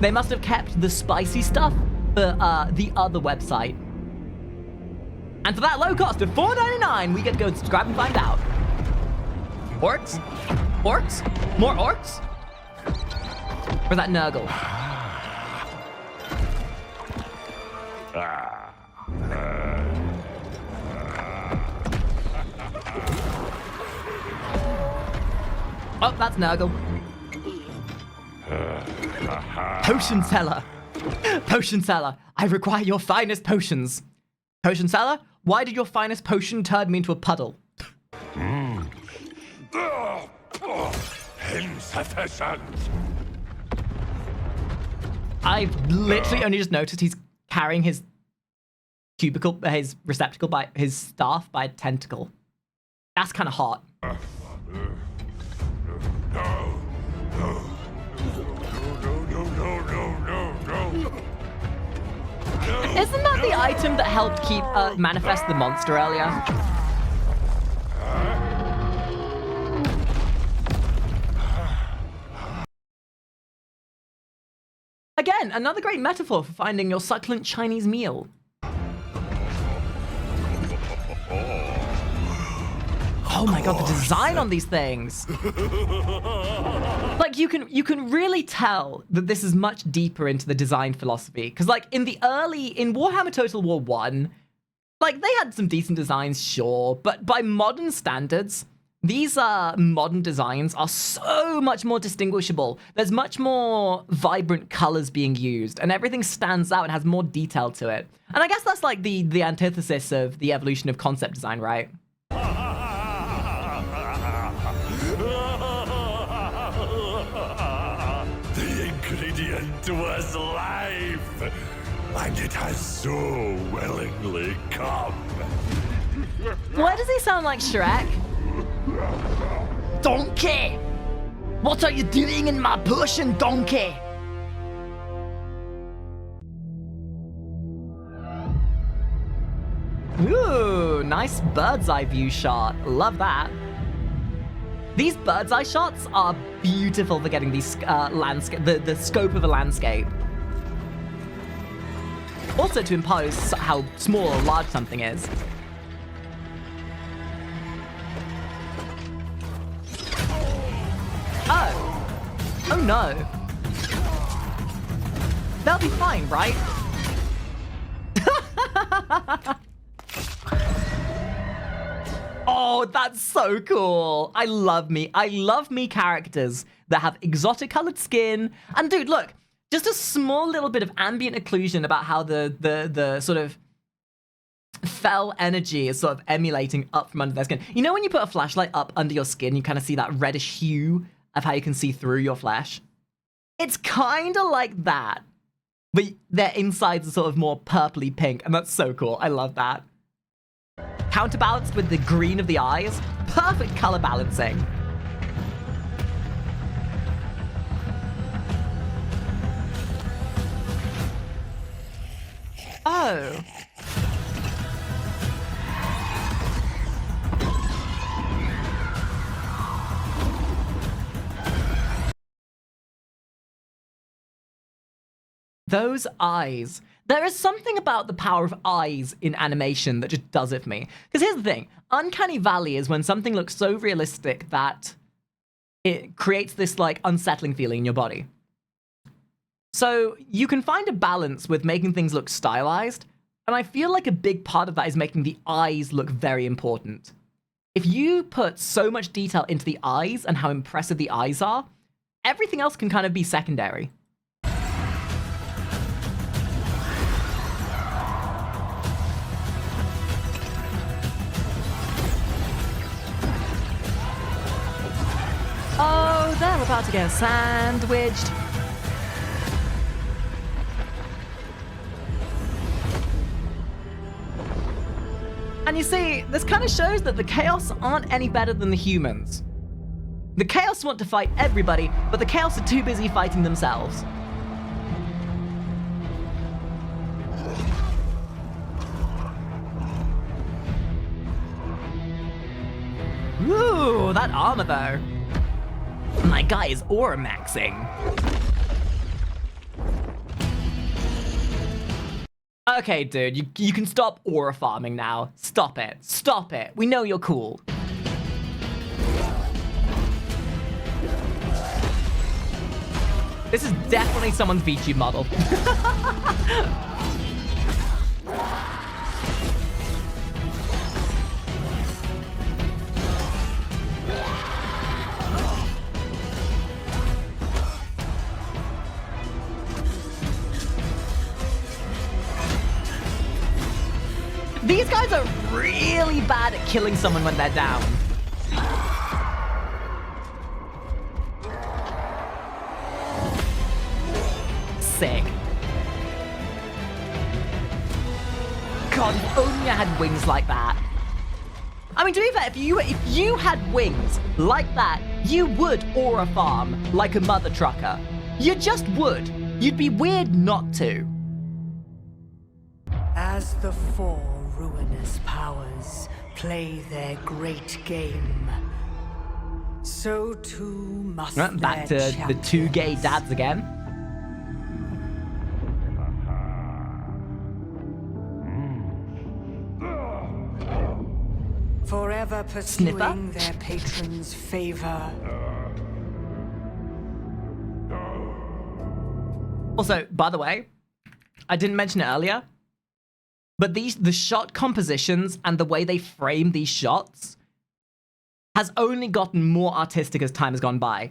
They must have kept the spicy stuff for the other website. And for that low cost of $4.99, we get to go and subscribe and find out. Orcs? Orcs? More orcs? Where's that Nurgle? Oh, that's Nurgle. Potion seller. Potion seller. I require your finest potions. Potion seller, why did your finest potion turn me into a puddle? Insufficient. I've literally only just noticed he's carrying his cubicle, his receptacle by his staff by a tentacle. That's kind of hot. Isn't that the item that helped keep manifest the monster earlier? Again, another great metaphor for finding your succulent Chinese meal. Oh my god, the design on these things! Like, you can really tell that this is much deeper into the design philosophy. Because, like, in Warhammer Total War 1, like, they had some decent designs, sure, but by modern standards, these modern designs are so much more distinguishable. There's much more vibrant colors being used, and everything stands out and has more detail to it. And I guess that's like the antithesis of the evolution of concept design, right? The ingredient was life, and it has so willingly come. Why does he sound like Shrek? Donkey! What are you doing in my potion, donkey? Ooh, nice bird's eye view shot. Love that. These bird's eye shots are beautiful for getting these landscape, the scope of a landscape. Also to impose how small or large something is. Oh no. They'll be fine, right? Oh, that's so cool. I love me characters that have exotic colored skin. And dude, look, just a small little bit of ambient occlusion about how the sort of fell energy is sort of emulating up from under their skin. You know when you put a flashlight up under your skin, you kind of see that reddish hue of how you can see through your flesh? It's kind of like that, but their insides are sort of more purpley pink, and that's so cool. I love that. Counterbalanced with the green of the eyes, perfect color balancing. Oh. Those eyes. There is something about the power of eyes in animation that just does it for me. Because here's the thing. Uncanny Valley is when something looks so realistic that it creates this, like, unsettling feeling in your body. So you can find a balance with making things look stylized, and I feel like a big part of that is making the eyes look very important. If you put so much detail into the eyes and how impressive the eyes are, everything else can kind of be secondary. Oh, they're about to get sandwiched. And you see, this kind of shows that the Chaos aren't any better than the humans. The Chaos want to fight everybody, but the Chaos are too busy fighting themselves. Ooh, that armor though. My guy is aura maxing. Okay, dude, you can stop aura farming now. Stop it. Stop it. We know you're cool. This is definitely someone's VTube model. These guys are really bad at killing someone when they're down. Sick. God, if only I had wings like that. I mean, to be fair, if you had wings like that, you would aura farm like a mother trucker. You just would. You'd be weird not to. As the four ruinous powers play their great game, so too must back their to the two gay dads again. Forever pursuing their patron's favor. Also, by the way, I didn't mention it earlier, but the shot compositions and the way they frame these shots has only gotten more artistic as time has gone by.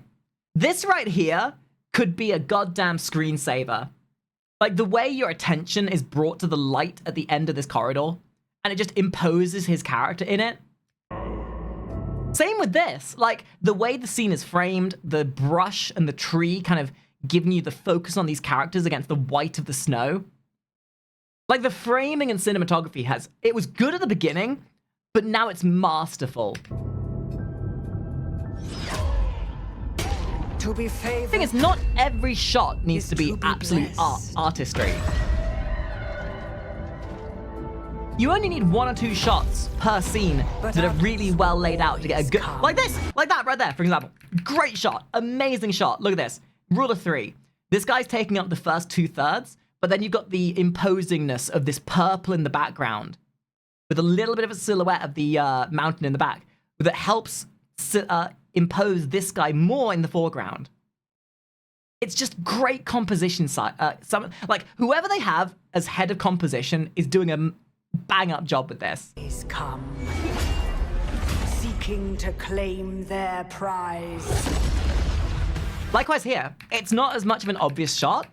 This right here could be a goddamn screensaver. Like, the way your attention is brought to the light at the end of this corridor, and it just imposes his character in it. Same with this. Like, the way the scene is framed, the brush and the tree kind of giving you the focus on these characters against the white of the snow. Like, the framing and cinematography it was good at the beginning, but now it's masterful. To be favored. The thing is, not every shot needs to be absolute artistry. You only need 1 or 2 shots per scene that are really well laid out to get a good... Like this! Like that right there, for example. Great shot. Amazing shot. Look at this. Rule of 3. This guy's taking up the first 2/3, but then you've got the imposingness of this purple in the background with a little bit of a silhouette of the mountain in the back that helps impose this guy more in the foreground. It's just great composition. Like, whoever they have as head of composition is doing a bang-up job with this. He's come, seeking to claim their prize. Likewise here, it's not as much of an obvious shot,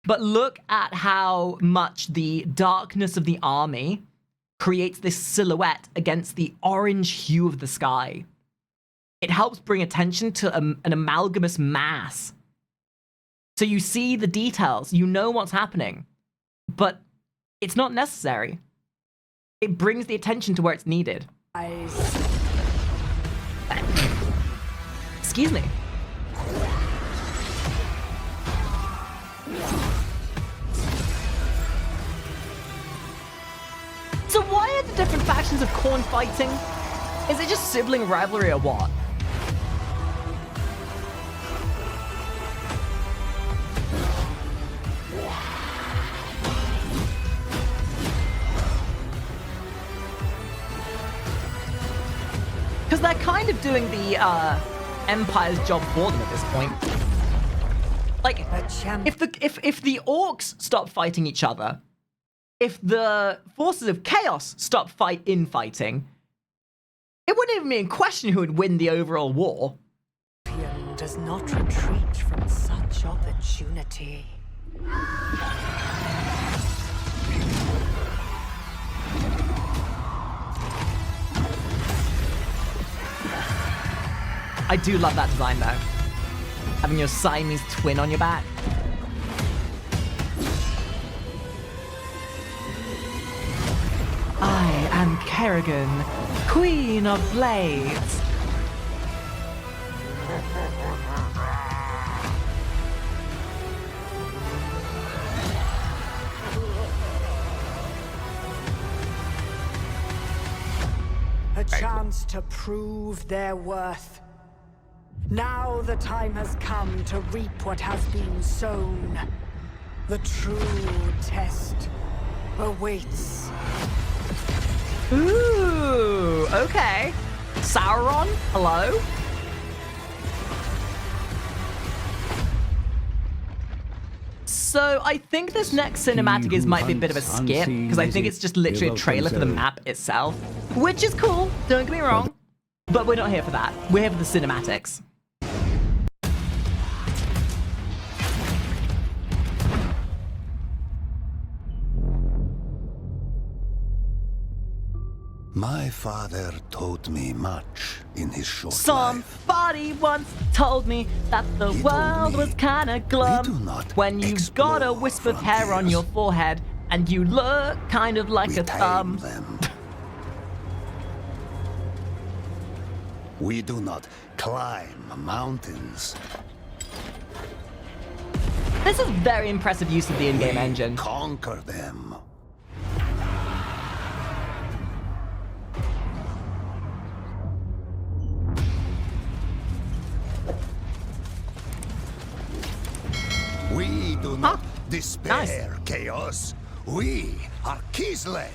but look at how much the darkness of the army creates this silhouette against the orange hue of the sky. It helps bring attention to an amalgamous mass. So you see the details, you know what's happening, but it's not necessary. It brings the attention to where it's needed. Excuse me. So why are the different factions of Khorne fighting? Is it just sibling rivalry or what? Because they're kind of doing the Empire's job for them at this point. Like, if the orcs stop fighting each other, if the forces of chaos stop infighting, it wouldn't even be in question who would win the overall war. Does not retreat from such opportunity. I do love that design though. Having your Siamese twin on your back. I am Kerrigan, Queen of Blades. A chance to prove their worth. Now the time has come to reap what has been sown. The true test awaits. Ooh, okay. Sauron, hello? So I think this next cinematic might be a bit of a skip, because I think it's just literally a trailer for the map itself, which is cool, don't get me wrong, but we're not here for that. We're here for the cinematics. My father taught me much in his short life. Somebody once told me that the world was kinda glum when you've got a wisp of hair on your forehead and you look kind of like a thumb. We do not climb mountains. This is very impressive use of the in-game engine. Conquer them. We do not despair, Chaos. We are Kislev.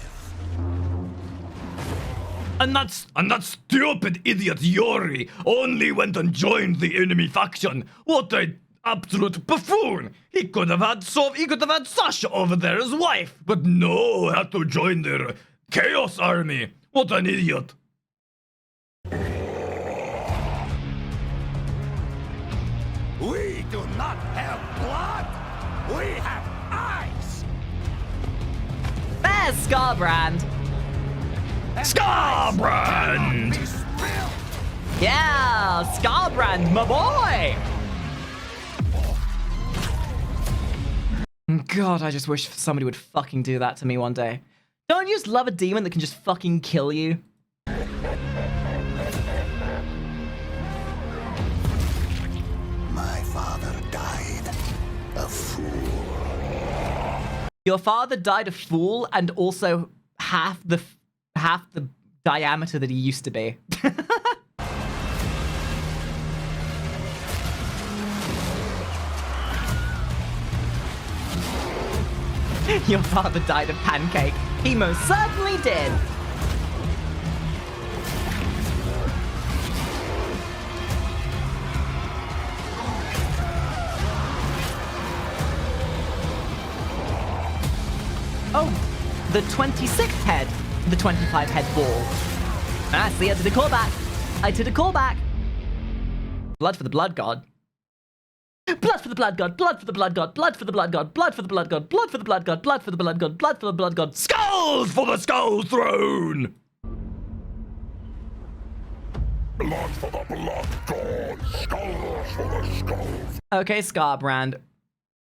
And that stupid idiot Yori only went and joined the enemy faction. What a absolute buffoon! He could have had Sasha over there as wife, but no, had to join their Chaos army. What an idiot! We do not have blood. We have eyes. There's Scarbrand. Scarbrand! Yeah, Scarbrand, my boy. God, I just wish somebody would fucking do that to me one day. Don't you just love a demon that can just fucking kill you? My father died a fool. Your father died a fool and also half the diameter that he used to be. Your father died of pancake. He most certainly did. Oh, the 26th head, the 25 head ball. Ah, see, I did a callback. I did a callback. Blood for the blood god. Blood for the blood god, blood for the blood god, blood for the blood god, blood for the blood god, blood for the blood god, blood for the blood god, blood for the blood god. Skulls for the skull throne! Blood for the blood god, skulls for the skulls. Okay, Scarbrand.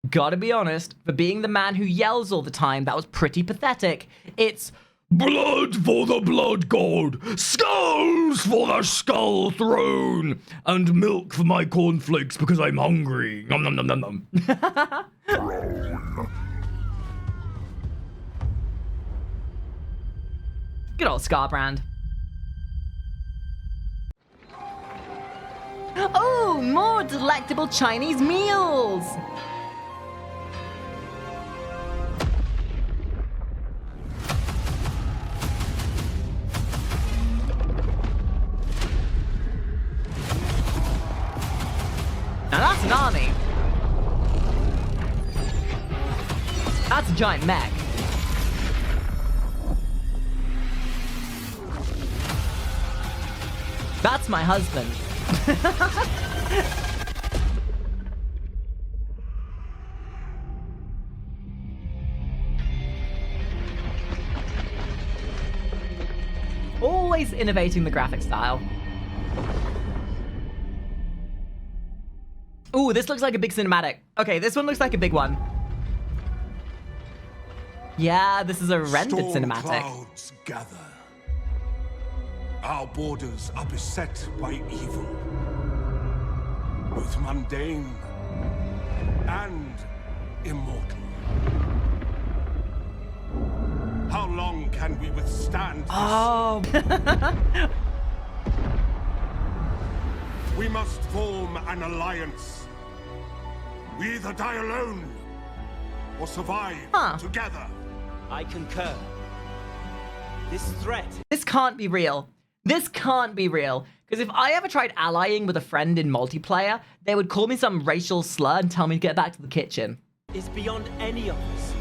Gotta be honest, for being the man who yells all the time, that was pretty pathetic. It's blood for the blood god, skulls for the skull throne, and milk for my cornflakes because I'm hungry. Nom nom nom nom nom. Good old Scarbrand. Oh, more delectable Chinese meals! Now that's an army. That's a giant mech. That's my husband. Always innovating the graphic style. Ooh, this looks like a big cinematic. Okay, this one looks like a big one. Yeah, this is a rendered cinematic. Clouds gather. Our borders are beset by evil, both mundane and immortal. How long can we withstand this? Oh. We must form an alliance. We either die alone or survive together. I concur. This threat... This can't be real. This can't be real. Because if I ever tried allying with a friend in multiplayer, they would call me some racial slur and tell me to get back to the kitchen. ...is beyond any of us.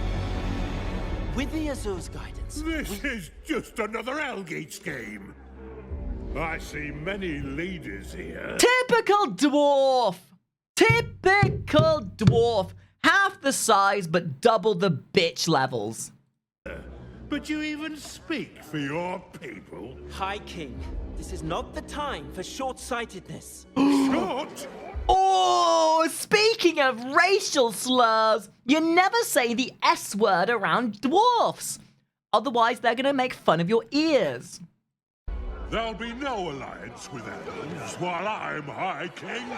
With the Azur's guidance... This is just another Algates game. I see many ladies here. Typical dwarf! Typical dwarf! Half the size, but double the bitch levels. But you even speak for your people? High King, this is not the time for short-sightedness. Short? Oh, speaking of racial slurs, you never say the S word around dwarfs. Otherwise, they're gonna make fun of your ears. There'll be no alliance with elves while I'm High King.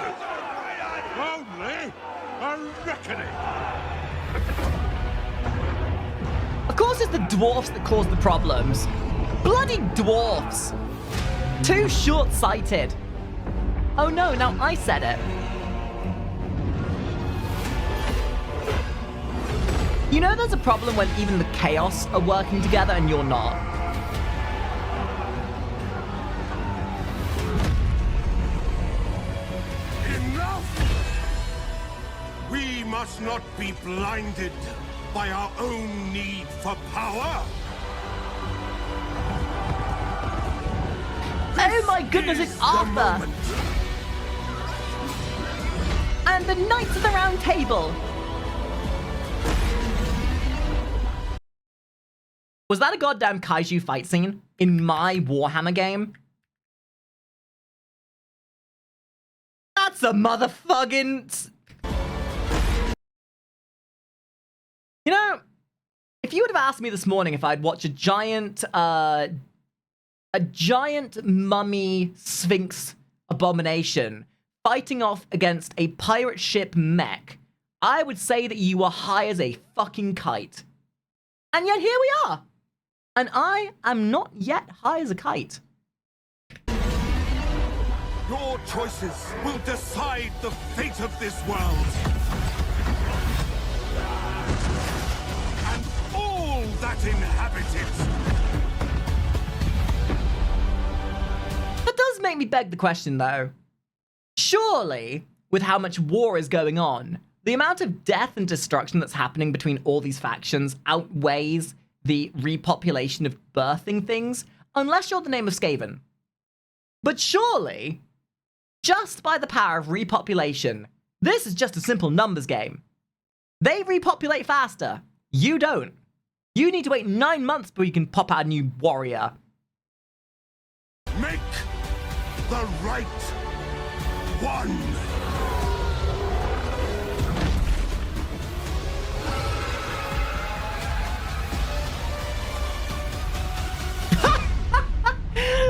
Only a reckoning. Of course it's the dwarfs that cause the problems. Bloody dwarfs. Too short-sighted. Oh no, now I said it. You know there's a problem when even the chaos are working together and you're not. We must not be blinded by our own need for power. Oh my goodness, it's Arthur! and the Knights of the Round Table. Was that a goddamn kaiju fight scene in my Warhammer game? That's a motherfucking... You know, if you would have asked me this morning if I'd watch a giant mummy sphinx abomination fighting off against a pirate ship mech, I would say that you were high as a fucking kite. And yet here we are. And I am not yet high as a kite. Your choices will decide the fate of this world. And all that inhabit it. That does make me beg the question, though. Surely, with how much war is going on, the amount of death and destruction that's happening between all these factions outweighs the repopulation of birthing things, unless you're the name of Skaven. But surely, just by the power of repopulation, this is just a simple numbers game. They repopulate faster. You don't. You need to wait 9 months before you can pop out a new warrior. Make the right one.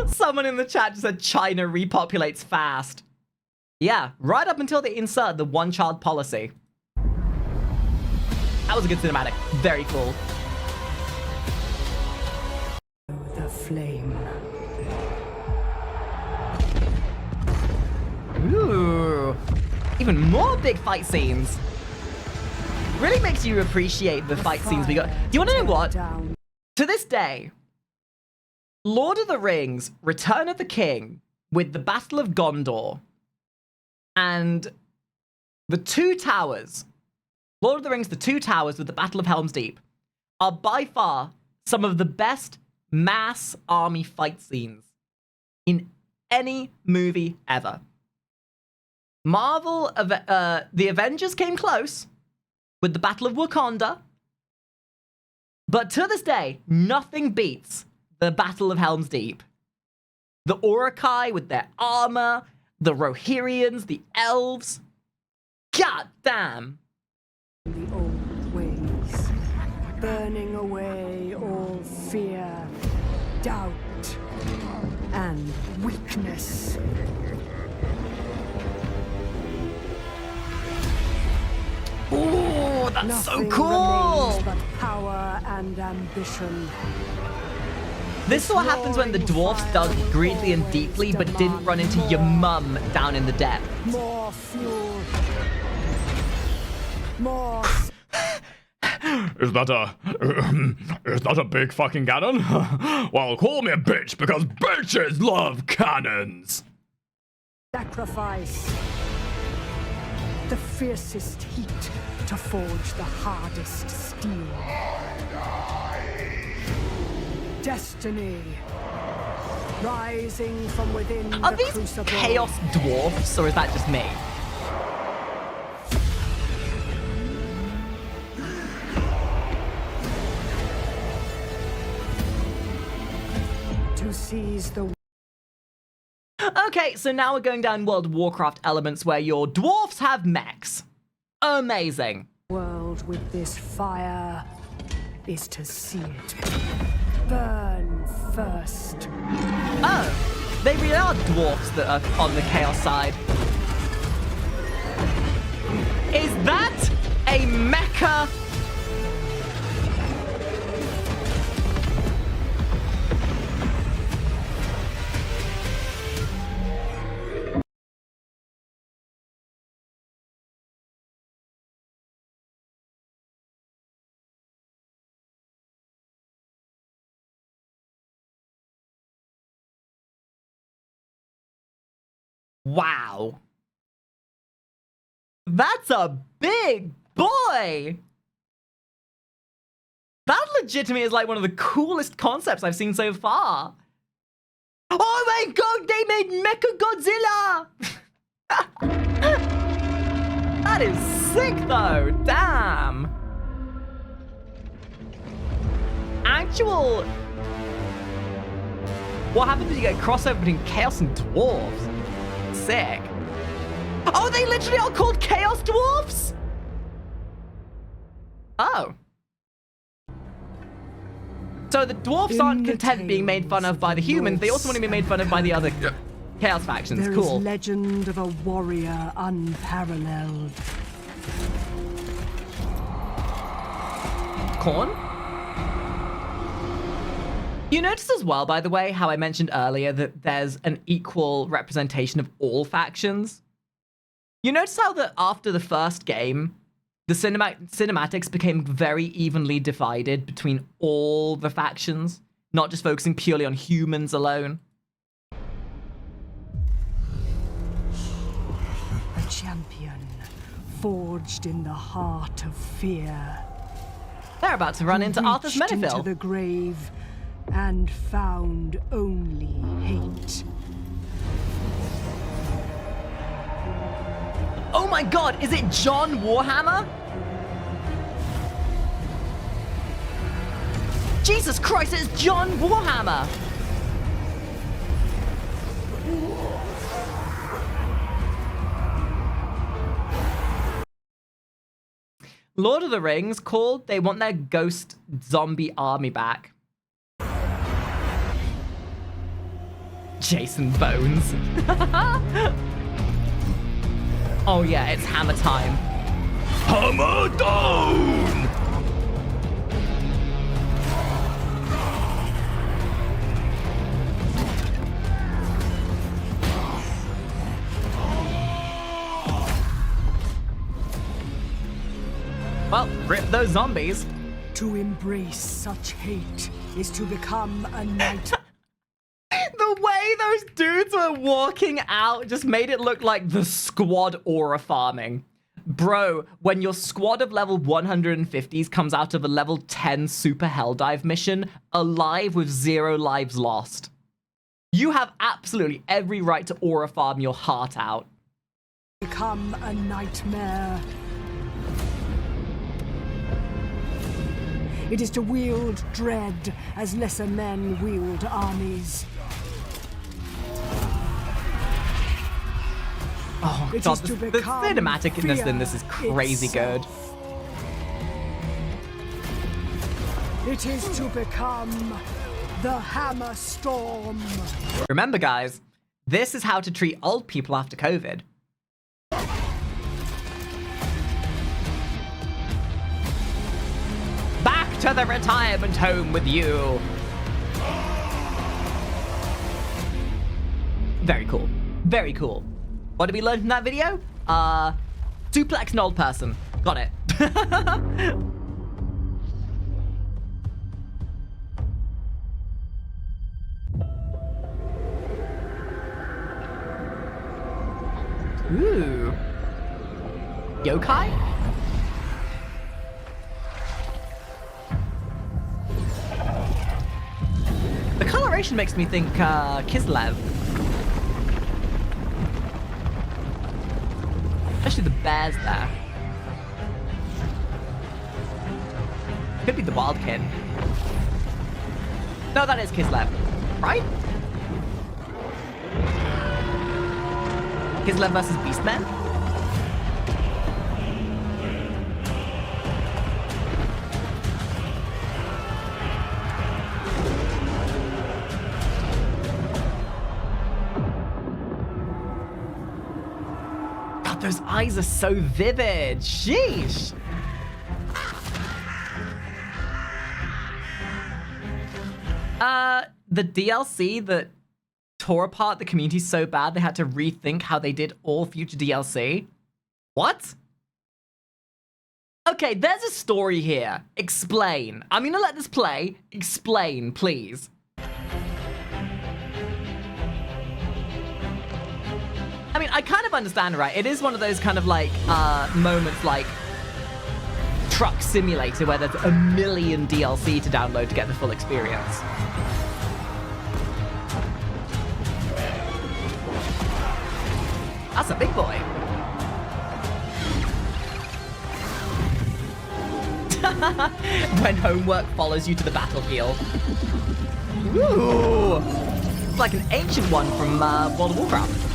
Someone in the chat just said China repopulates fast. Yeah, right up until they insert the one-child policy. That was a good cinematic. Very cool. The flame. Ooh. Even more big fight scenes. Really makes you appreciate the fight scenes we got. Do you want to know what? To this day, Lord of the Rings, Return of the King, with the Battle of Gondor, and the Two Towers, Lord of the Rings, the Two Towers with the Battle of Helm's Deep, are by far some of the best mass army fight scenes in any movie ever. Marvel, the Avengers came close with the Battle of Wakanda, but to this day, nothing beats the Battle of Helm's Deep. The Uruk-hai with their armor, the Rohirrians, the elves. God damn. The old ways, burning away all fear, doubt, and weakness. Ooh, that's Nothing so cool! remains but power and ambition. This is what happens when the dwarfs dug greedily and deeply, but didn't run into your mum down in the depth. More fuel. More. Is that a big fucking cannon? Well, call me a bitch because bitches love cannons. Sacrifice. The fiercest heat to forge the hardest steel. Destiny. Rising from within Are the these crucible. chaos dwarfs, or is that just me? To seize the... Okay, so now we're going down World of Warcraft elements where your dwarfs have mechs. Amazing. world with this fire is to see it burn first. Oh, they really are dwarfs that are on the chaos side. Is that a mecha? Wow. That's a big boy! That legitimately is like one of the coolest concepts I've seen so far. Oh my god, they made Mecha Godzilla! That is sick, though. Damn. Actual... What happens when you get crossover between Chaos and Dwarves? Sick. Oh, they literally are called Chaos Dwarfs? Oh. So the dwarfs aren't content being made fun of by the humans, they also want to be made fun of by the other Chaos factions. There cool. is legend of a warrior unparalleled. Corn? You notice as well, by the way, how I mentioned earlier that there's an equal representation of all factions? You notice how that after the first game, the cinematics became very evenly divided between all the factions, not just focusing purely on humans alone? A champion forged in the heart of fear. They're about to run into Arthur's Reached Menifil. into the grave and found only hate. Oh my god, is it John Warhammer? Jesus Christ, it's John Warhammer! Lord of the Rings called, they want their ghost zombie army back. Jason Bones. Oh yeah, it's hammer time. Hammer down! Well, rip those zombies. To embrace such hate is to become a knight. The way those dudes were walking out just made it look like the squad aura farming. Bro, when your squad of level 150s comes out of a level 10 super helldive mission, alive with 0 lives lost. You have absolutely every right to aura farm your heart out. Become a nightmare. It is to wield dread as lesser men wield armies. Oh god, the cinematicness in this is crazy good. It is to become the Hammer Storm. Remember guys, this is how to treat old people after COVID. Back to the retirement home with you. Very cool. Very cool. What did we learn from that video? Suplex an old person. Got it. Ooh. Yokai? The coloration makes me think Kislev. Especially the bears there. Could be the wild kid. No, that is Kislev, right? Kislev versus Beastmen? God, those eyes are so vivid. Sheesh. The DLC that tore apart the community so bad they had to rethink how they did all future DLC? What? Okay, there's a story here. Explain. I'm gonna let this play. Explain, please. I mean, I kind of understand, right? It is one of those kind of like moments like Truck Simulator where there's a million DLC to download to get the full experience. That's a big boy. When homework follows you to the battlefield. Ooh! It's like an ancient one from World of Warcraft.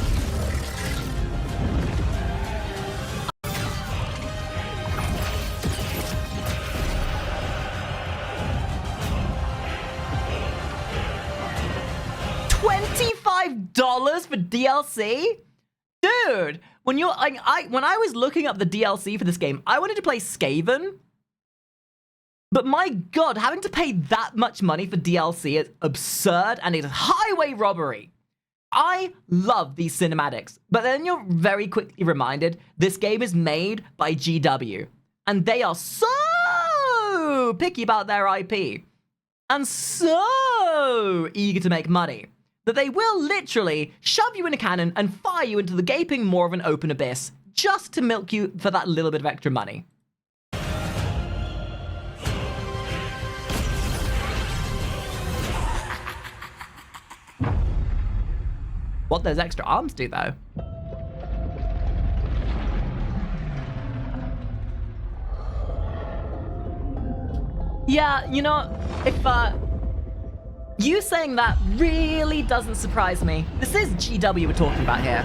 $25 for DLC? Dude, when you're like, when I was looking up the DLC for this game, I wanted to play Skaven. But my god, having to pay that much money for DLC is absurd and it's highway robbery. I love these cinematics, but then you're very quickly reminded this game is made by GW. And they are so picky about their IP. And so eager to make money that they will literally shove you in a cannon and fire you into the gaping maw of an open abyss just to milk you for that little bit of extra money. What those extra arms do, though. Yeah, you know, if, you saying that really doesn't surprise me. This is GW we're talking about here.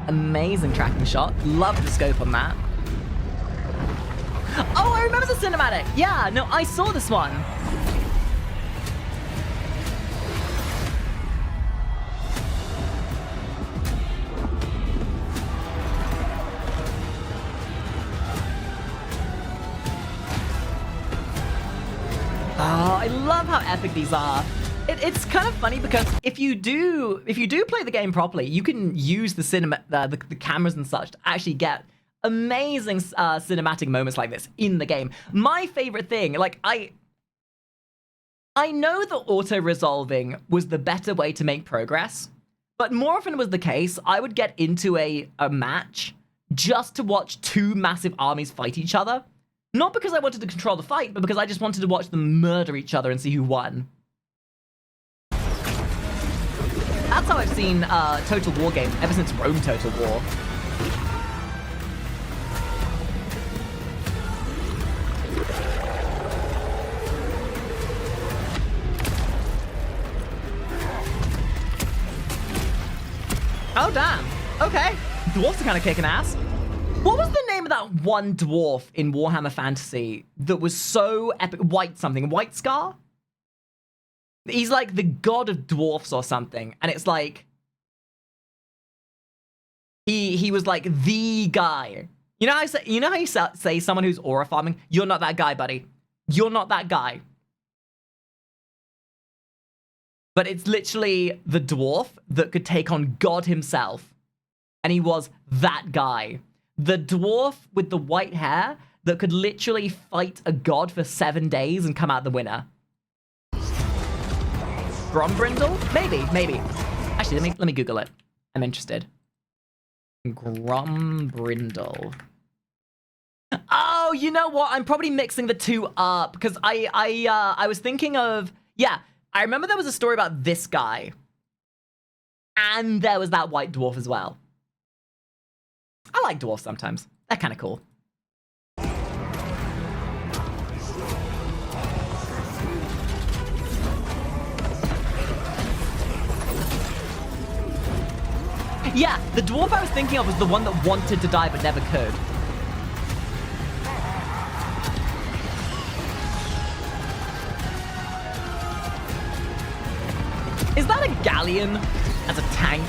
Amazing tracking shot. Love the scope on that. Oh, I remember the cinematic. Yeah, no, I saw this one. Oh, I love how epic these are. It's kind of funny because if you do play the game properly, you can use the the cameras and such to actually get amazing cinematic moments like this in the game. My favorite thing, like I know that auto-resolving was the better way to make progress, but more often was the case, I would get into a match just to watch two massive armies fight each other. Not because I wanted to control the fight, but because I just wanted to watch them murder each other and see who won. That's how I've seen Total War games ever since Rome Total War. Oh, damn. Okay. Dwarfs are kind of kicking ass. What was the name of that one dwarf in Warhammer Fantasy that was so epic? White something. White Scar? He's like the god of dwarfs or something. And it's like... He was like the guy. You know how you say someone who's aura farming? You're not that guy, buddy. You're not that guy. But it's literally the dwarf that could take on God himself. And he was that guy. The dwarf with the white hair that could literally fight a god for 7 days and come out the winner. Grombrindle? Maybe. Actually, let me Google it. I'm interested. Grombrindle. Oh, you know what? I'm probably mixing the two up because I was thinking of, yeah, I remember there was a story about this guy. And there was that white dwarf as well. I like dwarfs sometimes. They're kind of cool. Yeah, the dwarf I was thinking of was the one that wanted to die but never could. Is that a galleon as a tank?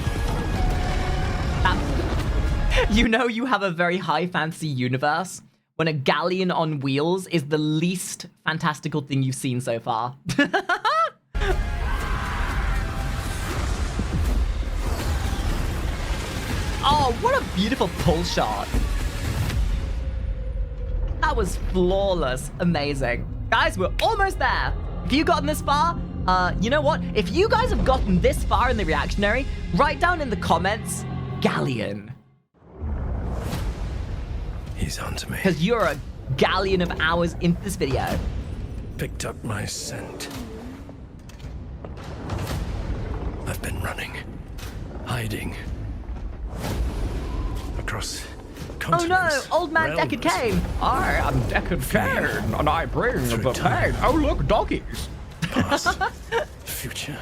You know you have a very high fantasy universe when a galleon on wheels is the least fantastical thing you've seen so far. Oh, what a beautiful pull shot. That was flawless. Amazing. Guys, we're almost there. If you've gotten this far, you know what? If you guys have gotten this far in the reactionary, write down in the comments, galleon. He's onto me. Because you're a galleon of hours into this video. Picked up my scent. I've been running, hiding, across Oh no, old man Deckard Cain. I am Deckard Cain, and I bring the pain. Oh look, doggies. Future.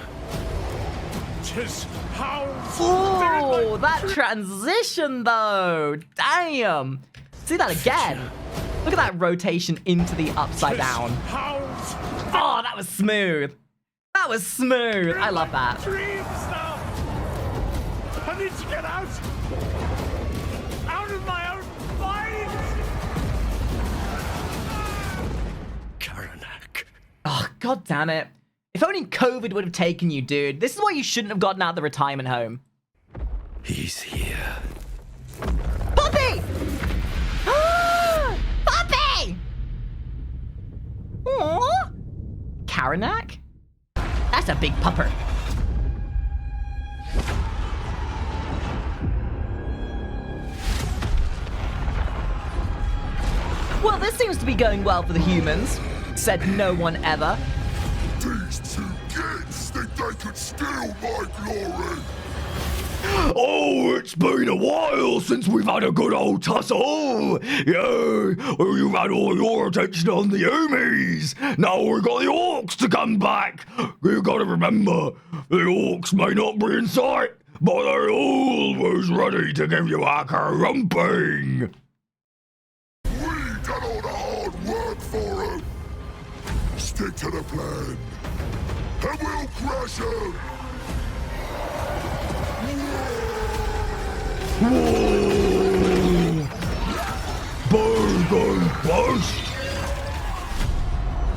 Tis how. Oh, that transition though. Damn. See that again. Look at that rotation into the upside down. Oh, that was smooth. That was smooth. I love that. Dreams now. I need to get out. Out of my own mind. Oh, god damn it. If only COVID would have taken you, dude. This is why you shouldn't have gotten out of the retirement home. He's here. Puppy! Puppy! Aww. Karanak? That's a big pupper. Well, this seems to be going well for the humans, said no one ever. These two kids think they could steal my glory. Oh, it's been a while since we've had a good old tussle. Yeah, well, you've had all your attention on the Umis. Now we've got the orcs to come back. You gotta remember, the orcs may not be in sight, but they're always ready to give you a carumping. We done all the hard work for him. Stick to the plan, and we'll crush him. Whoa! Burn and bust!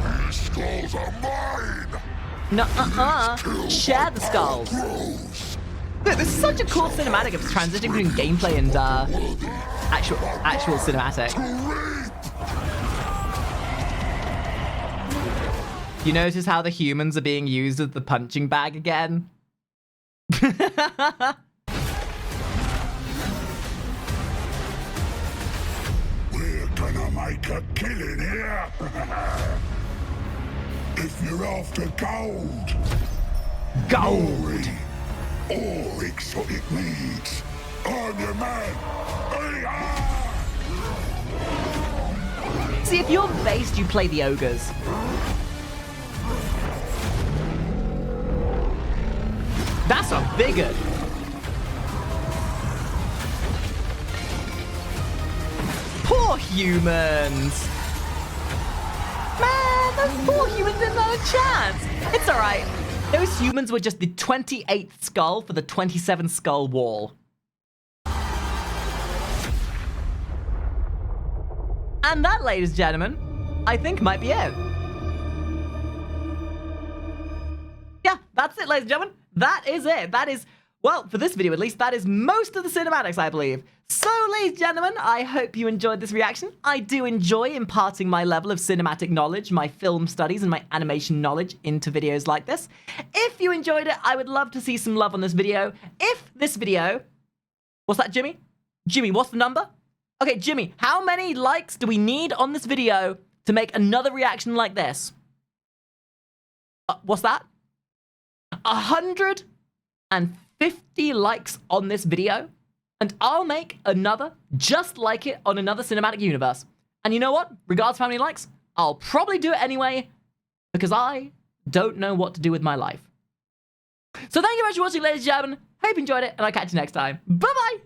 These skulls are mine! Nuh-uh-uh. Share the skulls. Look, this is such a cool cinematic of transitioning between gameplay and actual cinematic. You notice how the humans are being used as the punching bag again? We're gonna make a killing here. If you're after gold, glory, or exotic meats, I'm your man. See, if you're based, you play the ogres. That's a bigot. Poor humans. Man, those poor humans didn't have a chance. It's all right. Those humans were just the 28th skull for the 27 skull wall. And that, ladies and gentlemen, I think might be it. Yeah, that's it, ladies and gentlemen. That is it. That is, well, for this video at least, that is most of the cinematics, I believe. So, ladies and gentlemen, I hope you enjoyed this reaction. I do enjoy imparting my level of cinematic knowledge, my film studies, and my animation knowledge into videos like this. If you enjoyed it, I would love to see some love on this video. If this video... What's that, Jimmy? Jimmy, what's the number? Okay, Jimmy, how many likes do we need on this video to make another reaction like this? What's that? 150 likes on this video, and I'll make another just like it on another cinematic universe. And you know what? Regardless of how many likes, I'll probably do it anyway, because I don't know what to do with my life. So thank you very much for watching, ladies and gentlemen. Hope you enjoyed it, and I'll catch you next time. Bye-bye!